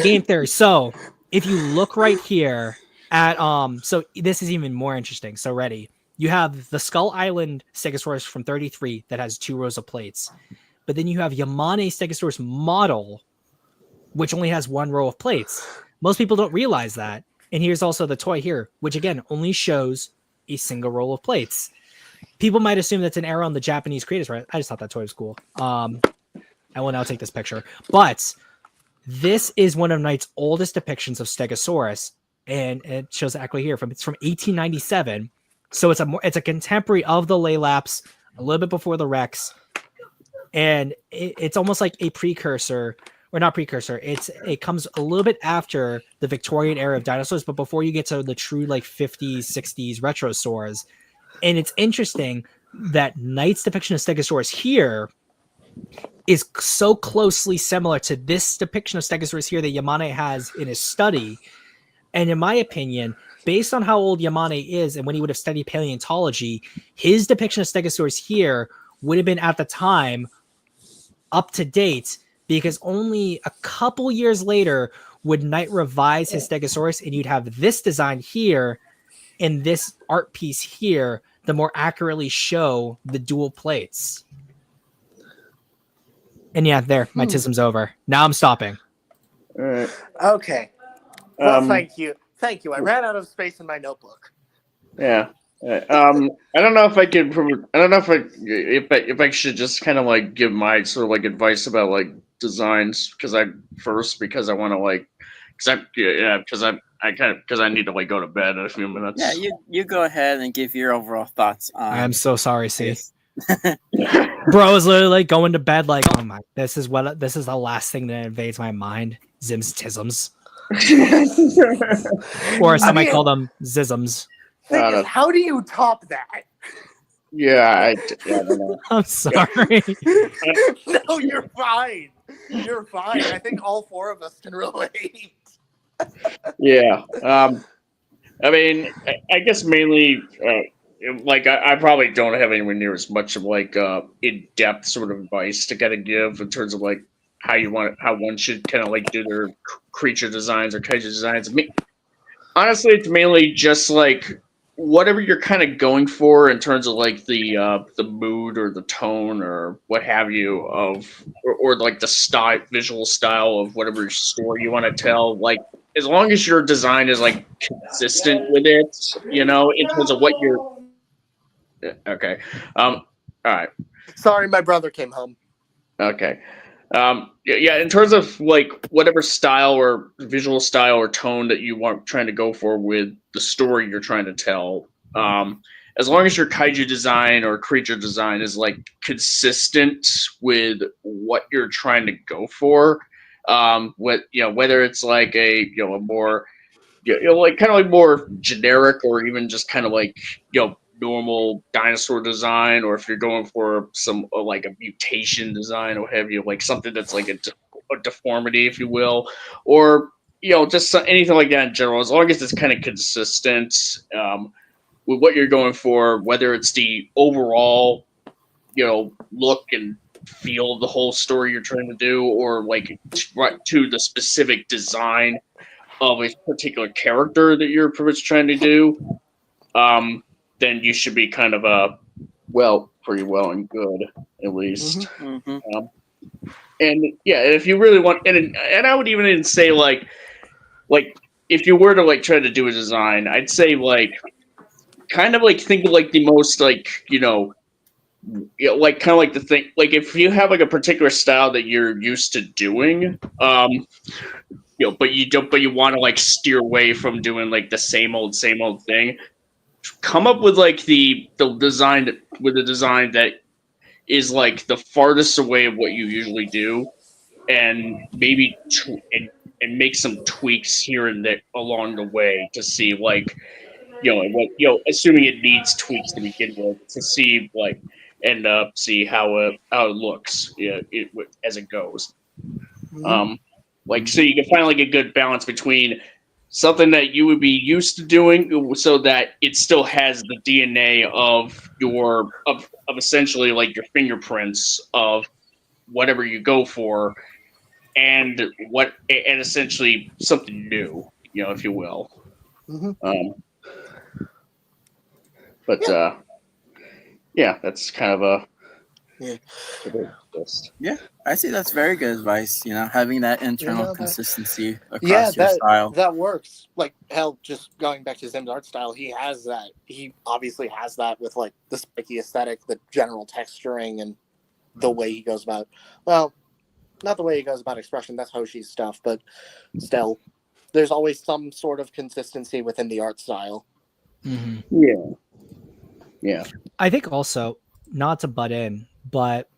game theory. So if you look right here at so this is even more interesting. So ready. You have the Skull Island Stegosaurus from 33 that has 2 rows of plates. But then you have Yamane Stegosaurus model, which only has 1 row of plates. Most people don't realize that. And here's also the toy here, which again only shows a single row of plates. People might assume that's an error on the Japanese creators, right? I just thought that toy was cool. I will now take this picture. But this is one of Knight's oldest depictions of Stegosaurus, and it shows exactly here. It's from 1897. So it's a contemporary of the Laelaps, a little bit before the Rex. And it's almost like a precursor, or not precursor. It comes a little bit after the Victorian era of dinosaurs, but before you get to the true like 50s, 60s retrosaurs. And it's interesting that Knight's depiction of Stegosaurus here is so closely similar to this depiction of Stegosaurus here that Yamane has in his study. And in my opinion, based on how old Yamane is and when he would have studied paleontology, his depiction of Stegosaurus here would have been at the time up to date, because only a couple years later would Knight revise his Stegosaurus, and you'd have this design here and this art piece here that more accurately show the dual plates. And yeah, there, my tism's over. Now I'm stopping. All right. Okay. Well, thank you. Thank you. I ran out of space in my notebook. Yeah. I don't know if I could. I don't know if I should just kind of like give my sort of like advice about like designs because I want to like because I need to like go to bed in a few minutes. Yeah, you go ahead and give your overall thoughts on. I'm so sorry, C. Bro is literally like going to bed like, oh my, this is the last thing that invades my mind. Zim's tisms. Or as some might call them zisms. How do you top that? Yeah, I don't know. I'm sorry. No, you're fine. You're fine. I think all 4 of us can relate. Yeah. I mean, I guess mainly, like, I probably don't have anywhere near as much of like in-depth sort of advice to kind of give in terms of like how one should kind of like do their creature designs or kaiju designs. I mean, honestly, it's mainly just like whatever you're kind of going for in terms of like the mood or the tone or what have you of or like the visual style of whatever story you want to tell. Like as long as your design is like consistent with it, you know, in terms of what you're. Okay. All right. Sorry, my brother came home. Okay. Yeah, in terms of like whatever style or visual style or tone that you want trying to go for with the story you're trying to tell, as long as your kaiju design or creature design is like consistent with what you're trying to go for, whether it's like a more like kind of like more generic or even just kind of like normal dinosaur design, or if you're going for some like a mutation design or what have you, like something that's like a deformity, if you will, or just anything like that in general, as long as it's kind of consistent with what you're going for, whether it's the overall look and feel of the whole story you're trying to do, or like to the specific design of a particular character that you're trying to do, then you should be kind of pretty well and good, at least. Mm-hmm. And yeah, if you really want, and I would even say like if you were to like try to do a design, I'd say like kind of like think of like the most like like kind of like the thing, like if you have like a particular style that you're used to doing, but you want to like steer away from doing like the same old thing. Come up with like the design that is like the farthest away of what you usually do, and maybe and make some tweaks here and there along the way to see like assuming it needs tweaks to begin with, to see like and see how it looks as it goes. So you can find like a good balance between something that you would be used to doing, so that it still has the DNA of essentially like your fingerprints of whatever you go for, and essentially something new, if you will. Mhm. Yeah, that's kind of a Yeah. list. Yeah, I see that's very good advice. Having that internal that- consistency Yeah, across your style. that works. Like hell, just going back to Zim's art style, he has that. He obviously has that with like the spiky aesthetic, the general texturing, and the way he goes about. Well, not the way he goes about expression. That's Hoshi's stuff, but still, there's always some sort of consistency within the art style. Mm-hmm. Yeah. I think also, not to butt in, but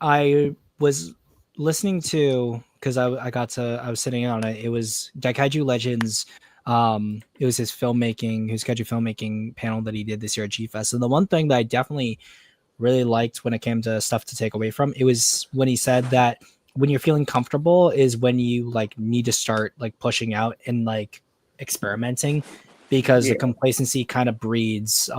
I was listening to, because I was sitting on it. It was Daikaiju Legends. It was his kaiju filmmaking panel that he did this year at G Fest. And the one thing that I definitely really liked when it came to stuff to take away from it was when he said that when you're feeling comfortable is when you like need to start like pushing out and like experimenting, because the complacency kind of breeds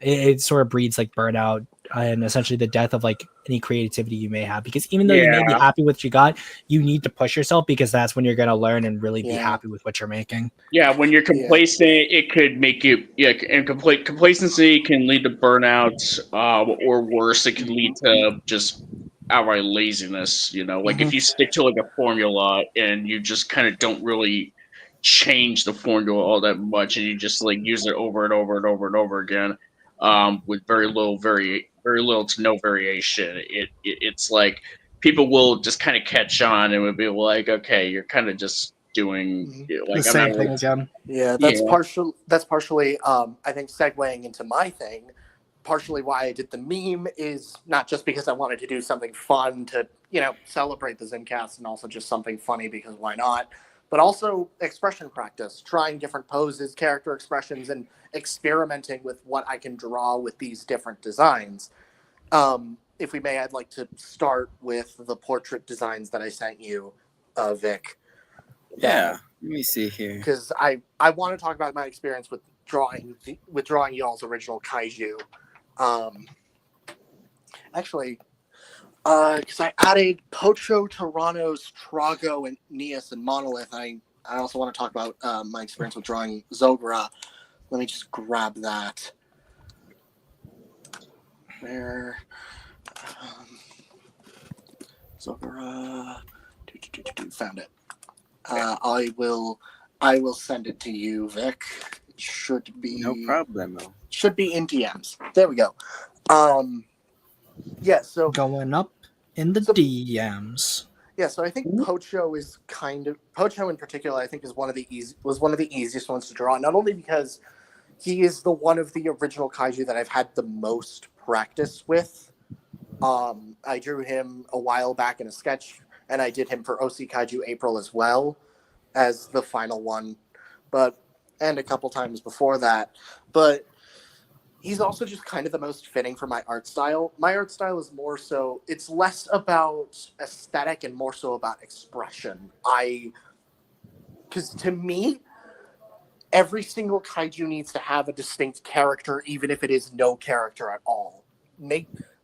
it sort of breeds like burnout and essentially the death of like any creativity you may have, because even though you may be happy with what you got, you need to push yourself, because that's when you're going to learn and really be happy with what you're making. Yeah, when you're complacent, it could make you and complacency can lead to burnout, or worse, it can lead to just outright laziness. Like if you stick to like a formula and you just kind of don't really change the formula all that much, and you just like use it over and over and over and over again, with very little to no variation. It's like people will just kind of catch on and would be like, okay, you're kind of just doing like The same thing again. Yeah, that's partially I think segueing into my thing. Partially why I did the meme is not just because I wanted to do something fun to, celebrate the Zimcast, and also just something funny because why not? But also expression practice, trying different poses, character expressions, and experimenting with what I can draw with these different designs. If we may, I'd like to start with the portrait designs that I sent you, Vic. Yeah, let me see here. Because I want to talk about my experience with drawing y'all's original kaiju. Actually, because I added Pocho, Tyrannos, Trago, and Neas and Monolith. I also want to talk about my experience with drawing Zogra. Let me just grab that. Where? Zogra. Found it. I will send it to you, Vic. It should be No problem. Should be in DMs. There we go. Yeah, so going up in the DMs. Yeah, so I think Pocho in particular, I think was one of the easiest ones to draw. Not only because he is one of the original kaiju that I've had the most practice with. I drew him a while back in a sketch, and I did him for OC Kaiju April as well as the final one, and a couple times before that. But he's also just kind of the most fitting for my art style. My art style is more so, it's less about aesthetic and more so about expression. Because to me, every single kaiju needs to have a distinct character, even if it is no character at all.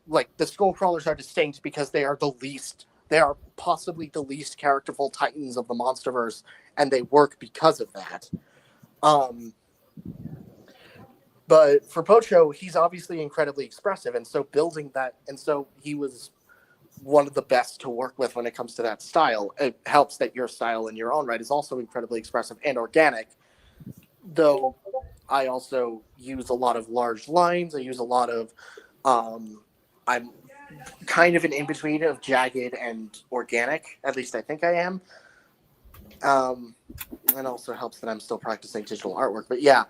Like, the Skullcrawlers are distinct because they are possibly the least characterful titans of the Monsterverse, and they work because of that. But for Pocho, he's obviously incredibly expressive, and so he was one of the best to work with when it comes to that style. It helps that your style in your own right is also incredibly expressive and organic, though I also use a lot of large lines. I use a lot of I'm kind of an in-between of jagged and organic, at least I think I am. It also helps that I'm still practicing digital artwork, but yeah.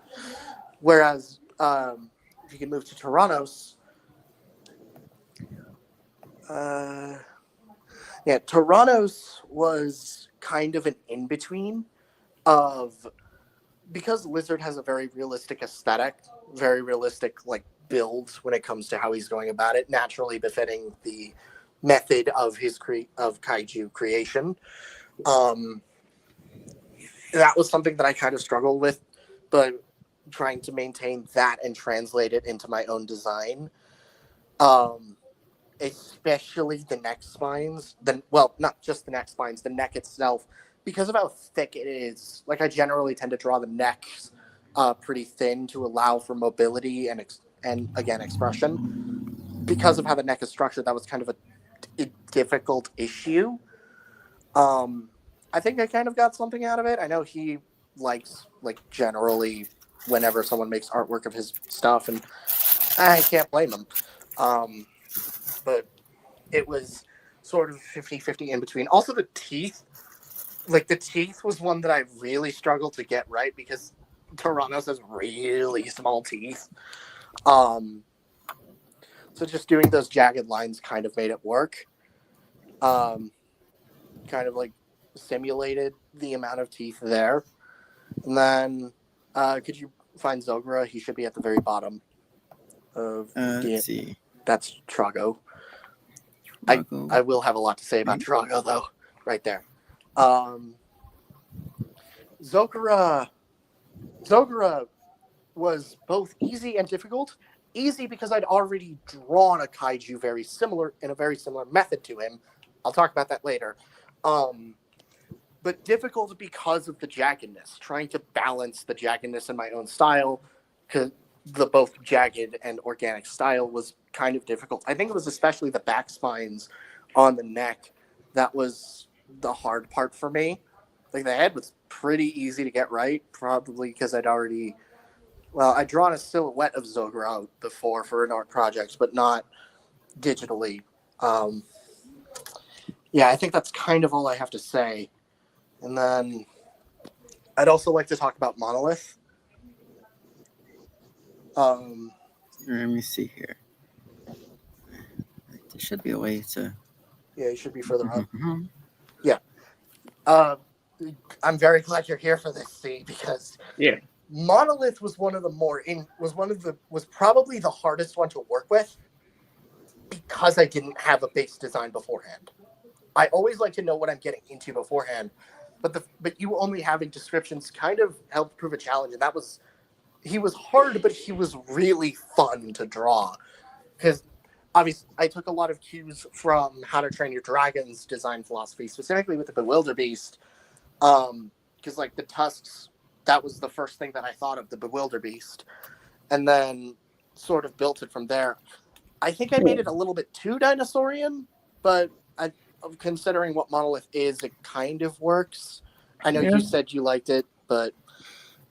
Whereas, if you can move to Tyrannos, Tyrannos was kind of an in-between because Lizard has a very realistic aesthetic, very realistic like builds when it comes to how he's going about it, naturally befitting the method of his of kaiju creation. That was something that I kind of struggled with, but trying to maintain that and translate it into my own design. especially the neck spines. Not just the neck spines, the neck itself, because of how thick it is. Like I generally tend to draw the necks pretty thin to allow for mobility and again expression. Because of how the neck is structured, that was kind of a difficult issue. I think I kind of got something out of it. I know he likes, like, generally whenever someone makes artwork of his stuff, and I can't blame him. But it was sort of 50-50 in between. Also, the teeth. Like, the teeth was one that I really struggled to get right because Tyrannos has really small teeth. So just doing those jagged lines kind of made it work. Kind of, like, simulated the amount of teeth there. And then, could you find Zogra? He should be at the very bottom of let's see. That's Trago. Drago. I will have a lot to say about Trago, though, right there. Zogra was both easy and difficult. Easy because I'd already drawn a kaiju in a very similar method to him. I'll talk about that later. But difficult because of the jaggedness, trying to balance the jaggedness in my own style, because the both jagged and organic style was kind of difficult. I think it was especially the back spines on the neck that was the hard part for me. Like, the head was pretty easy to get right, probably because I'd drawn a silhouette of Zogra before for an art project, but not digitally. Yeah, I think that's kind of all I have to say. And then I'd also like to talk about Monolith. Let me see here. There should be a way to. Yeah, you should be further up. Mm-hmm. Yeah. I'm very glad you're here for this, C, because Monolith was was probably the hardest one to work with because I didn't have a base design beforehand. I always like to know what I'm getting into beforehand. But you only having descriptions kind of helped prove a challenge, and he was hard, but he was really fun to draw. Because obviously, I took a lot of cues from How to Train Your Dragon's design philosophy, specifically with the Bewilderbeast. Because like the tusks, that was the first thing that I thought of, the Bewilderbeast, and then sort of built it from there. I think I made it a little bit too dinosaurian, but considering what Monolith is, it kind of works. I know you said you liked it, but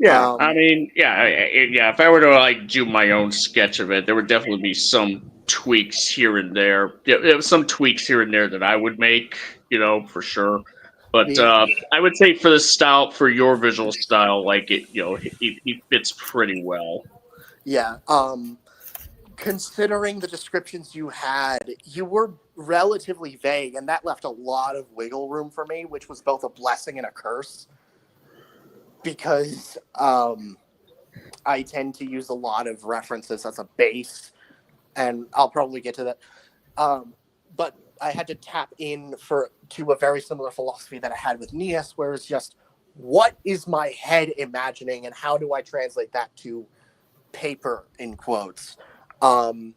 I mean, if I were to like do my own sketch of it, there would definitely be some tweaks here and there. Yeah, there was some tweaks here and there that I would make, for sure. But I would say for the style, for your visual style, like he fits pretty well. Yeah. Considering the descriptions you had, you were relatively vague, and that left a lot of wiggle room for me, which was both a blessing and a curse. Because I tend to use a lot of references as a base, and I'll probably get to that. But I had to tap in to a very similar philosophy that I had with Nias, where it's just, what is my head imagining, and how do I translate that to paper, in quotes? And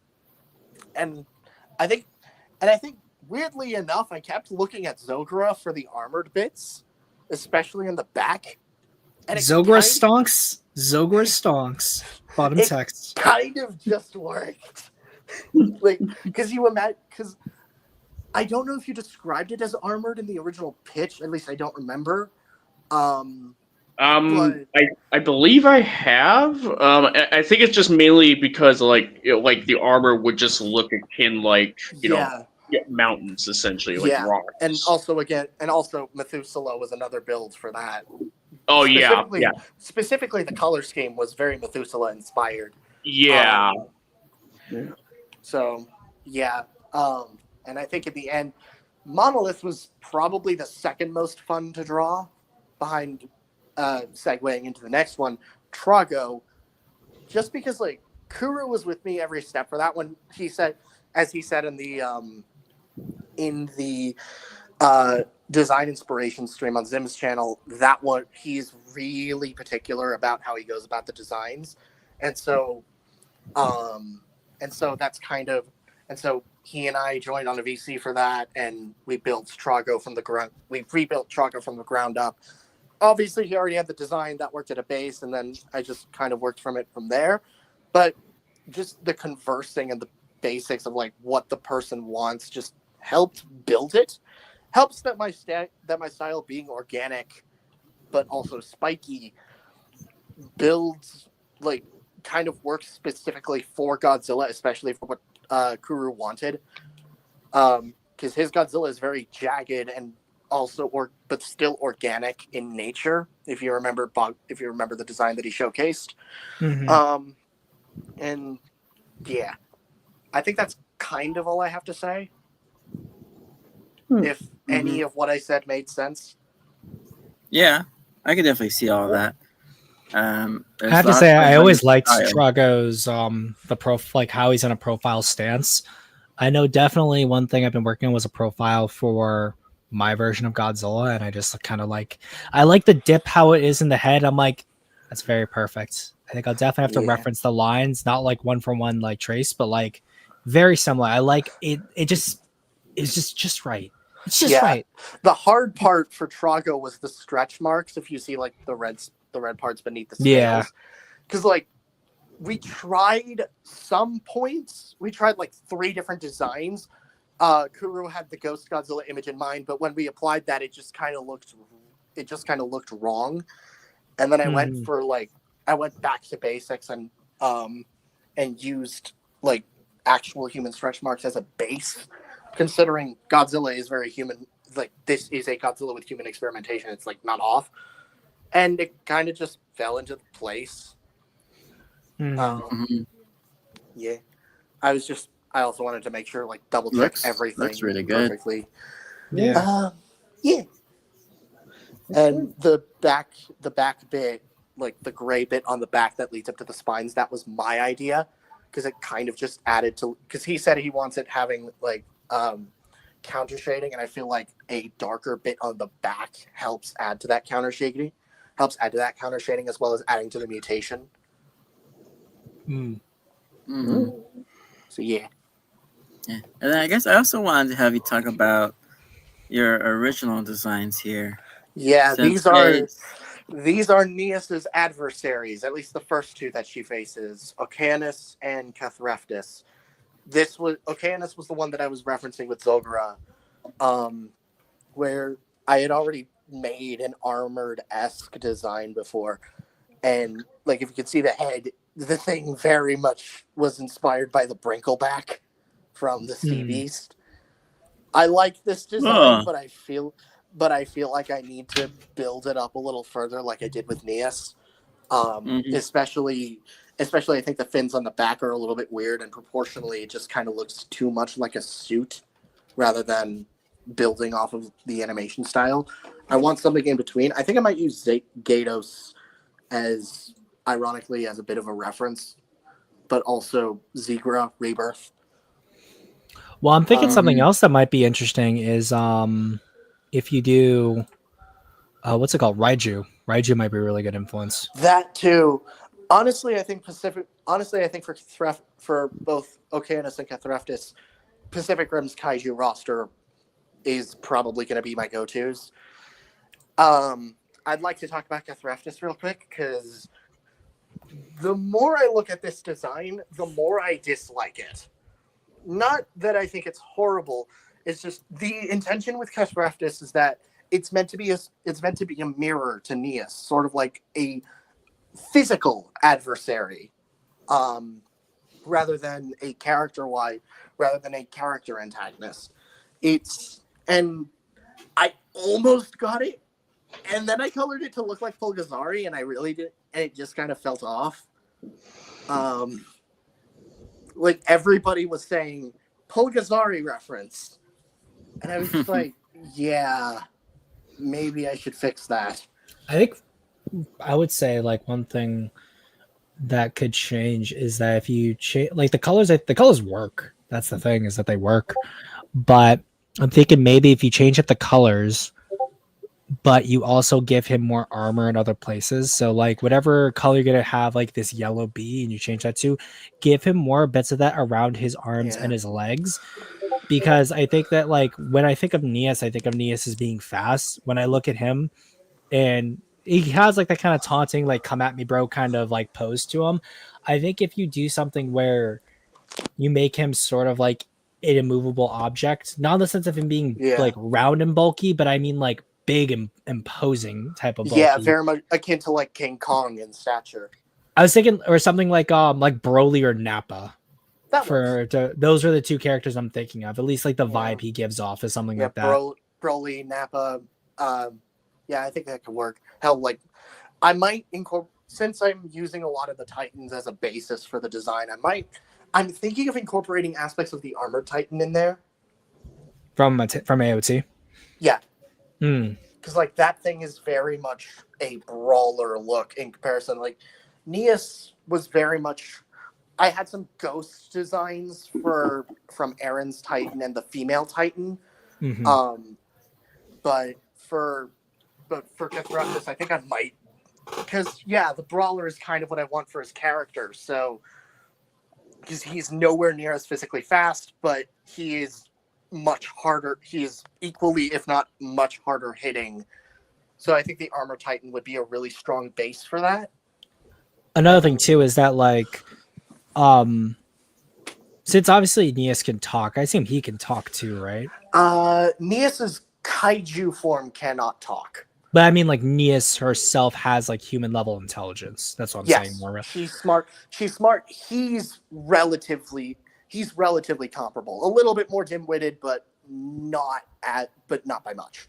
I think weirdly enough, I kept looking at Zogra for the armored bits, especially in the back. And Zogra stonks. Bottom text. Kind of just worked. Like, because I don't know if you described it as armored in the original pitch. At least I don't remember. I believe I have. I think it's just mainly because like the armor would just look akin like mountains essentially, like rocks. And also Methuselah was another build for that. Oh Specifically, the color scheme was very Methuselah inspired. Yeah. So yeah, and I think at the end, Monolith was probably the second most fun to draw, behind segueing into the next one, Trago, just because like Kuru was with me every step for that one. He said in the design inspiration stream on Zim's channel, that one he's really particular about how he goes about the designs, and so that's kind of, and so he and I joined on a VC for that, and we built Trago from the ground. We rebuilt Trago from the ground up. Obviously, he already had the design that worked at a base, and then I just kind of worked from there. But just the conversing and the basics of like what the person wants just helped build it. Helps that my style being organic, but also spiky, builds like kind of works specifically for Godzilla, especially for what Kuru wanted. Because his Godzilla is very jagged and also but still organic in nature. If you remember the design that he showcased, and yeah, I think that's kind of all I have to say. If any of what I said made sense. Yeah, I could definitely see all of that. I have to say, I always liked Trago's like how he's in a profile stance. I know definitely one thing I've been working on was a profile for my version of Godzilla, and I just kind of I like the dip how it is in the head. I'm like, that's very perfect. I think I'll definitely have to reference the lines, not like one for one like trace, but like very similar. I like it. It just is just right. It's just right. The hard part for Trago was the stretch marks. If you see like the red parts beneath the scales, because like we tried some points. We tried like 3 different designs. Kuru had the Ghost Godzilla image in mind, but when we applied that, it just kind of looked wrong. And then I went back to basics and used like actual human stretch marks as a base, considering Godzilla is very human. Like, this is a Godzilla with human experimentation. It's like not off, and it kind of just fell into place. Yeah, I also wanted to make sure, like, double check everything. Looks really good. Perfectly. Yeah. And the back bit, like the gray bit on the back that leads up to the spines, that was my idea, because it kind of just added to. Because he said he wants it having like counter shading, and I feel like a darker bit on the back helps add to that counter shading. As well as adding to the mutation. So yeah. And then I guess I also wanted to have you talk about your original designs here. Yeah, these are Neas's adversaries, at least the first 2 that she faces, Okeanos and Cathreftis. Okeanos was the one that I was referencing with Zogura, where I had already made an armored-esque design before. And like, if you could see the head, the thing very much was inspired by the Brinkleback from the Sea Beast. I like this design, but I feel like I need to build it up a little further, like I did with Neas. Especially I think the fins on the back are a little bit weird, and proportionally it just kind of looks too much like a suit rather than building off of the animation style. I want something in between. I think I might use Gatos as, ironically, as a bit of a reference, but also Zigra Rebirth. Well, I'm thinking something else that might be interesting is if you do what's it called? Raiju. Raiju might be a really good influence. That too. Honestly, I think for both Okeanos and Cathreftis, Pacific Rim's Kaiju roster is probably going to be my go-tos. I'd like to talk about Cathreftis real quick, because the more I look at this design, the more I dislike it. Not that I think it's horrible. It's just the intention with Cathreftis is that it's meant to be a mirror to Neas, sort of like a physical adversary, rather than a character antagonist. And I almost got it, and then I colored it to look like Pulgazari, and I really did, and it just kind of felt off. Like, everybody was saying Pulgazari reference, and I was just like, yeah, maybe I should fix that. I would say, like, one thing that could change is that if you change, like, the colors work. That's the thing, is that they work. But I'm thinking maybe if you change up the colors, but you also give him more armor in other places. So, like, whatever color you're going to have, like this yellow bee, and you change that to, give him more bits of that around his arms and his legs. because I think that like when I think of Nias, I think of Nias as being fast. When I look at him, and he has like that kind of taunting, like "come at me, bro" kind of like pose to him. I think if you do something where you make him sort of like an immovable object, not in the sense of him being like round and bulky, but I mean like big and imposing type of bulky. Yeah, very much akin to like King Kong in stature. I was thinking, or something like Broly or Nappa. Those are the two characters I'm thinking of. At least like the vibe he gives off is something like that. Broly, Nappa. Yeah, I think that could work. Hell, like I might incorporate, since I'm using a lot of the Titans as a basis for the design. I'm thinking of incorporating aspects of the Armored Titan in there from AOT. Yeah, because like that thing is very much a brawler look in comparison. Like Nias was very much. I had some ghost designs from Aaron's Titan and the female Titan, but for Kaijunaut, I think I might, because the brawler is kind of what I want for his character. So because he's nowhere near as physically fast, but he is much harder. He is equally, if not much harder hitting. So I think the Armor Titan would be a really strong base for that. Another thing too is that like. Since obviously Nias can talk, I assume he can talk too, right? Nias's kaiju form cannot talk. But I mean, like Nias herself has like human level intelligence. That's what I'm saying. More. She's smart. He's relatively comparable. A little bit more dim-witted, but not by much.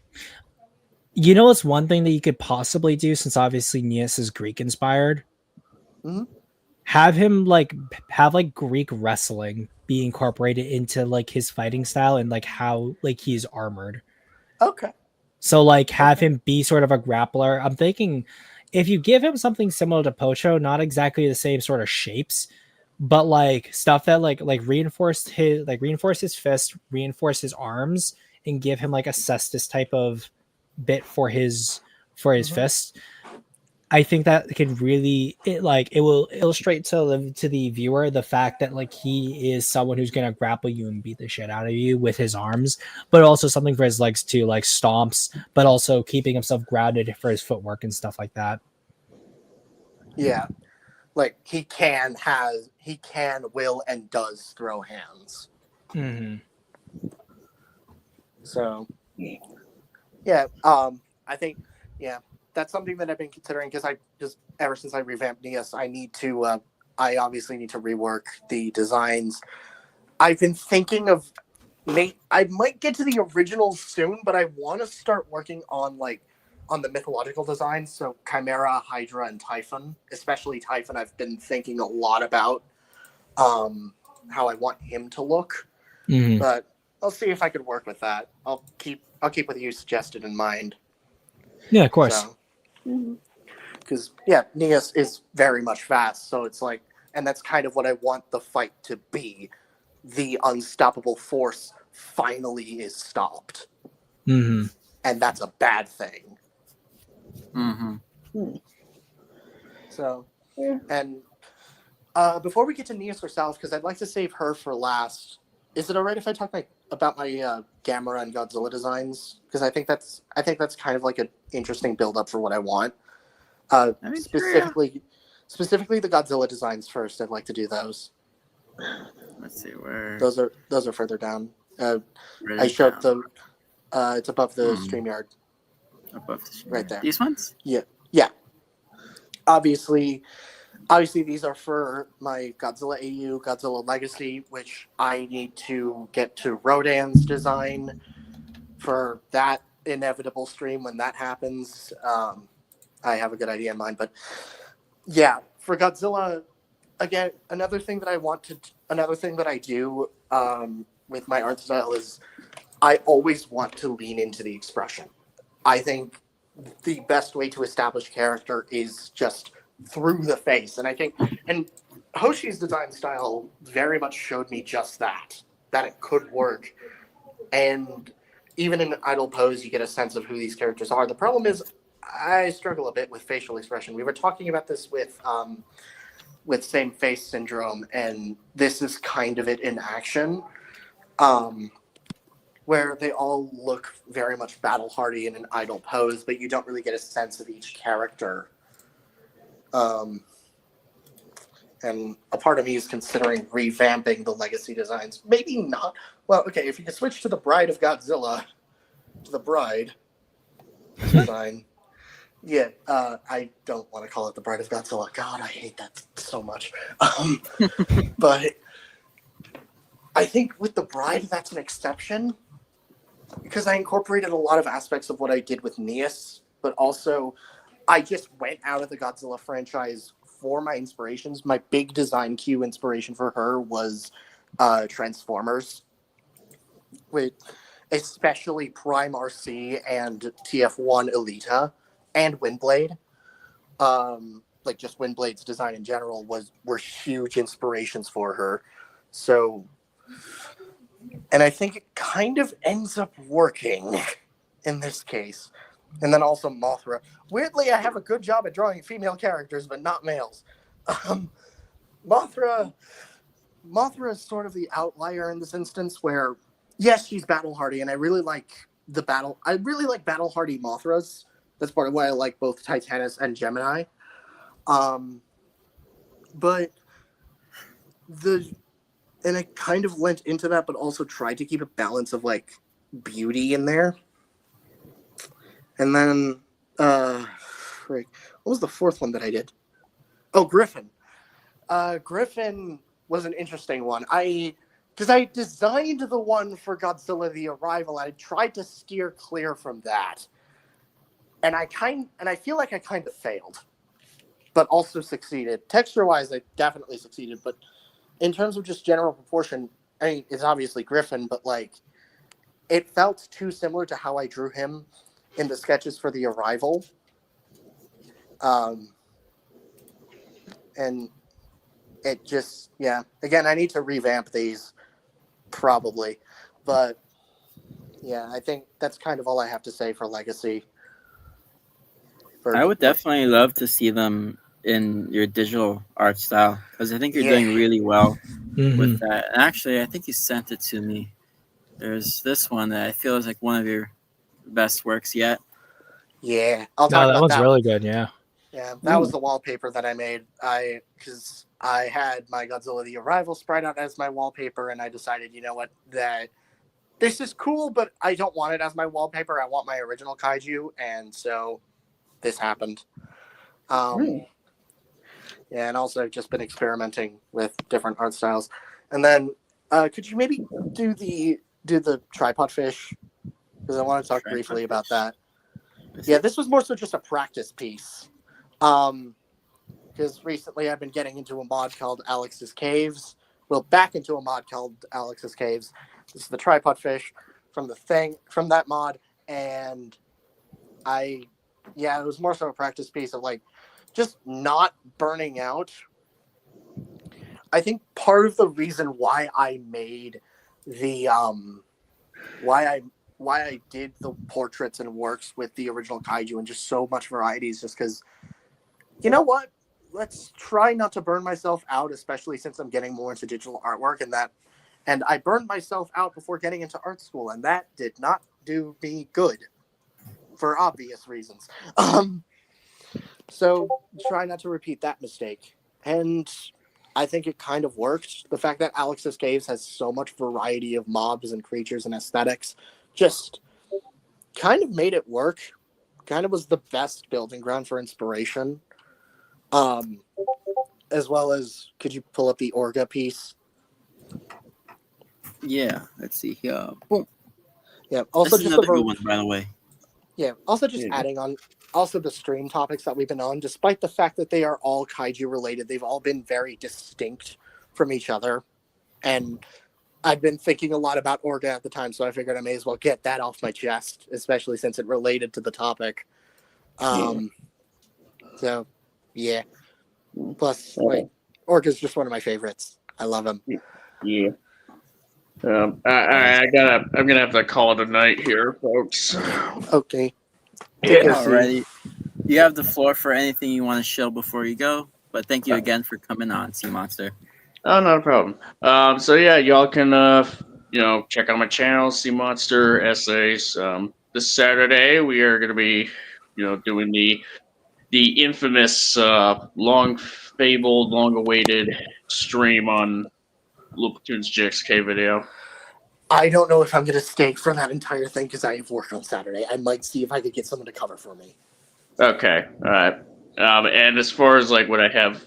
You know, what's one thing that you could possibly do, since obviously Nias is Greek inspired. Mm-hmm. Have him have Greek wrestling be incorporated into like his fighting style and like how like he's armored. Okay. So like have him be sort of a grappler. I'm thinking if you give him something similar to Pocho, not exactly the same sort of shapes, but like stuff that like reinforce his fist, reinforce his arms, and give him like a cestus type of bit for his fist. I think that can really it will illustrate to the viewer the fact that like he is someone who's gonna grapple you and beat the shit out of you with his arms, but also something for his legs too, like stomps, but also keeping himself grounded for his footwork and stuff like that. Yeah, like he can, will, and does throw hands. Mm-hmm. So, yeah, I think, that's something that I've been considering because ever since I revamped Nias, I obviously need to rework the designs. I've been thinking of, I might get to the originals soon, but I want to start working on the mythological designs. So Chimera, Hydra, and Typhon, especially Typhon. I've been thinking a lot about how I want him to look, but I'll see if I could work with that. I'll keep what you suggested in mind. Yeah, of course. Because Nias is very much fast, so it's like, and that's kind of what I want the fight to be. The unstoppable force finally is stopped, and that's a bad thing. So, and before we get to Nias herself, because I'd like to save her for last. Is it alright if I talk about my Gamera and Godzilla designs? Because I think that's kind of like an interesting build up for what I want. Specifically the Godzilla designs first. I'd like to do those. Let's see where those are further down. I showed the. It's above the StreamYard. Above the StreamYard. Right there. These ones? Yeah. Obviously, these are for my Godzilla AU, Godzilla Legacy, which I need to get to Rodan's design for that inevitable stream when that happens. I have a good idea in mind, but for Godzilla, again, another thing that I do with my art style is I always want to lean into the expression. I think the best way to establish character is just through the face, and Hoshi's design style very much showed me just that it could work. And even in idle pose, you get a sense of who these characters are. The problem is I struggle a bit with facial expression. We were talking about this with same face syndrome, and this is kind of it in action. where they all look very much battle hardy in an idle pose, but you don't really get a sense of each character. And a part of me is considering revamping the legacy designs. Maybe not. Well, okay, if you could switch to the Bride of Godzilla, to the Bride design. Yeah, I don't want to call it the Bride of Godzilla. God, I hate that so much. But I think with the Bride, that's an exception because I incorporated a lot of aspects of what I did with Neas, but also I just went out of the Godzilla franchise for my inspirations. My big design cue inspiration for her was Transformers, with especially Prime RC and TF1 Elita and Windblade. Like just Windblade's design in general were huge inspirations for her. So, and I think it kind of ends up working in this case. And then also Mothra. Weirdly, I have a good job at drawing female characters, but not males. Mothra is sort of the outlier in this instance where, yes, she's battle hardy, and I really like battle hardy Mothras. That's part of why I like both Titanus and Gemini. But I kind of went into that, but also tried to keep a balance of like beauty in there. And then, what was the fourth one that I did? Oh, Griffin. Griffin was an interesting one. Because I designed the one for Godzilla: The Arrival, and I tried to steer clear from that. And I feel like I kind of failed, but also succeeded. Texture-wise, I definitely succeeded, but in terms of just general proportion, I mean, it's obviously Griffin, but like, it felt too similar to how I drew him in the sketches for The Arrival. And it just, yeah. Again, I need to revamp these, probably. But, yeah, I think that's kind of all I have to say for Legacy. I would definitely love to see them in your digital art style, because I think you're doing really well with that. And actually, I think you sent it to me. There's this one that I feel is like one of your best works yet. Yeah, I'll talk about that one's really good. Yeah, that was the wallpaper that I made. Because I had my Godzilla: The Arrival sprite out as my wallpaper, and I decided, you know what, that this is cool, but I don't want it as my wallpaper. I want my original kaiju, and so this happened. Yeah, and also just been experimenting with different art styles. And then, could you maybe do the tripod fish? Because I want to talk briefly about that. Yeah, this was more so just a practice piece. Because recently I've been getting into a mod called Alex's Caves. Well, back into a mod called Alex's Caves. This is the tripod fish from that mod, and it was more so a practice piece of like just not burning out. I think part of the reason why I made the why I did the portraits and works with the original kaiju and just so much variety is just because, you know what? Let's try not to burn myself out, especially since I'm getting more into digital artwork and I burned myself out before getting into art school, and that did not do me good for obvious reasons. So try not to repeat that mistake. And I think it kind of worked. The fact that Alex's Caves has so much variety of mobs and creatures and aesthetics just kind of made it work. Kind of was the best building ground for inspiration. As well as, could you pull up the Orga piece? Yeah, let's see here. Boom. Yeah, also that's just another good one, by the way. Yeah, also just adding on, also the stream topics that we've been on, despite the fact that they are all kaiju related, they've all been very distinct from each other. And I've been thinking a lot about Orga at the time, so I figured I may as well get that off my chest, especially since it related to the topic. So, yeah. Plus, Orga's just one of my favorites. I love him. Yeah. I'm gonna have to call it a night here, folks. Okay. Alrighty. You have the floor for anything you want to show before you go. But thank you again for coming on, Sea Monster. Oh, not a problem. So yeah, y'all can check out my channel, Sea Monster Essays. This Saturday we are going to be, doing the infamous, long fabled, long awaited stream on Loop Tunes GXK video. I don't know if I'm going to stay for that entire thing because I have work on Saturday. I might see if I could get someone to cover for me. Okay, all right. And as far as like what I have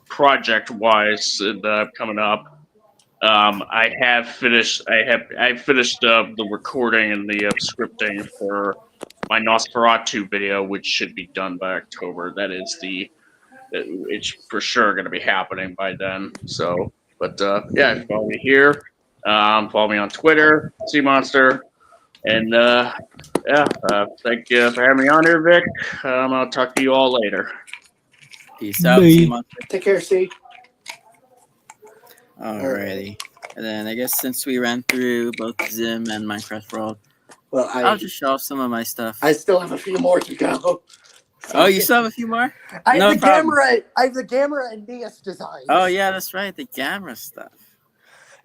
project-wise coming up, I finished the recording and the scripting for my Nosferatu video, which should be done by October. It's for sure going to be happening by then. So, but yeah, follow me here. Follow me on Twitter, Sea Monster, and thank you for having me on here, Vic. I'll talk to you all later. Peace out, Bye. Sea Monster. Take care, C. Alrighty. And then I guess since we ran through both Zim and Minecraft World, Well, I'll just show off some of my stuff. I still have a few more to go. Oh, you still have a few more? I No have the problem. camera. I have the camera and Nias designs. Oh yeah, that's right, the camera stuff.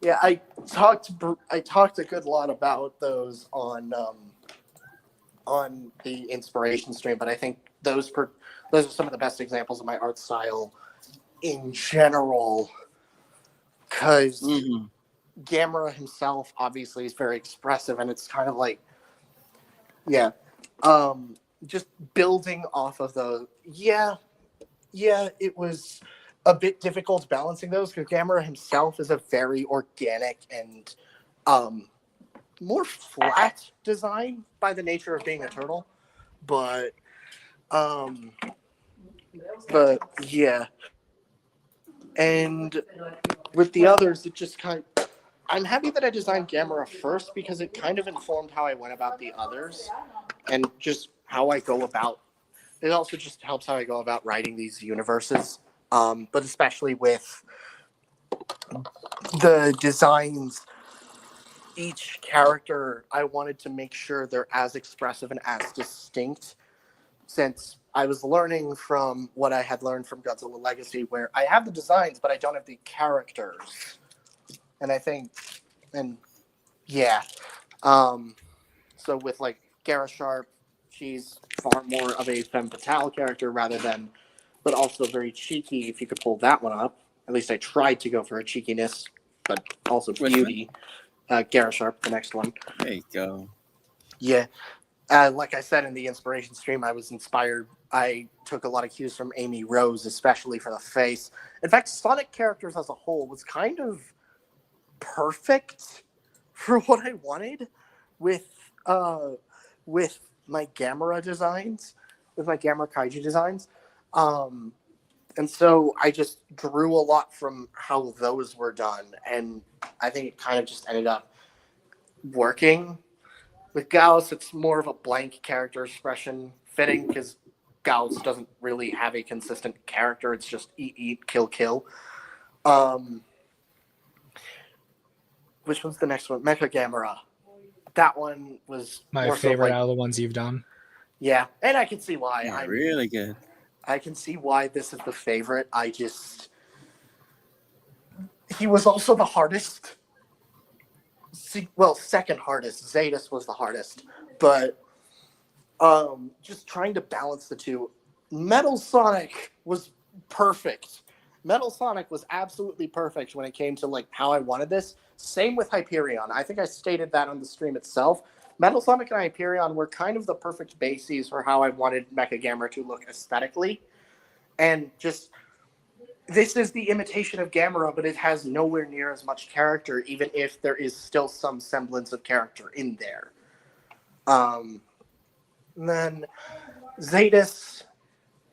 Yeah, I talked a good lot about those on the inspiration stream, but I think those are some of the best examples of my art style in general. Because Gamera himself obviously is very expressive, and it's kind of like, just building off of those. Yeah, it was a bit difficult balancing those because Gamera himself is a very organic and more flat design by the nature of being a turtle, but yeah, and with the others, it just I'm happy that I designed Gamera first because it kind of informed how I went about the others and just how I go about. It also just helps how I go about writing these universes. But especially with the designs, each character, I wanted to make sure they're as expressive and as distinct, since I was learning from what I had learned from Godzilla Legacy, where I have the designs, but I don't have the characters. And I think, so with like Gara Sharp, she's far more of a femme fatale character but also very cheeky, if you could pull that one up. At least I tried to go for a cheekiness, but also beauty. Gara Sharp, the next one. There you go. Yeah. Like I said in the inspiration stream, I was inspired. I took a lot of cues from Amy Rose, especially for the face. In fact, Sonic characters as a whole was kind of perfect for what I wanted with my Gamera designs, with my Gamera Kaiju designs. And so I just drew a lot from how those were done, and I think it kind of just ended up working. With Gauss, it's more of a blank character expression, fitting because Gauss doesn't really have a consistent character. It's just eat, kill, kill. Which one's the next one? Mecha Gamera. That one was My favorite out of the ones you've done. Yeah, and I can see why. Yeah, really good. I can see why this is the favorite. He was also the hardest. Second hardest. Zetas was the hardest. But just trying to balance the two. Metal Sonic was perfect. Metal Sonic was absolutely perfect when it came to like how I wanted this. Same with Hyperion. I think I stated that on the stream itself. Metal Sonic and Hyperion were kind of the perfect bases for how I wanted Mecha Gamera to look aesthetically. And just, this is the imitation of Gamera, but it has nowhere near as much character, even if there is still some semblance of character in there. And then Zetas,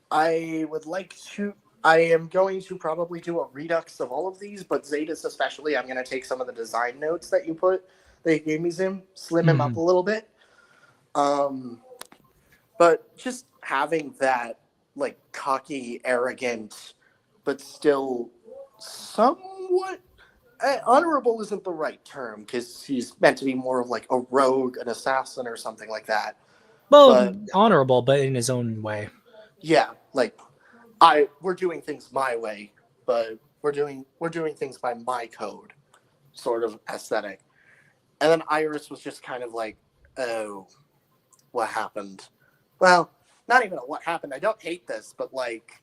I am going to probably do a redux of all of these, but Zetas especially, I'm going to take some of the design notes that you gave me, Zim, slim him up a little bit. But just having that, like, cocky, arrogant, but still somewhat honorable isn't the right term, because he's meant to be more of like a rogue, an assassin, or something like that. Well, honorable, but in his own way. Yeah, like we're doing things my way, but we're doing things by my code, sort of aesthetic. And then Iris was just kind of like, oh, what happened? Well, not even a what happened. I don't hate this, but like,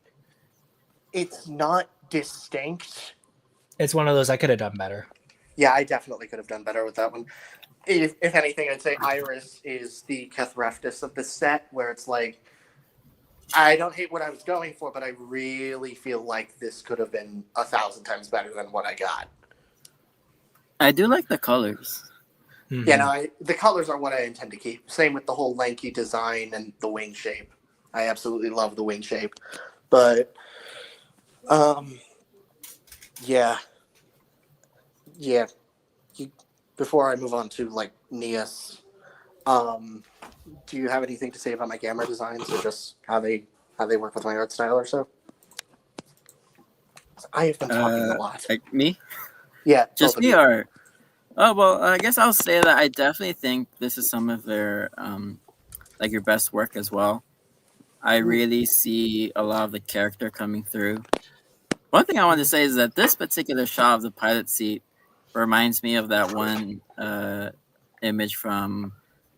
it's not distinct. It's one of those I could have done better. Yeah, I definitely could have done better with that one. If anything, I'd say Iris is the Kethreftis of the set, where it's like, I don't hate what I was going for, but I really feel like this could have been 1,000 times better than what I got. I do like the colors. Mm-hmm. Yeah, no, the colors are what I intend to keep. Same with the whole lanky design and the wing shape. I absolutely love the wing shape. But, yeah. Before I move on to, like, Neas, do you have anything to say about my Gamma designs, or just how they work with my art style or so? I have been talking a lot. Like me? Yeah. Just me, or... Oh, well, I guess I'll say that I definitely think this is some of their, like, your best work as well. I really see a lot of the character coming through. One thing I want to say is that this particular shot of the pilot seat reminds me of that one image from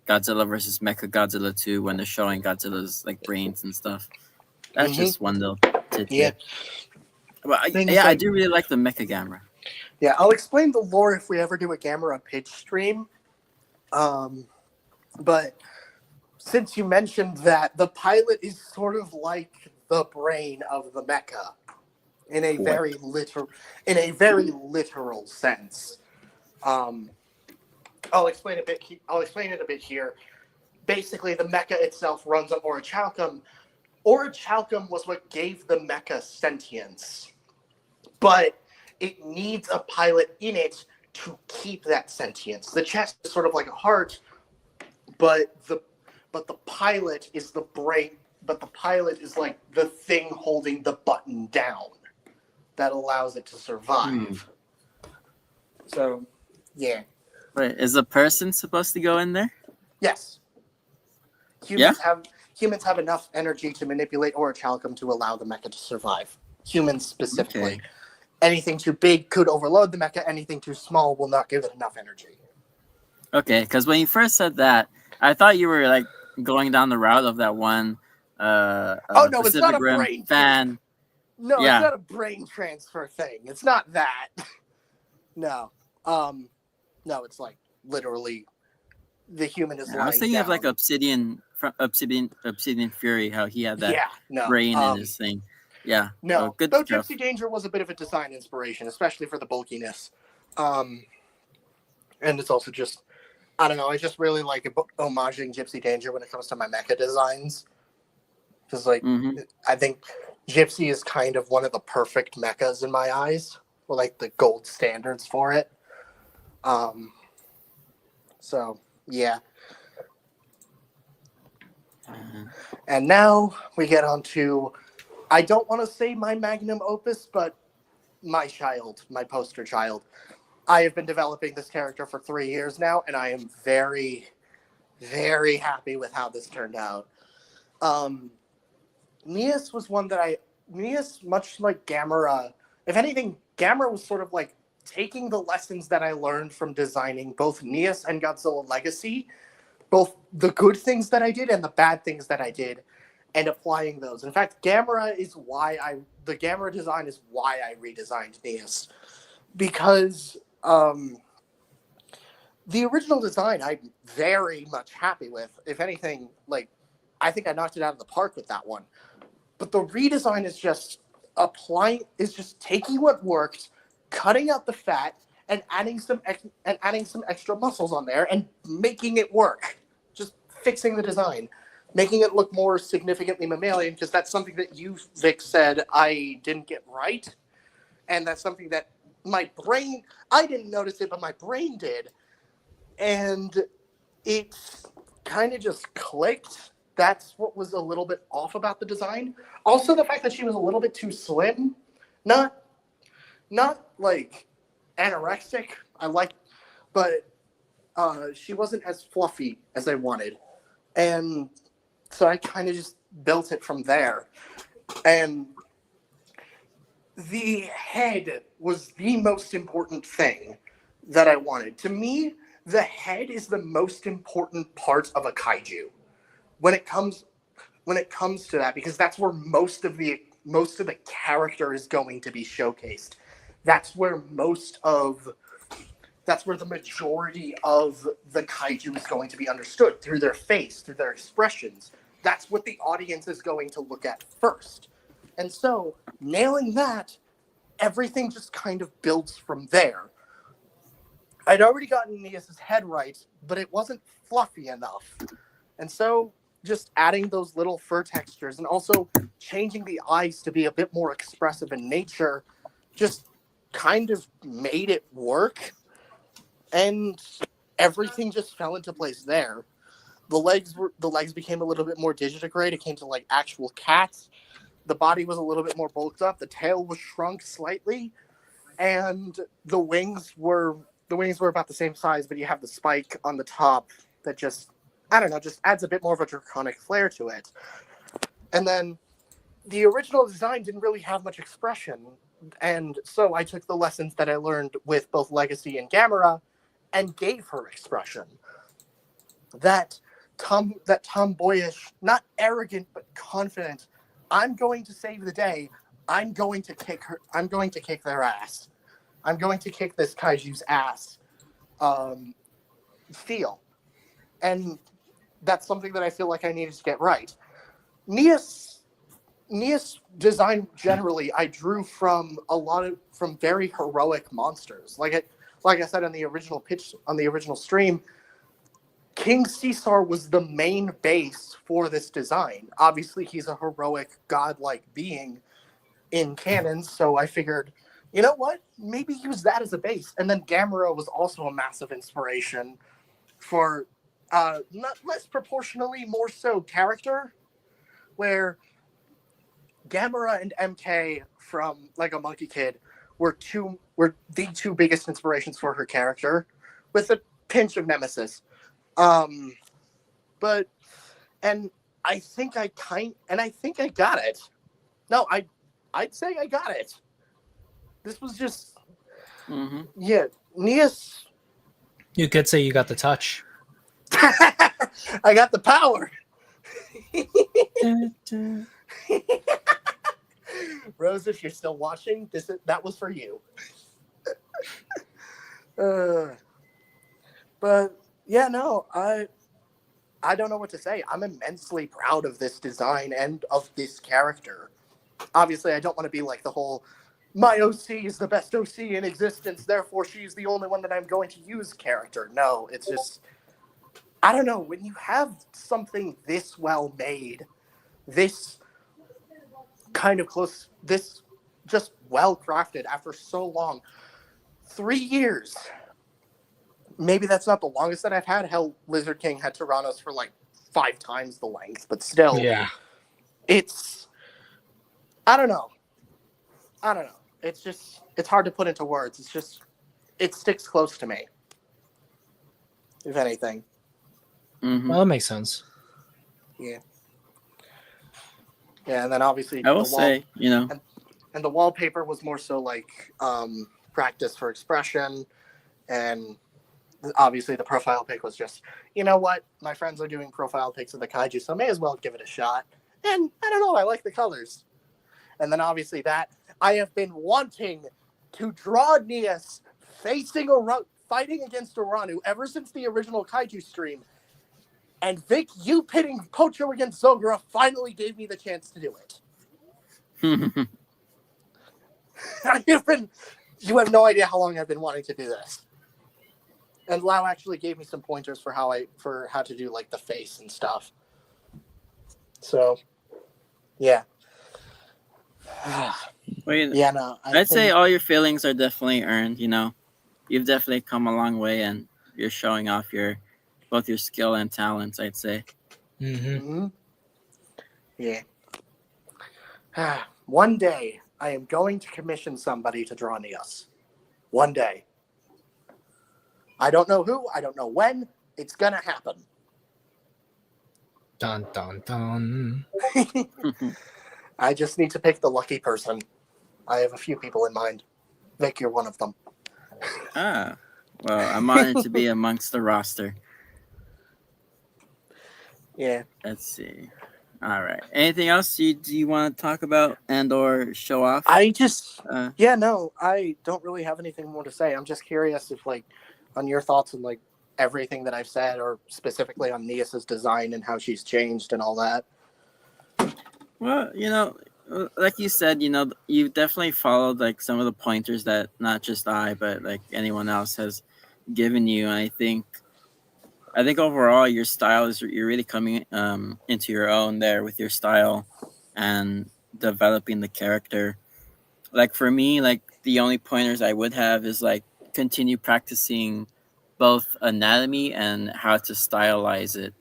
Godzilla vs. Mechagodzilla 2 when they're showing Godzilla's, like, brains and stuff. That's just one little tidbit. Yeah. But I do really like the Mecha Gamera. Yeah, I'll explain the lore if we ever do a Gamera pitch stream. But since you mentioned that, the pilot is sort of like the brain of the mecha in a very literal sense. I'll explain it a bit here. Basically, the mecha itself runs on Orichalcum. Orichalcum was what gave the mecha sentience, but it needs a pilot in it to keep that sentience. The chest is sort of like a heart, but the pilot is the brain. But the pilot is like the thing holding the button down that allows it to survive. So, yeah. Wait, is a person supposed to go in there? Yes. Humans have enough energy to manipulate Orichalcum to allow the mecha to survive. Humans specifically. Okay. Anything too big could overload the mecha. Anything too small will not give it enough energy. Okay, because when you first said that, I thought you were like going down the route of that one. No, Pacific it's not a Rim brain fan. No, Yeah. It's not a brain transfer thing. It's not that. No. No, it's like literally the human is lying I was thinking of down. like Obsidian Fury, how he had that brain in his thing. Yeah. No, good though stuff. Gypsy Danger was a bit of a design inspiration, especially for the bulkiness. And it's also just, I don't know, I just really like homaging Gypsy Danger when it comes to my mecha designs. Because, like, I think Gypsy is kind of one of the perfect mechas in my eyes, or like the gold standards for it. So, yeah. And now we get on to, I don't want to say my magnum opus, but my child, my poster child. I have been developing this character for 3 years now, and I am very, very happy with how this turned out. Neas was one that Neas, much like Gamera, if anything, Gamera was sort of like taking the lessons that I learned from designing both Neas and Godzilla Legacy, both the good things that I did and the bad things that I did, and applying those. In fact, the Gamera design is why I redesigned Neas. Because the original design I'm very much happy with. If anything, like, I think I knocked it out of the park with that one. But the redesign is just taking what worked, cutting out the fat, and adding some extra muscles on there and making it work. Just fixing the design, making it look more significantly mammalian, because that's something that you, Vic, said I didn't get right, and that's something that my brain, I didn't notice it, but my brain did, and it kind of just clicked. That's what was a little bit off about the design. Also, the fact that she was a little bit too slim, not like anorexic. But she wasn't as fluffy as I wanted, and so I kind of just built it from there. And the head was the most important thing that I wanted. To me, the head is the most important part of a kaiju when it comes to that, because that's where most of the character is going to be showcased. That's where the majority of the kaiju is going to be understood, through their face, through their expressions. That's what the audience is going to look at first. And so, nailing that, everything just kind of builds from there. I'd already gotten Neas's head right, but it wasn't fluffy enough. And so, just adding those little fur textures and also changing the eyes to be a bit more expressive in nature just kind of made it work. And everything just fell into place there. The legs became a little bit more digitigrade. It came to like actual cats. The body was a little bit more bulked up. The tail was shrunk slightly, and the wings were about the same size, but you have the spike on the top that just, I don't know, just adds a bit more of a draconic flair to it. And then the original design didn't really have much expression, and so I took the lessons that I learned with both Legacy and Gamera and gave her expression. That tomboyish, not arrogant but confident, I'm going to save the day. I'm going to kick their ass. I'm going to kick this kaiju's ass. Feel. And that's something that I feel like I needed to get right. Nea's design generally, I drew from very heroic monsters. Like I said on the original stream, King Caesar was the main base for this design. Obviously, he's a heroic, godlike being in canon, so I figured, you know what? Maybe use that as a base. And then Gamera was also a massive inspiration for, not less proportionally, more so character, where Gamera and MK from Lego Monkey Kid were the two biggest inspirations for her character, with a pinch of Nemesis. But I think I got it. No, I'd say I got it. This was just, yeah, Neas. You could say you got the touch. I got the power. Rose, if you're still watching, that was for you. But yeah, no, I don't know what to say. I'm immensely proud of this design and of this character. Obviously, I don't want to be like the whole, my OC is the best OC in existence, therefore she's the only one that I'm going to use character. No, it's just, I don't know, when you have something this well made, this kind of close, this just well crafted after so long, 3 years. Maybe that's not the longest that I've had. Hell, Lizard King had Tyrannos for like 5 times the length, but still, yeah, it's, I don't know. It's just, it's hard to put into words. It's just, it sticks close to me, if anything. Mm-hmm. Well, that makes sense. Yeah. Yeah, and then obviously I will say, and the wallpaper was more so like practice for expression, and obviously the profile pic was just, you know what, my friends are doing profile pics of the kaiju, so I may as well give it a shot. And I don't know, I like the colors. And then obviously that I have been wanting to draw Neas fighting against Uranu ever since the original kaiju stream. And Vic, you pitting Pocho against Zogura finally gave me the chance to do it. You have no idea how long I've been wanting to do this. And Lau actually gave me some pointers for how to do like the face and stuff. So, yeah. Well, Yeah, no. I'd say all your feelings are definitely earned. You've definitely come a long way, and you're showing off both your skill and talents, I'd say. Mm-hmm. Yeah. One day, I am going to commission somebody to draw Neas. One day. I don't know who. I don't know when. It's gonna happen. Dun dun dun. I just need to pick the lucky person. I have a few people in mind. Vic, you're one of them. Well, I'm honored to be amongst the roster. Yeah. Let's see. All right. Anything else do you want to talk about and or show off? I don't really have anything more to say. I'm just curious if, like, on your thoughts on, like, everything that I've said, or specifically on Nia's design and how she's changed and all that. Well, like you said, you definitely followed like some of the pointers that not just I, but like anyone else has given you. And I think overall your style you're really coming into your own there with your style and developing the character. Like for me, like the only pointers I would have is like continue practicing both anatomy and how to stylize it.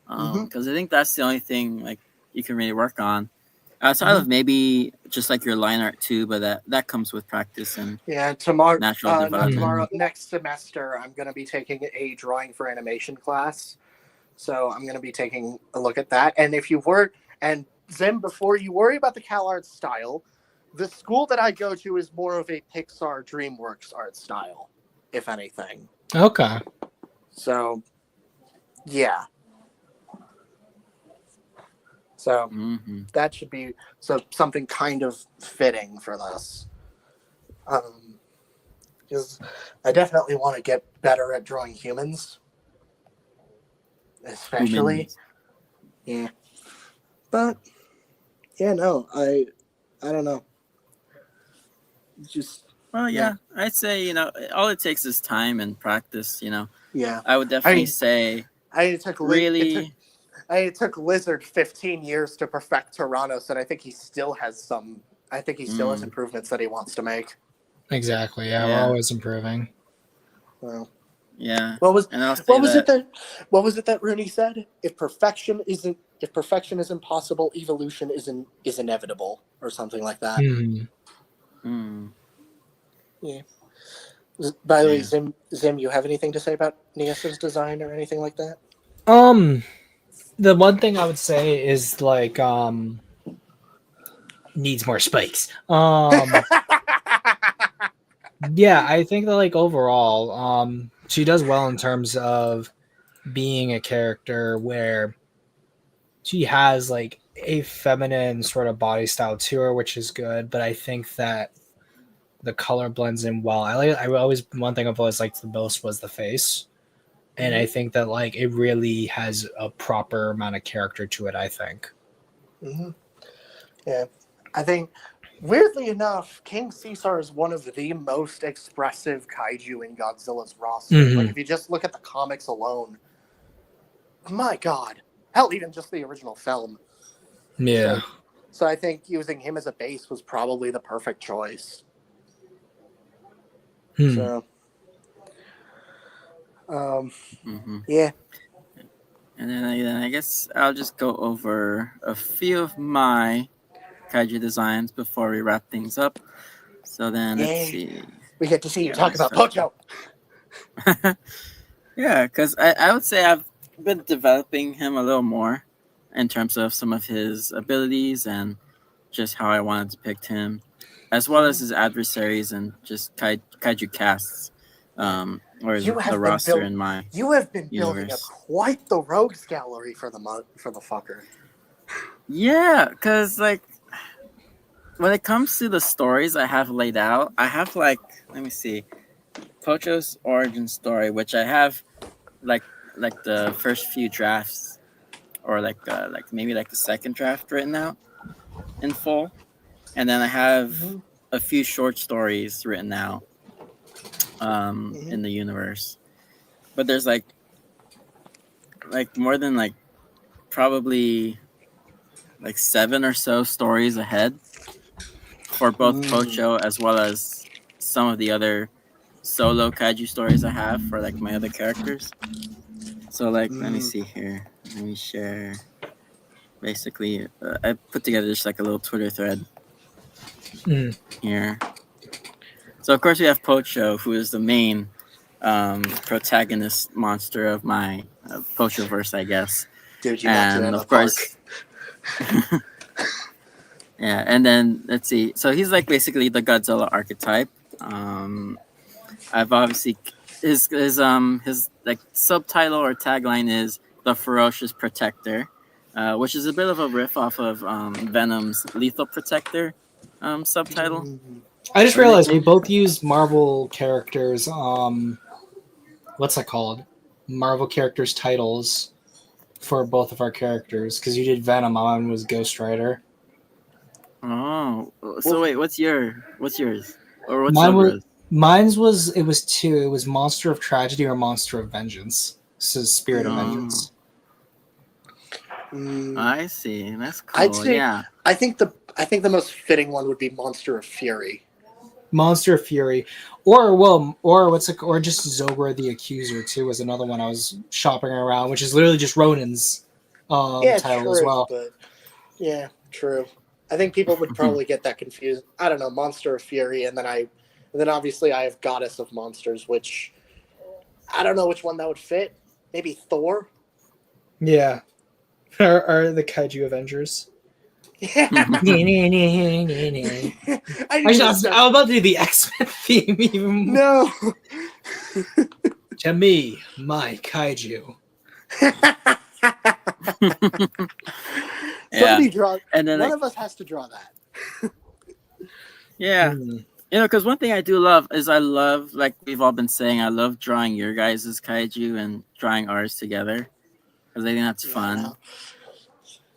Because I think that's the only thing like you can really work on. Outside of maybe just like your line art too, but that comes with practice and tomorrow, natural development. next semester, I'm going to be taking a drawing for animation class. So I'm going to be taking a look at that. And Zim, before you worry about the CalArts style, the school that I go to is more of a Pixar DreamWorks art style, if anything. Okay. So, yeah. So that should be something kind of fitting for this. Because I definitely want to get better at drawing humans. Especially. Yeah. But, yeah, no, I don't know. I'd say, all it takes is time and practice, Yeah. I would definitely say it took Lizard 15 years to perfect Tyrannos, and I think he still has improvements that he wants to make. Exactly. Yeah, we're always improving. Well, yeah. What was it that Rooney said? If perfection isn't possible, evolution is inevitable, or something like that. Yeah. By the way, Zim, you have anything to say about Nia's design or anything like that? The one thing I would say is like needs more spikes. Yeah, I think that like overall, she does well in terms of being a character where she has like a feminine sort of body style to her, which is good. But I think that the color blends in well. One thing I've always liked the most was the face. And I think that like it really has a proper amount of character to it, I think. Yeah. I think, weirdly enough, King Caesar is one of the most expressive kaiju in Godzilla's roster. Like, if you just look at the comics alone, my God. Hell, even just the original film. Yeah. So I think using him as a base was probably the perfect choice. So, yeah. And then I guess I'll just go over a few of my kaiju designs before we wrap things up. So then let's see. We get to see you talk about Pocho. Yeah, because I would say I've been developing him a little more in terms of some of his abilities and just how I want to depict him, as well as his adversaries and just kaiju casts. Or the roster in my You have been universe. building quite the rogues gallery for the fucker. Yeah, because like when it comes to the stories I have laid out, I have like, let me see, Pocho's origin story, which I have like the first few drafts, or like maybe like the second draft written out in full, and then I have a few short stories written out in the universe. But there's like more than like probably like 7 or so stories ahead for both Pocho as well as some of the other solo kaiju stories I have for like my other characters. So like let me see here. Let me share. Basically, I put together just like a little Twitter thread here. So of course we have Pocho, who is the main protagonist monster of my Pochoverse, I guess. Dude, you knocked it out of course. Yeah, and then let's see. So he's like basically the Godzilla archetype. I've obviously his like subtitle or tagline is the Ferocious Protector, which is a bit of a riff off of Venom's Lethal Protector subtitle. I just realized we both used Marvel characters. What's that called? Marvel characters titles for both of our characters because you did Venom. Mine was Ghost Rider. Oh, so wait, what's yours? Or what's Mine was yours? mine's was it was two. It was Monster of Tragedy or Monster of Vengeance. So Spirit of Vengeance. I see. That's cool. I'd say, yeah. I think the most fitting one would be Monster of Fury. Monster of Fury, or just Zogra the Accuser too was another one I was shopping around, which is literally just Ronin's title as well. But yeah, true. I think people would probably get that confused. I don't know, Monster of Fury, and then obviously I have Goddess of Monsters, which I don't know which one that would fit. Maybe Thor. Yeah, are the Kaiju Avengers. Yeah. I was about to do the X-Men theme even more. No. To me, my Kaiju. Somebody draw. And then one of us has to draw that. Yeah. Because one thing I do love is like we've all been saying, I love drawing your guys' kaiju and drawing ours together because I think that's fun.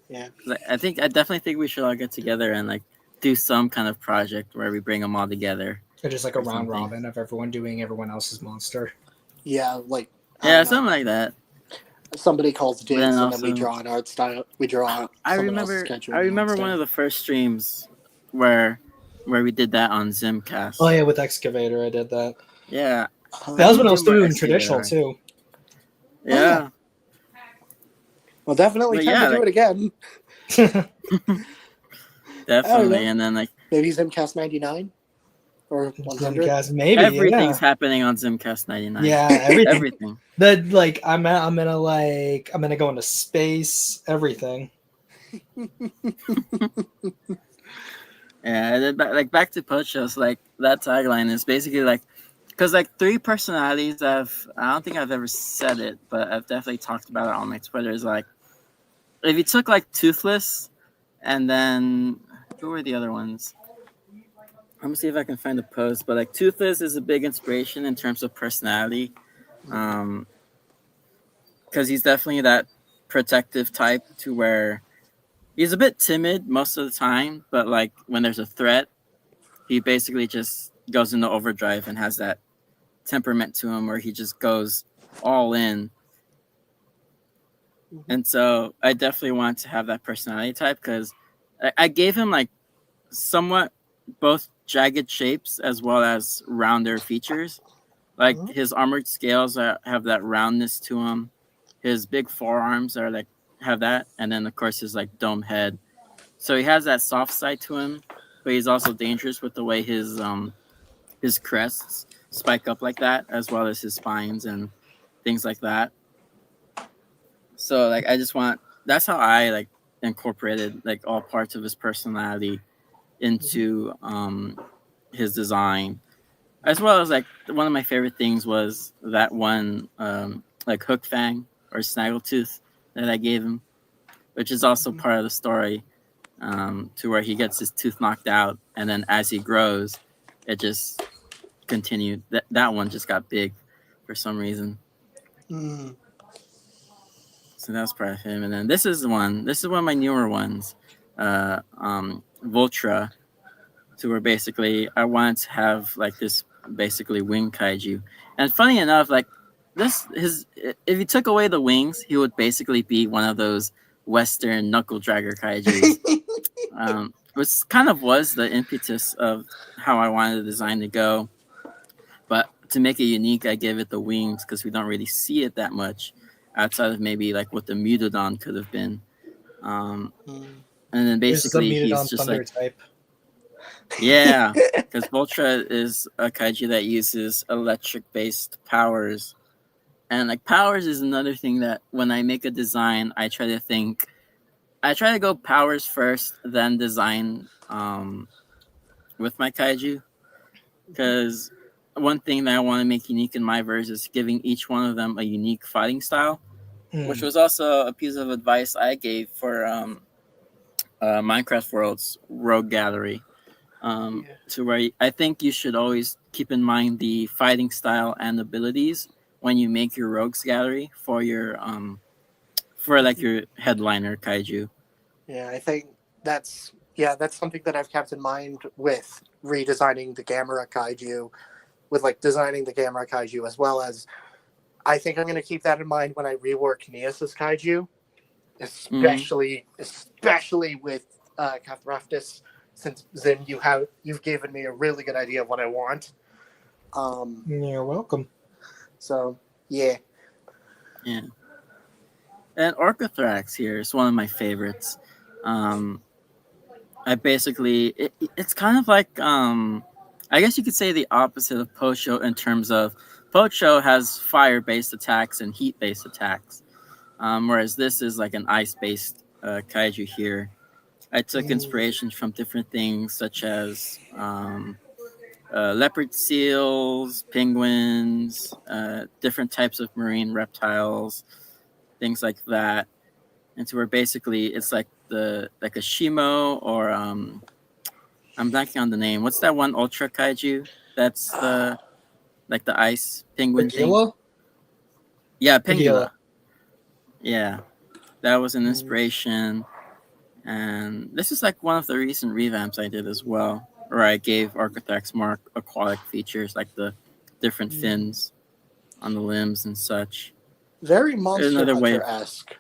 Yeah. I definitely think we should all get together and like do some kind of project where we bring them all together. Or just like a round robin of everyone doing everyone else's monster. Yeah, like something like that. Somebody calls dibs and also, then we draw an art style. We draw. I remember one of the first streams where we did that on Zimcast. Oh yeah, with Excavator I did that. Yeah, that was when I was doing traditional too. Yeah. Well, definitely time to do it again. Definitely, and then like maybe Zimcast 99 or 100. Zimcast, maybe everything's happening on Zimcast 99. Yeah, everything. I'm gonna go into space. Everything. Yeah, and then back to Pochos, like that tagline is basically like, because like three personalities I don't think I've ever said it, but I've definitely talked about it on my Twitter. Is like, if you took like Toothless, and then who were the other ones? Let me see if I can find a post. But like Toothless is a big inspiration in terms of personality, because he's definitely that protective type to where he's a bit timid most of the time, but like when there's a threat, he basically just goes into overdrive and has that temperament to him where he just goes all in. And so I definitely want to have that personality type because I gave him like somewhat both jagged shapes as well as rounder features. Like his armored scales have that roundness to him. His big forearms are like have that, and then of course his like dome head. So he has that soft side to him, but he's also dangerous with the way his crests spike up like that, as well as his spines and things like that. So like that's how I like incorporated like all parts of his personality into his design, as well as like one of my favorite things was that one like hook fang or snaggletooth that I gave him, which is also part of the story, to where he gets his tooth knocked out, and then as he grows, it just continued. That one just got big for some reason. So that was part of him. And then this is one of my newer ones, Vultra, to where basically I wanted to have like this basically wing kaiju. And funny enough, like if you took away the wings, he would basically be one of those Western knuckle dragger kaijus, which kind of was the impetus of how I wanted the design to go. But to make it unique, I gave it the wings because we don't really see it that much outside of maybe like what the Mutodon could have been. And then basically he's just like type. Yeah, because Vultra is a kaiju that uses electric-based powers. And like powers is another thing that when I make a design, I try to go powers first, then design with my kaiju. Because one thing that I want to make unique in my verse is giving each one of them a unique fighting style, which was also a piece of advice I gave for Minecraft World's Rogue Gallery. To where I think you should always keep in mind the fighting style and abilities when you make your rogues gallery for your for like your headliner kaiju. Yeah, I think that's something that I've kept in mind with redesigning the Gamera Kaiju, with like designing the Gamera Kaiju, as well as I think I'm going to keep that in mind when I rework Neos's Kaiju, especially with Kathraftis, since Zim, you've given me a really good idea of what I want. You're welcome. So yeah. And Orcathrax here is one of my favorites. I basically it's kind of like I guess you could say the opposite of Pocho in terms of Pocho has fire-based attacks and heat-based attacks, whereas this is like an ice-based kaiju here. I took inspiration from different things such as leopard seals, penguins, different types of marine reptiles, things like that. And so where basically it's like a Shimo or I'm blanking on the name. What's that one ultra kaiju? That's the ice penguin thing. Yeah, Pingula. Yeah, that was an inspiration. And this is like one of the recent revamps I did as well, where I gave Architects more aquatic features, like the different fins on the limbs and such. Very Monster Hunter-esque.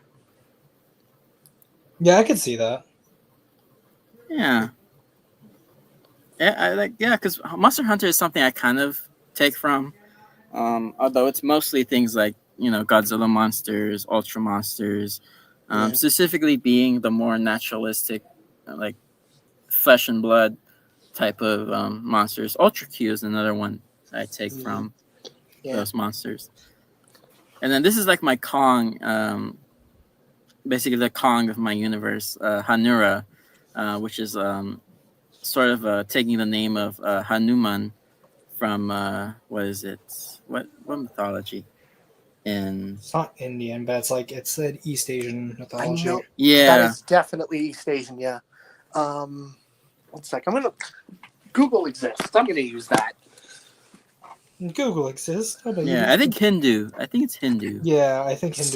Yeah, I could see that. Yeah. Because Monster Hunter is something I kind of take from, although it's mostly things like, Godzilla monsters, Ultra monsters, specifically being the more naturalistic, like flesh and blood type of monsters. Ultra Q is another one I take from those monsters. And then this is like my Kong, basically the Kong of my universe, Hanura, which is sort of taking the name of Hanuman from what is it? What mythology? It's not Indian, but it's an East Asian mythology. Yeah, that is definitely East Asian. Yeah. One sec. Google exists. I'm gonna use that. Google exists. I think Hindu. I think it's Hindu. Yeah, I think Hindu.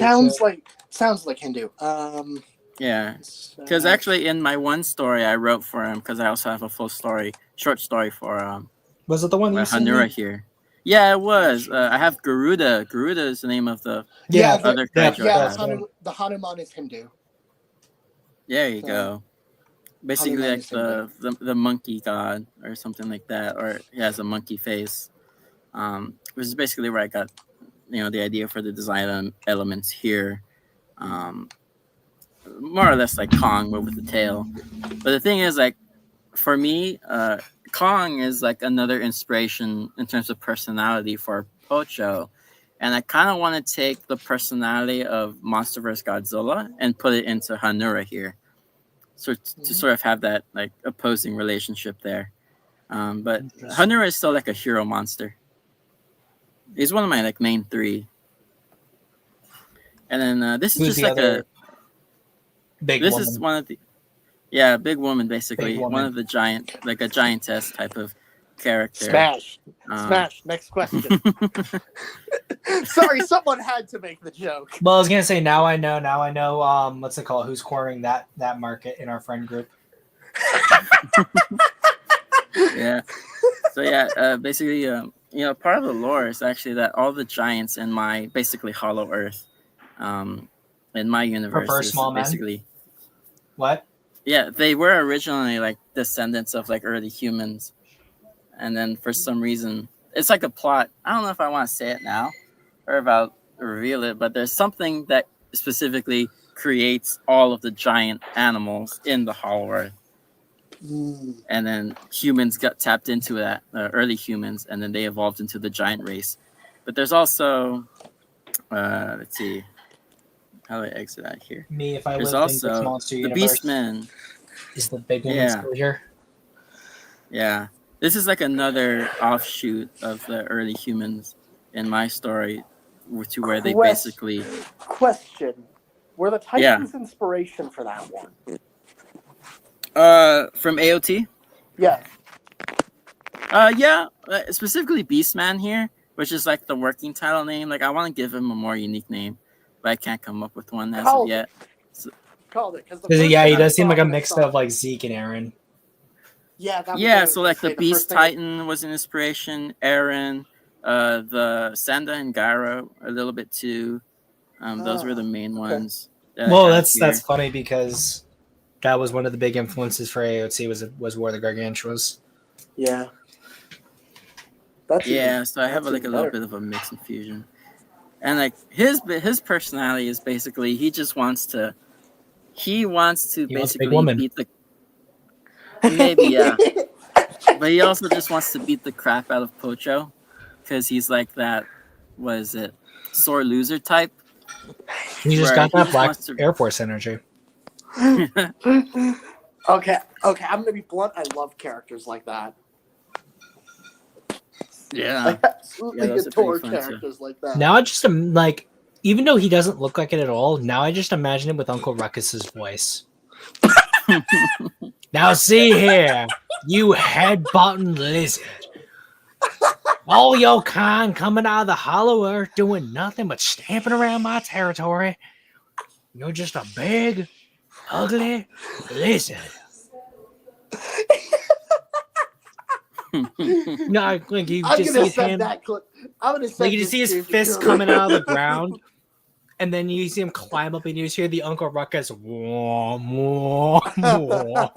Sounds like Hindu. Yeah, because actually in my one story I wrote for him, because I also have a short story for was it the one you Hanura here? Yeah, it was. I have Garuda. Garuda is the name of the other kaiju. The Hanuman is Hindu. There you go. Basically, like the monkey god or something like that, or he has a monkey face. Which is basically where I got, the idea for the design elements here. More or less like Kong, but with the tail. But the thing is, like, for me, Kong is like another inspiration in terms of personality for Pocho. And I kind of want to take the personality of MonsterVerse Godzilla and put it into Hanura here. So to sort of have that like opposing relationship there. But Hanura is still like a hero monster. He's one of my like main three. And then this is just like a big woman. Is one of the big woman basically. One of the a giantess type of character. Smash. Next question. Sorry, someone had to make the joke. Well, I was gonna say now I know what's it called? Who's cornering that market in our friend group? Yeah. So basically part of the lore is actually that all the giants in my basically Hollow Earth, in my universe, is small basically men? What? Yeah, they were originally like descendants of like early humans, and then for some reason, it's like a plot. I don't know if I want to say it now or if I'll reveal it, but there's something that specifically creates all of the giant animals in the Hollow Earth. And then humans got tapped into that, early humans, and then they evolved into the giant race. But there's also, let's see, how do I exit out here? Me, if I there's lived also in this monster the universe, Beastmen. Is the big woman still here? Yeah. This is like another offshoot of the early humans in my story, to where they basically. Question: were the Titans inspiration for that one? From AOT. Yeah. Yeah, specifically Beastman here, which is like the working title name. Like I want to give him a more unique name, but I can't come up with one as of yet. Called it because he does seem like a mix of like Zeke and Aaron. Yeah, so like the Beast Titan was an inspiration. Aaron, the Sanda and Gyro a little bit too. Those were the main ones. Well, that's funny because that was one of the big influences for AOT was War of the Gargantuas. Yeah. So I have like a little bit of a mix and fusion, and like his personality is basically he wants to basically beat the maybe yeah, but he also just wants to beat the crap out of Pocho because he's like that. What is it? Sore loser type. He just got that Black Air Force energy. Okay. I'm gonna be blunt. I love characters like that. Yeah, I absolutely adore characters like that. Now I just like, even though he doesn't look like it at all, now I just imagine him with Uncle Ruckus's voice. Now see here, you head-button lizard. All your kind coming out of the hollow earth doing nothing but stamping around my territory. You're just a big, ugly lizard. No, like you just see his hand. Like you just see his fist coming out of the ground, and then you see him climb up, and you just hear the Uncle Ruckus. Wah, wah, wah.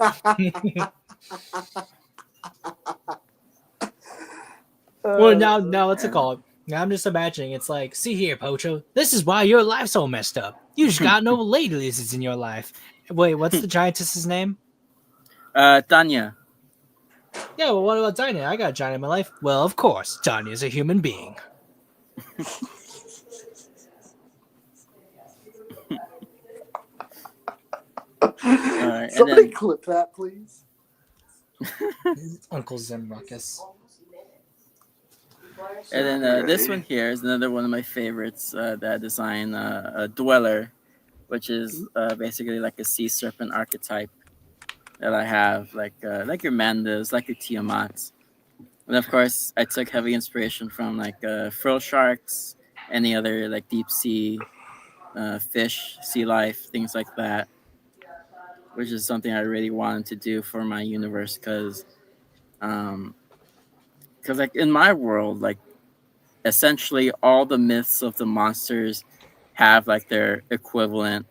Well, now what's it called? Now I'm just imagining it's like, see here, Pocho. This is why your life's so messed up. You just got no lady lizards in your life. Wait, what's the giantess's name? Tanya. Yeah, well, what about Tanya? I got a giant in my life. Well, of course, Tanya's a human being. Right, somebody clip that, please. Uncle Zim Ruckus. And then this one here is another one of my favorites that I designed, a Dweller, which is basically like a sea serpent archetype that I have, like your Mandas, like your Tiamats. And of course, I took heavy inspiration from like frill sharks, any other like deep sea fish, sea life, things like that, which is something I really wanted to do for my universe because like in my world, like essentially all the myths of the monsters have like their equivalent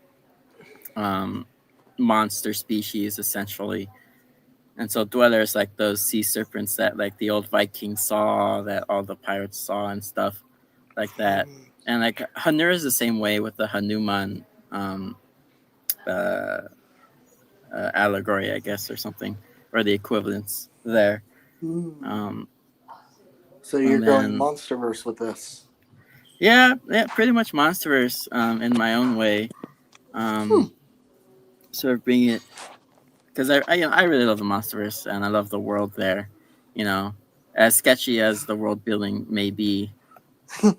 monster species essentially. And so Dweller is like those sea serpents that like the old Vikings saw, that all the pirates saw and stuff like that. And like Hanur is the same way with the Hanuman allegory, I guess, or something, or the equivalents there. So you're going Monsterverse with this? Yeah, pretty much Monsterverse in my own way. Sort of bring it, because I really love the Monsterverse and I love the world there. You know, as sketchy as the world building may be. You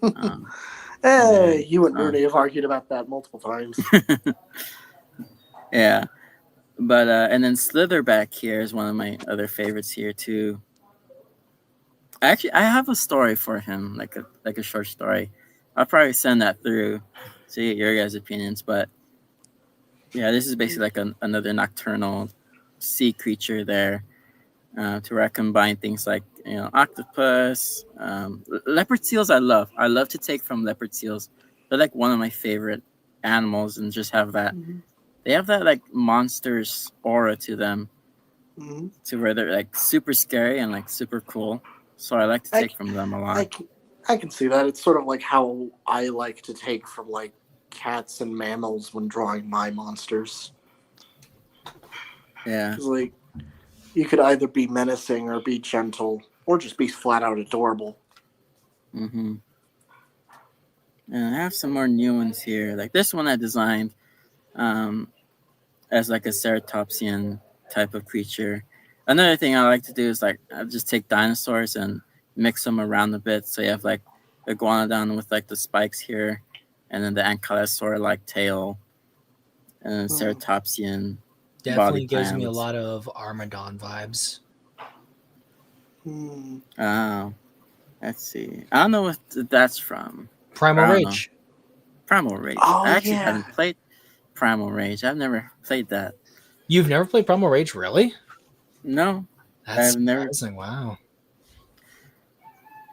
and Rudy have argued about that multiple times. Yeah, but and then Slitherback here is one of my other favorites here too. Actually, I have a story for him, like a short story. I'll probably send that through to get your guys' opinions. But yeah, this is basically like another nocturnal sea creature there, to where I combine things like octopus, leopard seals. I love to take from leopard seals. They're like one of my favorite animals, and just have that. They have that like monster's aura to them, to where they're like super scary and like super cool. So I like to take from them a lot. I can see that. It's sort of like how I like to take from like cats and mammals when drawing my monsters. Yeah. Like you could either be menacing or be gentle or just be flat out adorable. And I have some more new ones here. Like this one I designed as like a ceratopsian type of creature. Another thing I like to do is like I just take dinosaurs and mix them around a bit. So you have like iguanodon with like the spikes here, and then the ankylosaur like tail, and then ceratopsian Definitely body gives me a plans. lot of Armadon vibes. Oh, let's see. I don't know what that's from. Primal I don't know. Rage. Primal Rage. Oh, I actually yeah. haven't played Primal Rage. I've never played that. You've never played Primal Rage, really? No. That's I've never. surprising. Wow.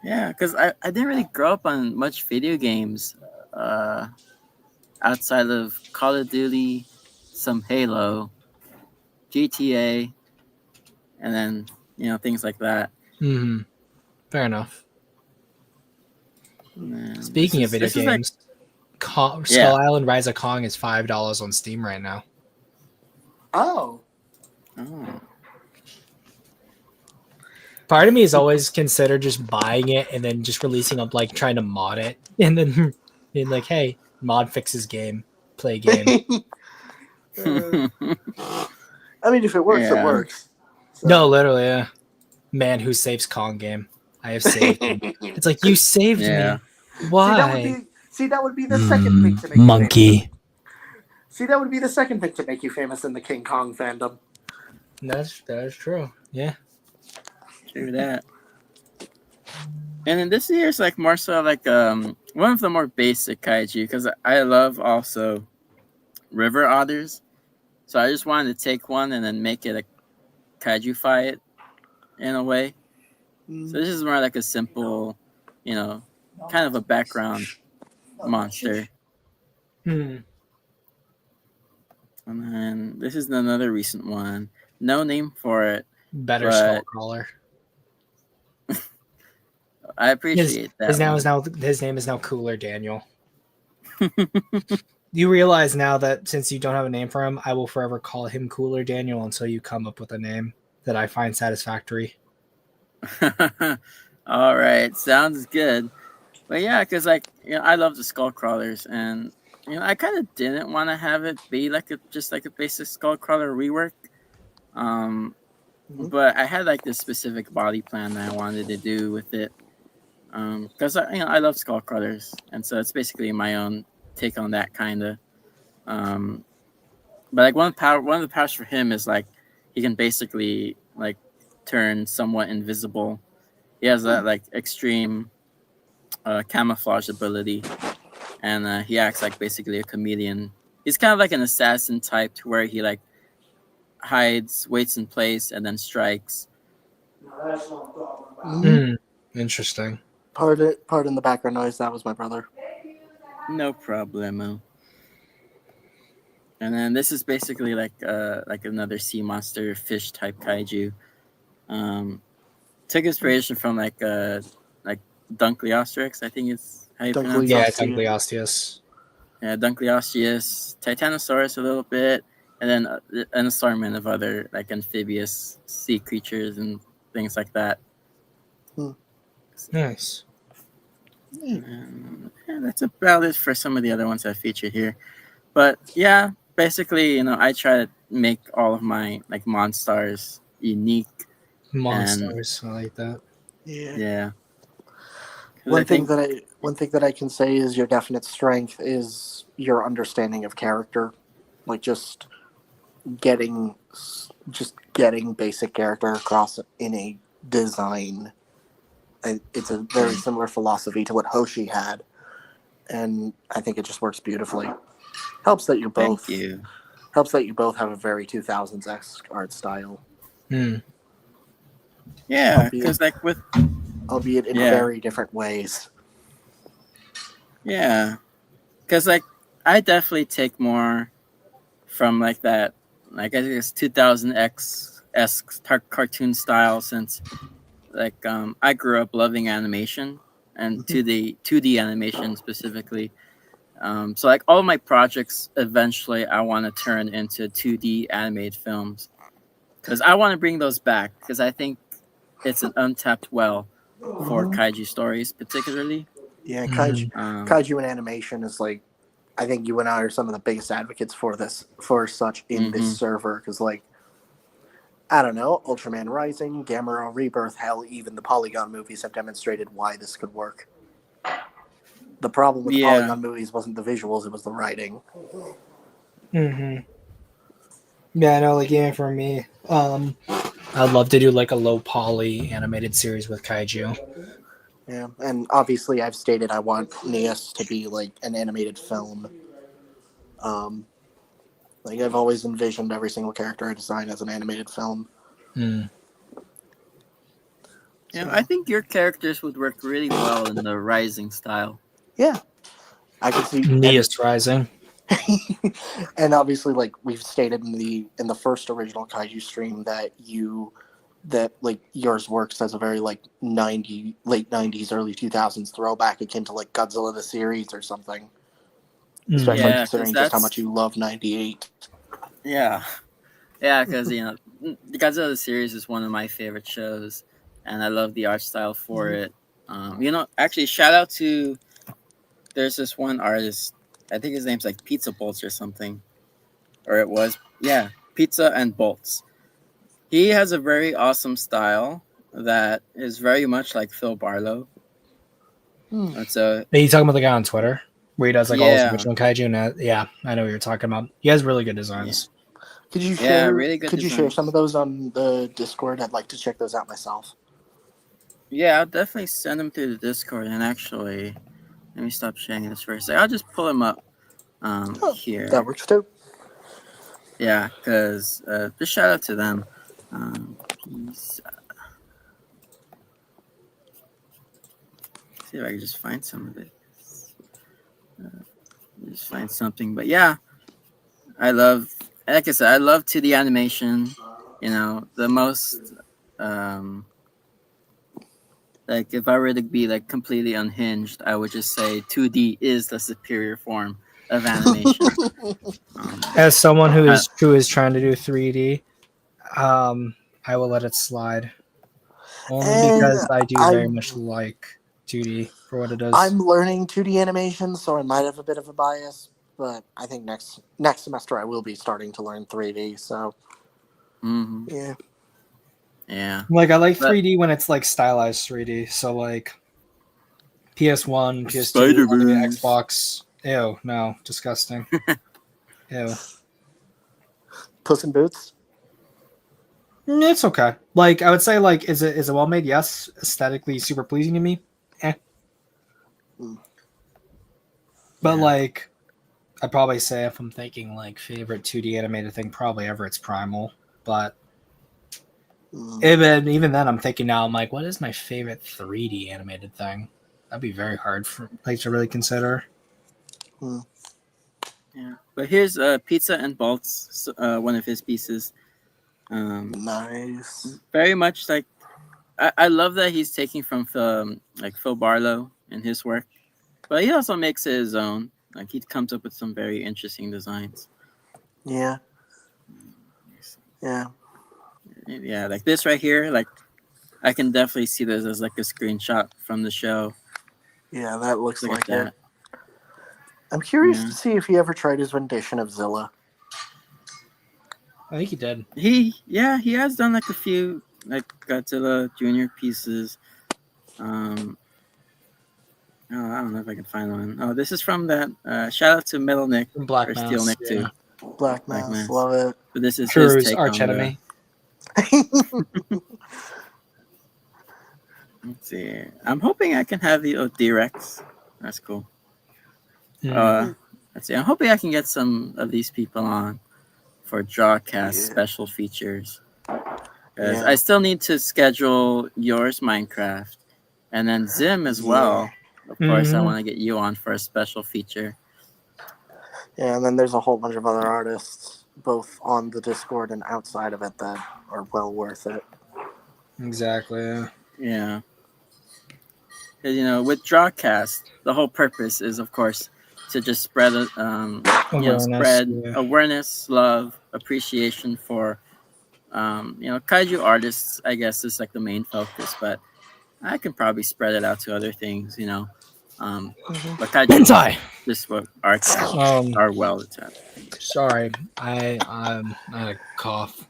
Yeah, because I didn't really grow up on much video games outside of Call of Duty, some Halo, GTA, and then, things like that. Hmm. Fair enough. And Speaking of video this is like- games, Skull Yeah. Island Rise of Kong is $5 on Steam right now. Oh. oh. Part of me has always considered just buying it and then just releasing up, like trying to mod it, and then being like, "Hey, mod fixes game, play game." I mean, if it works, Yeah. it works. So. No, literally, yeah. Man who saves Kong game. I have saved him. It's like you saved Yeah. me. Why? See, that would be the second thing to make Monkey. You famous. See, that would be the second thing to make you famous in the King Kong fandom. That's true. Yeah. True that. And then this year's like more so like one of the more basic kaiju, because I love also river otters. So I just wanted to take one and then make it a kaiju fight in a way. So this is more like a simple, kind of a background monster. Hmm. And then this is another recent one. No name for it. Better But- Skullcrawler. I appreciate that. His name is now Cooler Daniel. You realize now that since you don't have a name for him, I will forever call him Cooler Daniel until you come up with a name that I find satisfactory. All right, sounds good. But yeah, because I love the skull crawlers, and I kind of didn't want to have it be just like a basic skull crawler rework. But I had like this specific body plan that I wanted to do with it. Because I love skull crawlers, and so it's basically my own take on that kind of. But like one of the powers for him is like he can basically like turn somewhat invisible. He has that like extreme camouflage ability, and he acts like basically a chameleon. He's kind of like an assassin type, to where he like hides, waits in place, and then strikes. Interesting. Pardon the background noise. That was my brother. No problemo. And then this is basically like another sea monster, fish type kaiju. Took inspiration from like Dunkleosteryx, I think it's how you pronounce it. Yeah, Osteus. Dunkleosteus. Yeah, Dunkleosteus, Titanosaurus a little bit, and then an assortment of other like amphibious sea creatures and things like that. Nice. And, that's about it for some of the other ones I featured here. But yeah, basically, I try to make all of my like monsters unique. Monsters, I like that. Yeah. One thing that I can say is your definite strength is your understanding of character, like just getting basic character across in a design. It's a very similar philosophy to what Hoshi had, and I think it just works beautifully. Helps that you both have a very 2000s-esque art style. Yeah, because like with albeit in very different ways. Yeah, because like I definitely take more from like that, like I think it's 2000X-esque cartoon style, since like I grew up loving animation and 2D animation specifically. So like all of my projects eventually I want to turn into 2D animated films, because I want to bring those back, because I think it's an untapped well for kaiju stories particularly. Yeah, kaiju and animation is like, I think you and I are some of the biggest advocates for such in this server, because like I don't know, Ultraman Rising, Gamera Rebirth, hell, even the Polygon movies have demonstrated why this could work. The problem with the Polygon movies wasn't the visuals, it was the writing. Mm-hmm. Yeah, I know, like, even for me, I'd love to do like a low poly animated series with Kaiju. Yeah, and obviously I've stated I want NEAS to be like an animated film. Like I've always envisioned every single character I design as an animated film. Mm. Yeah, I think your characters would work really well in the Rising style. Yeah, I could see NEAS Rising. And obviously, like we've stated in the first original Kaiju stream, that like yours works as a very like late 90s, early 2000s throwback, akin to like Godzilla the series or something. Especially Yeah, considering just how much you love 98. Yeah, because the Godzilla the series is one of my favorite shows, and I love the art style for it. Actually, shout out to there's this one artist. I think his name's like Pizza Bolts or something, or it was Pizza and Bolts. He has a very awesome style that is very much like Phil Barlow. It's Are you talking about the guy on Twitter where he does like all his original Kaiju? Yeah, I know what you're talking about. He has really good designs. Yeah. Could you share? Really good could you share some of those on the Discord? I'd like to check those out myself. Yeah, I'll definitely send them through the Discord. And actually, let me stop sharing this for a second. I'll just pull them up here. That works too. Yeah, because just shout out to them. See if I can just find some of it. Just find something. But yeah, like I said, I love 2D animation. The most, like if I were to be like completely unhinged, I would just say 2D is the superior form of animation. As someone who is trying to do 3D, I will let it slide. Only because I do very much like 2D for what it is. I'm learning 2D animation, so I might have a bit of a bias, but I think next semester I will be starting to learn 3D. So, yeah. Like I like 3D when it's like stylized 3D. So like PS1, PS2, Xbox. Ew, no, disgusting. Ew. Puss in Boots. It's okay. Like I would say, like is it well made? Yes. Aesthetically super pleasing to me. But like, I'd probably say if I'm thinking like favorite 2D animated thing, probably ever it's Primal. But even then, I'm thinking now, I'm like, what is my favorite 3D animated thing? That'd be very hard for to really consider. Yeah, but here's Pizza and Bolts, one of his pieces. Nice. Very much like I love that he's taking from like Phil Barlow in his work, but he also makes it his own. Like he comes up with some very interesting designs. Yeah. Like this right here. Like I can definitely see this as like a screenshot from the show. Yeah, that looks like that. it. I'm curious to see if he ever tried his rendition of Zilla. I think he did. He has done like a few like Godzilla Junior pieces. I don't know if I can find one. Oh, this is from that. Shout out to Metal Nick from Black or Mass, Steel Nick too. Black Mass, love it. But this is Kuru's his take arch on enemy. Let's see. I'm hoping I can have the D-Rex. That's cool. Let's see. I'm hoping I can get some of these people on for DrawCast special features. Because I still need to schedule yours Minecraft and then Zim as well. Of course, I want to get you on for a special feature. Yeah, and then there's a whole bunch of other artists, both on the Discord and outside of it, that are well worth it. Exactly. Yeah. Because, with DrawCast, the whole purpose is, of course, to just spread, awareness, love, appreciation for, kaiju artists. I guess is like the main focus, but I can probably spread it out to other things, But kaiju, just what arts are well attached. Sorry, I had a cough.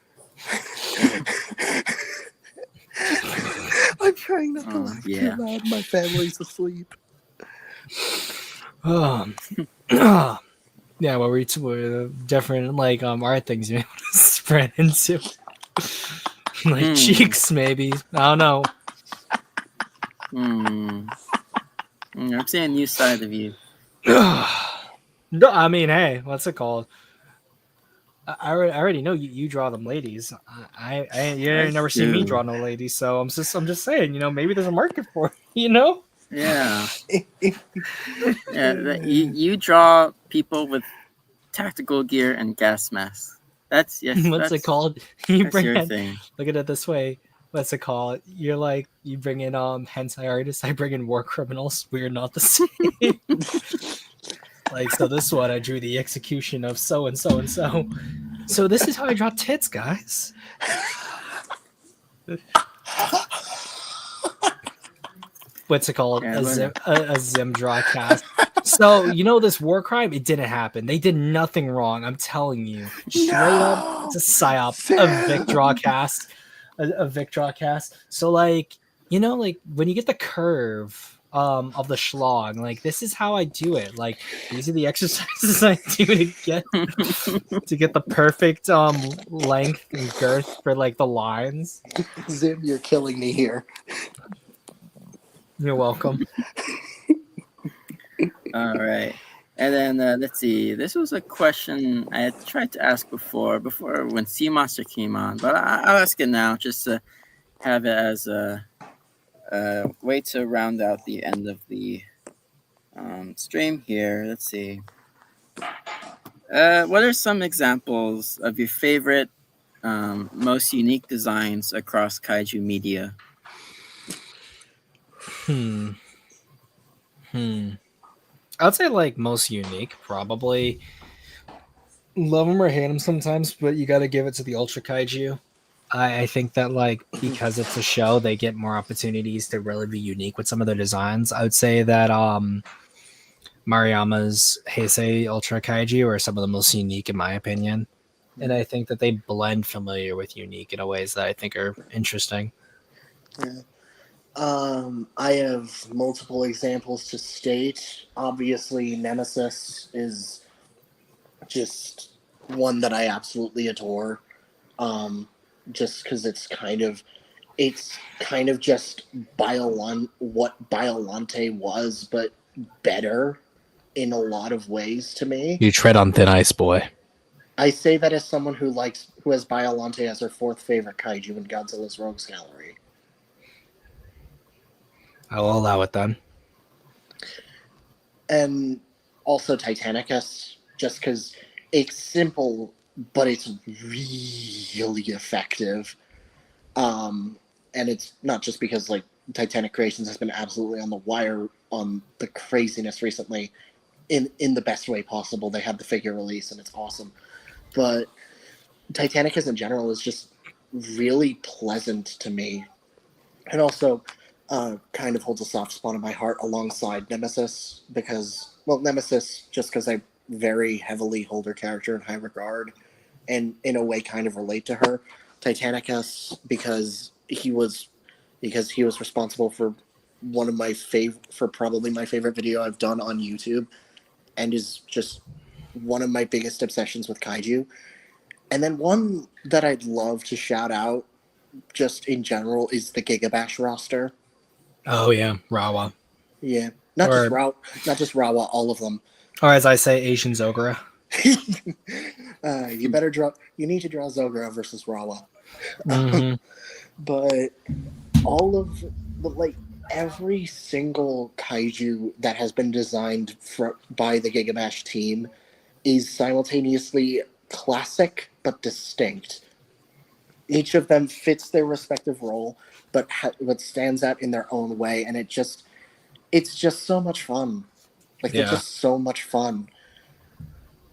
I'm trying not to laugh yeah. too loud. My family's asleep. Yeah, well, we're different like art things you want to spread into, like cheeks maybe. I don't know. I'm seeing a new side of you. No, I mean, hey, what's it called? I already know you draw them ladies. You never seen me draw no ladies, so I'm just saying, maybe there's a market for it, Yeah. Yeah, you draw people with tactical gear and gas masks. That's What's it called? You That's bring your in. thing. Look at it this way. What's it called? You're like you bring in hentai artists. I bring in war criminals. We're not the same. Like, so this one I drew the execution of so and so and so. So this is how I draw tits, guys. What's it called? Yeah, a Zim DrawCast. So this war crime, it didn't happen. They did nothing wrong. I'm telling you, straight up, it's a psyop. A Vic DrawCast, a Vic DrawCast. So like when you get the curve of the schlong, like this is how I do it. Like these are the exercises I do to get the perfect length and girth for like the lines. Zim, you're killing me here. You're welcome. All right. And then let's see. This was a question I had tried to ask before when Sea Monster came on, but I'll ask it now just to have it as a way to round out the end of the stream here. Let's see. What are some examples of your favorite, most unique designs across kaiju media? I'd say like most unique, probably. Love them or hate them sometimes, but you got to give it to the Ultra Kaiju. I think that like because it's a show, they get more opportunities to really be unique with some of their designs. I would say that Mariyama's Heisei Ultra Kaiju are some of the most unique in my opinion, and I think that they blend familiar with unique in a ways that I think are interesting. Yeah. I have multiple examples to state. Obviously, Nemesis is just one that I absolutely adore. Just because it's kind of just what Biolante was, but better in a lot of ways to me. You tread on thin ice, boy. I say that as someone who has Biolante as her fourth favorite kaiju in Godzilla's Rogues Gallery. I will allow it then. And also Titanicus, just because it's simple, but it's really effective. And it's not just because like Titanic Creations has been absolutely on the wire on the craziness recently in the best way possible. They have the figure release and it's awesome. But Titanicus in general is just really pleasant to me. And also kind of holds a soft spot in my heart alongside Nemesis Nemesis just because I very heavily hold her character in high regard and in a way kind of relate to her. Titanicus because he was responsible for probably my favorite video I've done on YouTube and is just one of my biggest obsessions with kaiju. And then one that I'd love to shout out just in general is the Gigabash roster. Oh yeah, Rawa. Yeah, not just Rawa, all of them. Or as I say, Asian Zogura. You need to draw Zogura versus Rawa. Mm-hmm. But every single kaiju that has been designed by the Gigabash team is simultaneously classic but distinct. Each of them fits their respective role, but stands out in their own way, and it's just so much fun. They're just so much fun.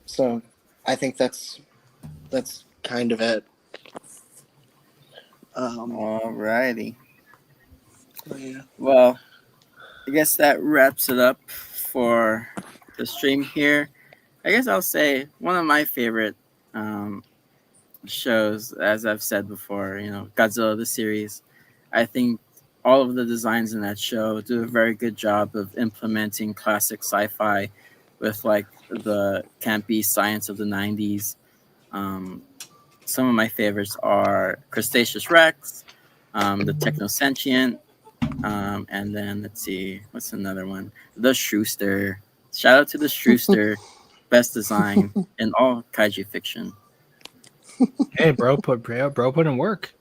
So I think that's kind of it. Alrighty. Yeah. Well, I guess that wraps it up for the stream here. I guess I'll say one of my favorite shows, as I've said before, Godzilla the series, I think all of the designs in that show do a very good job of implementing classic sci-fi with like the campy science of the 90s. Some of my favorites are Crustaceous Rex, the Technosentient, and then let's see, what's another one? The Shrewster. Shout out to the Shrewster, best design in all kaiju fiction. Hey, bro, put in work.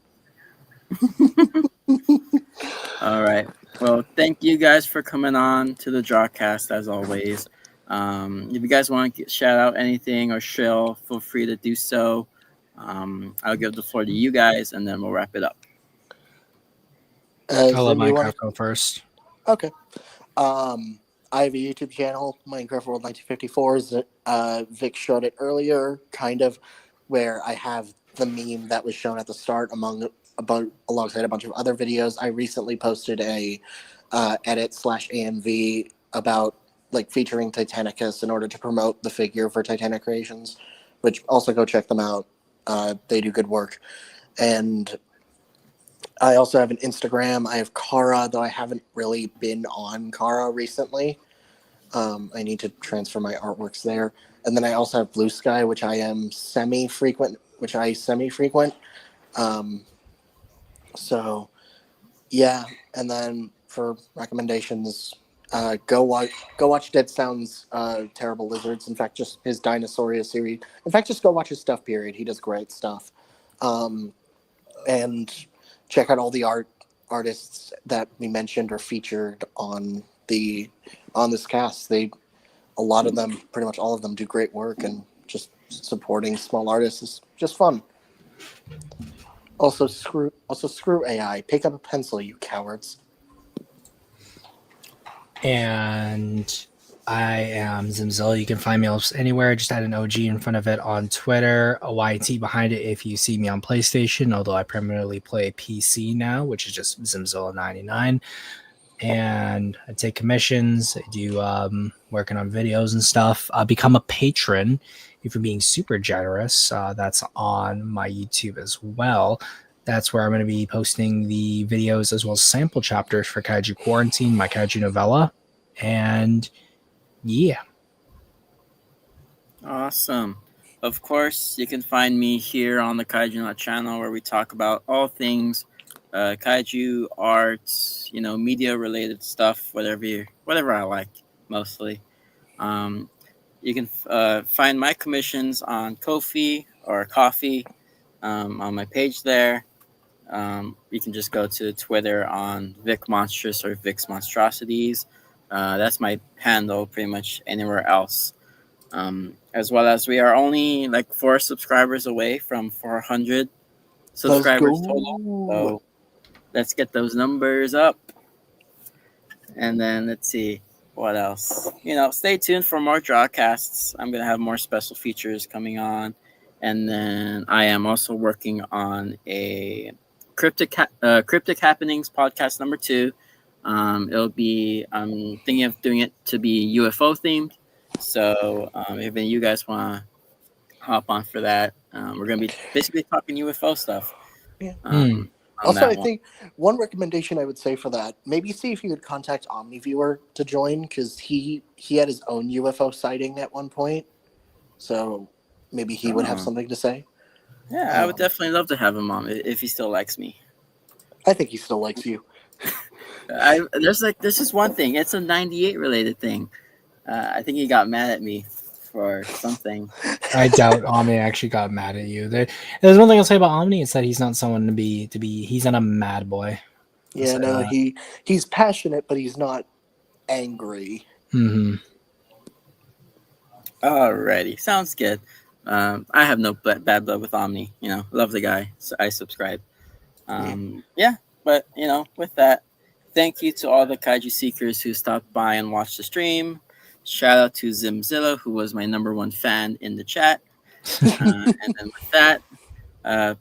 All right. Well, thank you guys for coming on to the DrawCast as always. If you guys want to shout out anything or shill, feel free to do so. I'll give the floor to you guys, and then we'll wrap it up. I'll let Minecraft go first. Okay. I have a YouTube channel, Minecraft World 1954. Vic showed it earlier, kind of, where I have the meme that was shown at the start alongside a bunch of other videos. I recently posted a edit/AMV about like featuring Titanicus in order to promote the figure for Titanic Creations, which also go check them out. They do good work. And I also have an Instagram. I have Kara, though I haven't really been on Kara recently. I need to transfer my artworks there. And then I also have Blue Sky, which I semi-frequent. So, yeah. And then for recommendations, go watch Dead Sound's Terrible Lizards. In fact, just his Dinosauria series. In fact, just go watch his stuff, period. He does great stuff. And check out all the artists that we mentioned or featured on this cast. A lot of them, pretty much all of them, do great work, and just supporting small artists is just fun. Also screw AI. Pick up a pencil, you cowards. And I am Zimzilla. You can find me almost anywhere. Just add an OG in front of it on Twitter, a YT behind it if you see me on PlayStation, although I primarily play PC now, which is just Zimzilla99. And I take commissions. I do working on videos and stuff. Become a patron if you're being super generous. That's on my YouTube as well. That's where I'm going to be posting the videos as well as sample chapters for Kaiju Quarantine, my Kaiju novella. And yeah. Awesome. Of course, you can find me here on the Kaijunaut channel where we talk about all things kaiju, arts, media-related stuff, whatever I like, mostly. You can find my commissions on Ko-fi or Coffee on my page there. You can just go to Twitter on Vic Monstrous or Vic's Monstrosities. That's my handle pretty much anywhere else. As well as we are only like 4 subscribers away from 400 subscribers total. So let's get those numbers up. And then let's see what else. Stay tuned for more DrawCasts. I'm going to have more special features coming on. And then I am also working on a Cryptic Happenings podcast number 2. I'm thinking of doing it to be UFO themed. So if any of you guys want to hop on for that, we're going to be basically talking UFO stuff. Yeah. Also, I think one recommendation I would say for that, maybe see if you could contact OmniViewer to join, because he had his own UFO sighting at one point. So maybe he would have something to say. Yeah, I would definitely love to have him on if he still likes me. I think he still likes you. This is one thing. It's a 98 related thing. I think he got mad at me for something. I doubt Omni actually got mad at you. There's one thing I'll say about Omni. It's that he's not someone to be. He's not a mad boy. Yeah, no, he's passionate, but he's not angry. Mm-hmm. Alrighty, sounds good. I have no bad blood with Omni. Love the guy. So I subscribe. Yeah, but with that, thank you to all the Kaiju Seekers who stopped by and watched the stream. Shout out to Zimzilla, who was my number 1 fan in the chat. And then with that,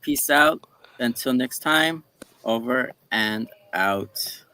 peace out. Until next time, over and out.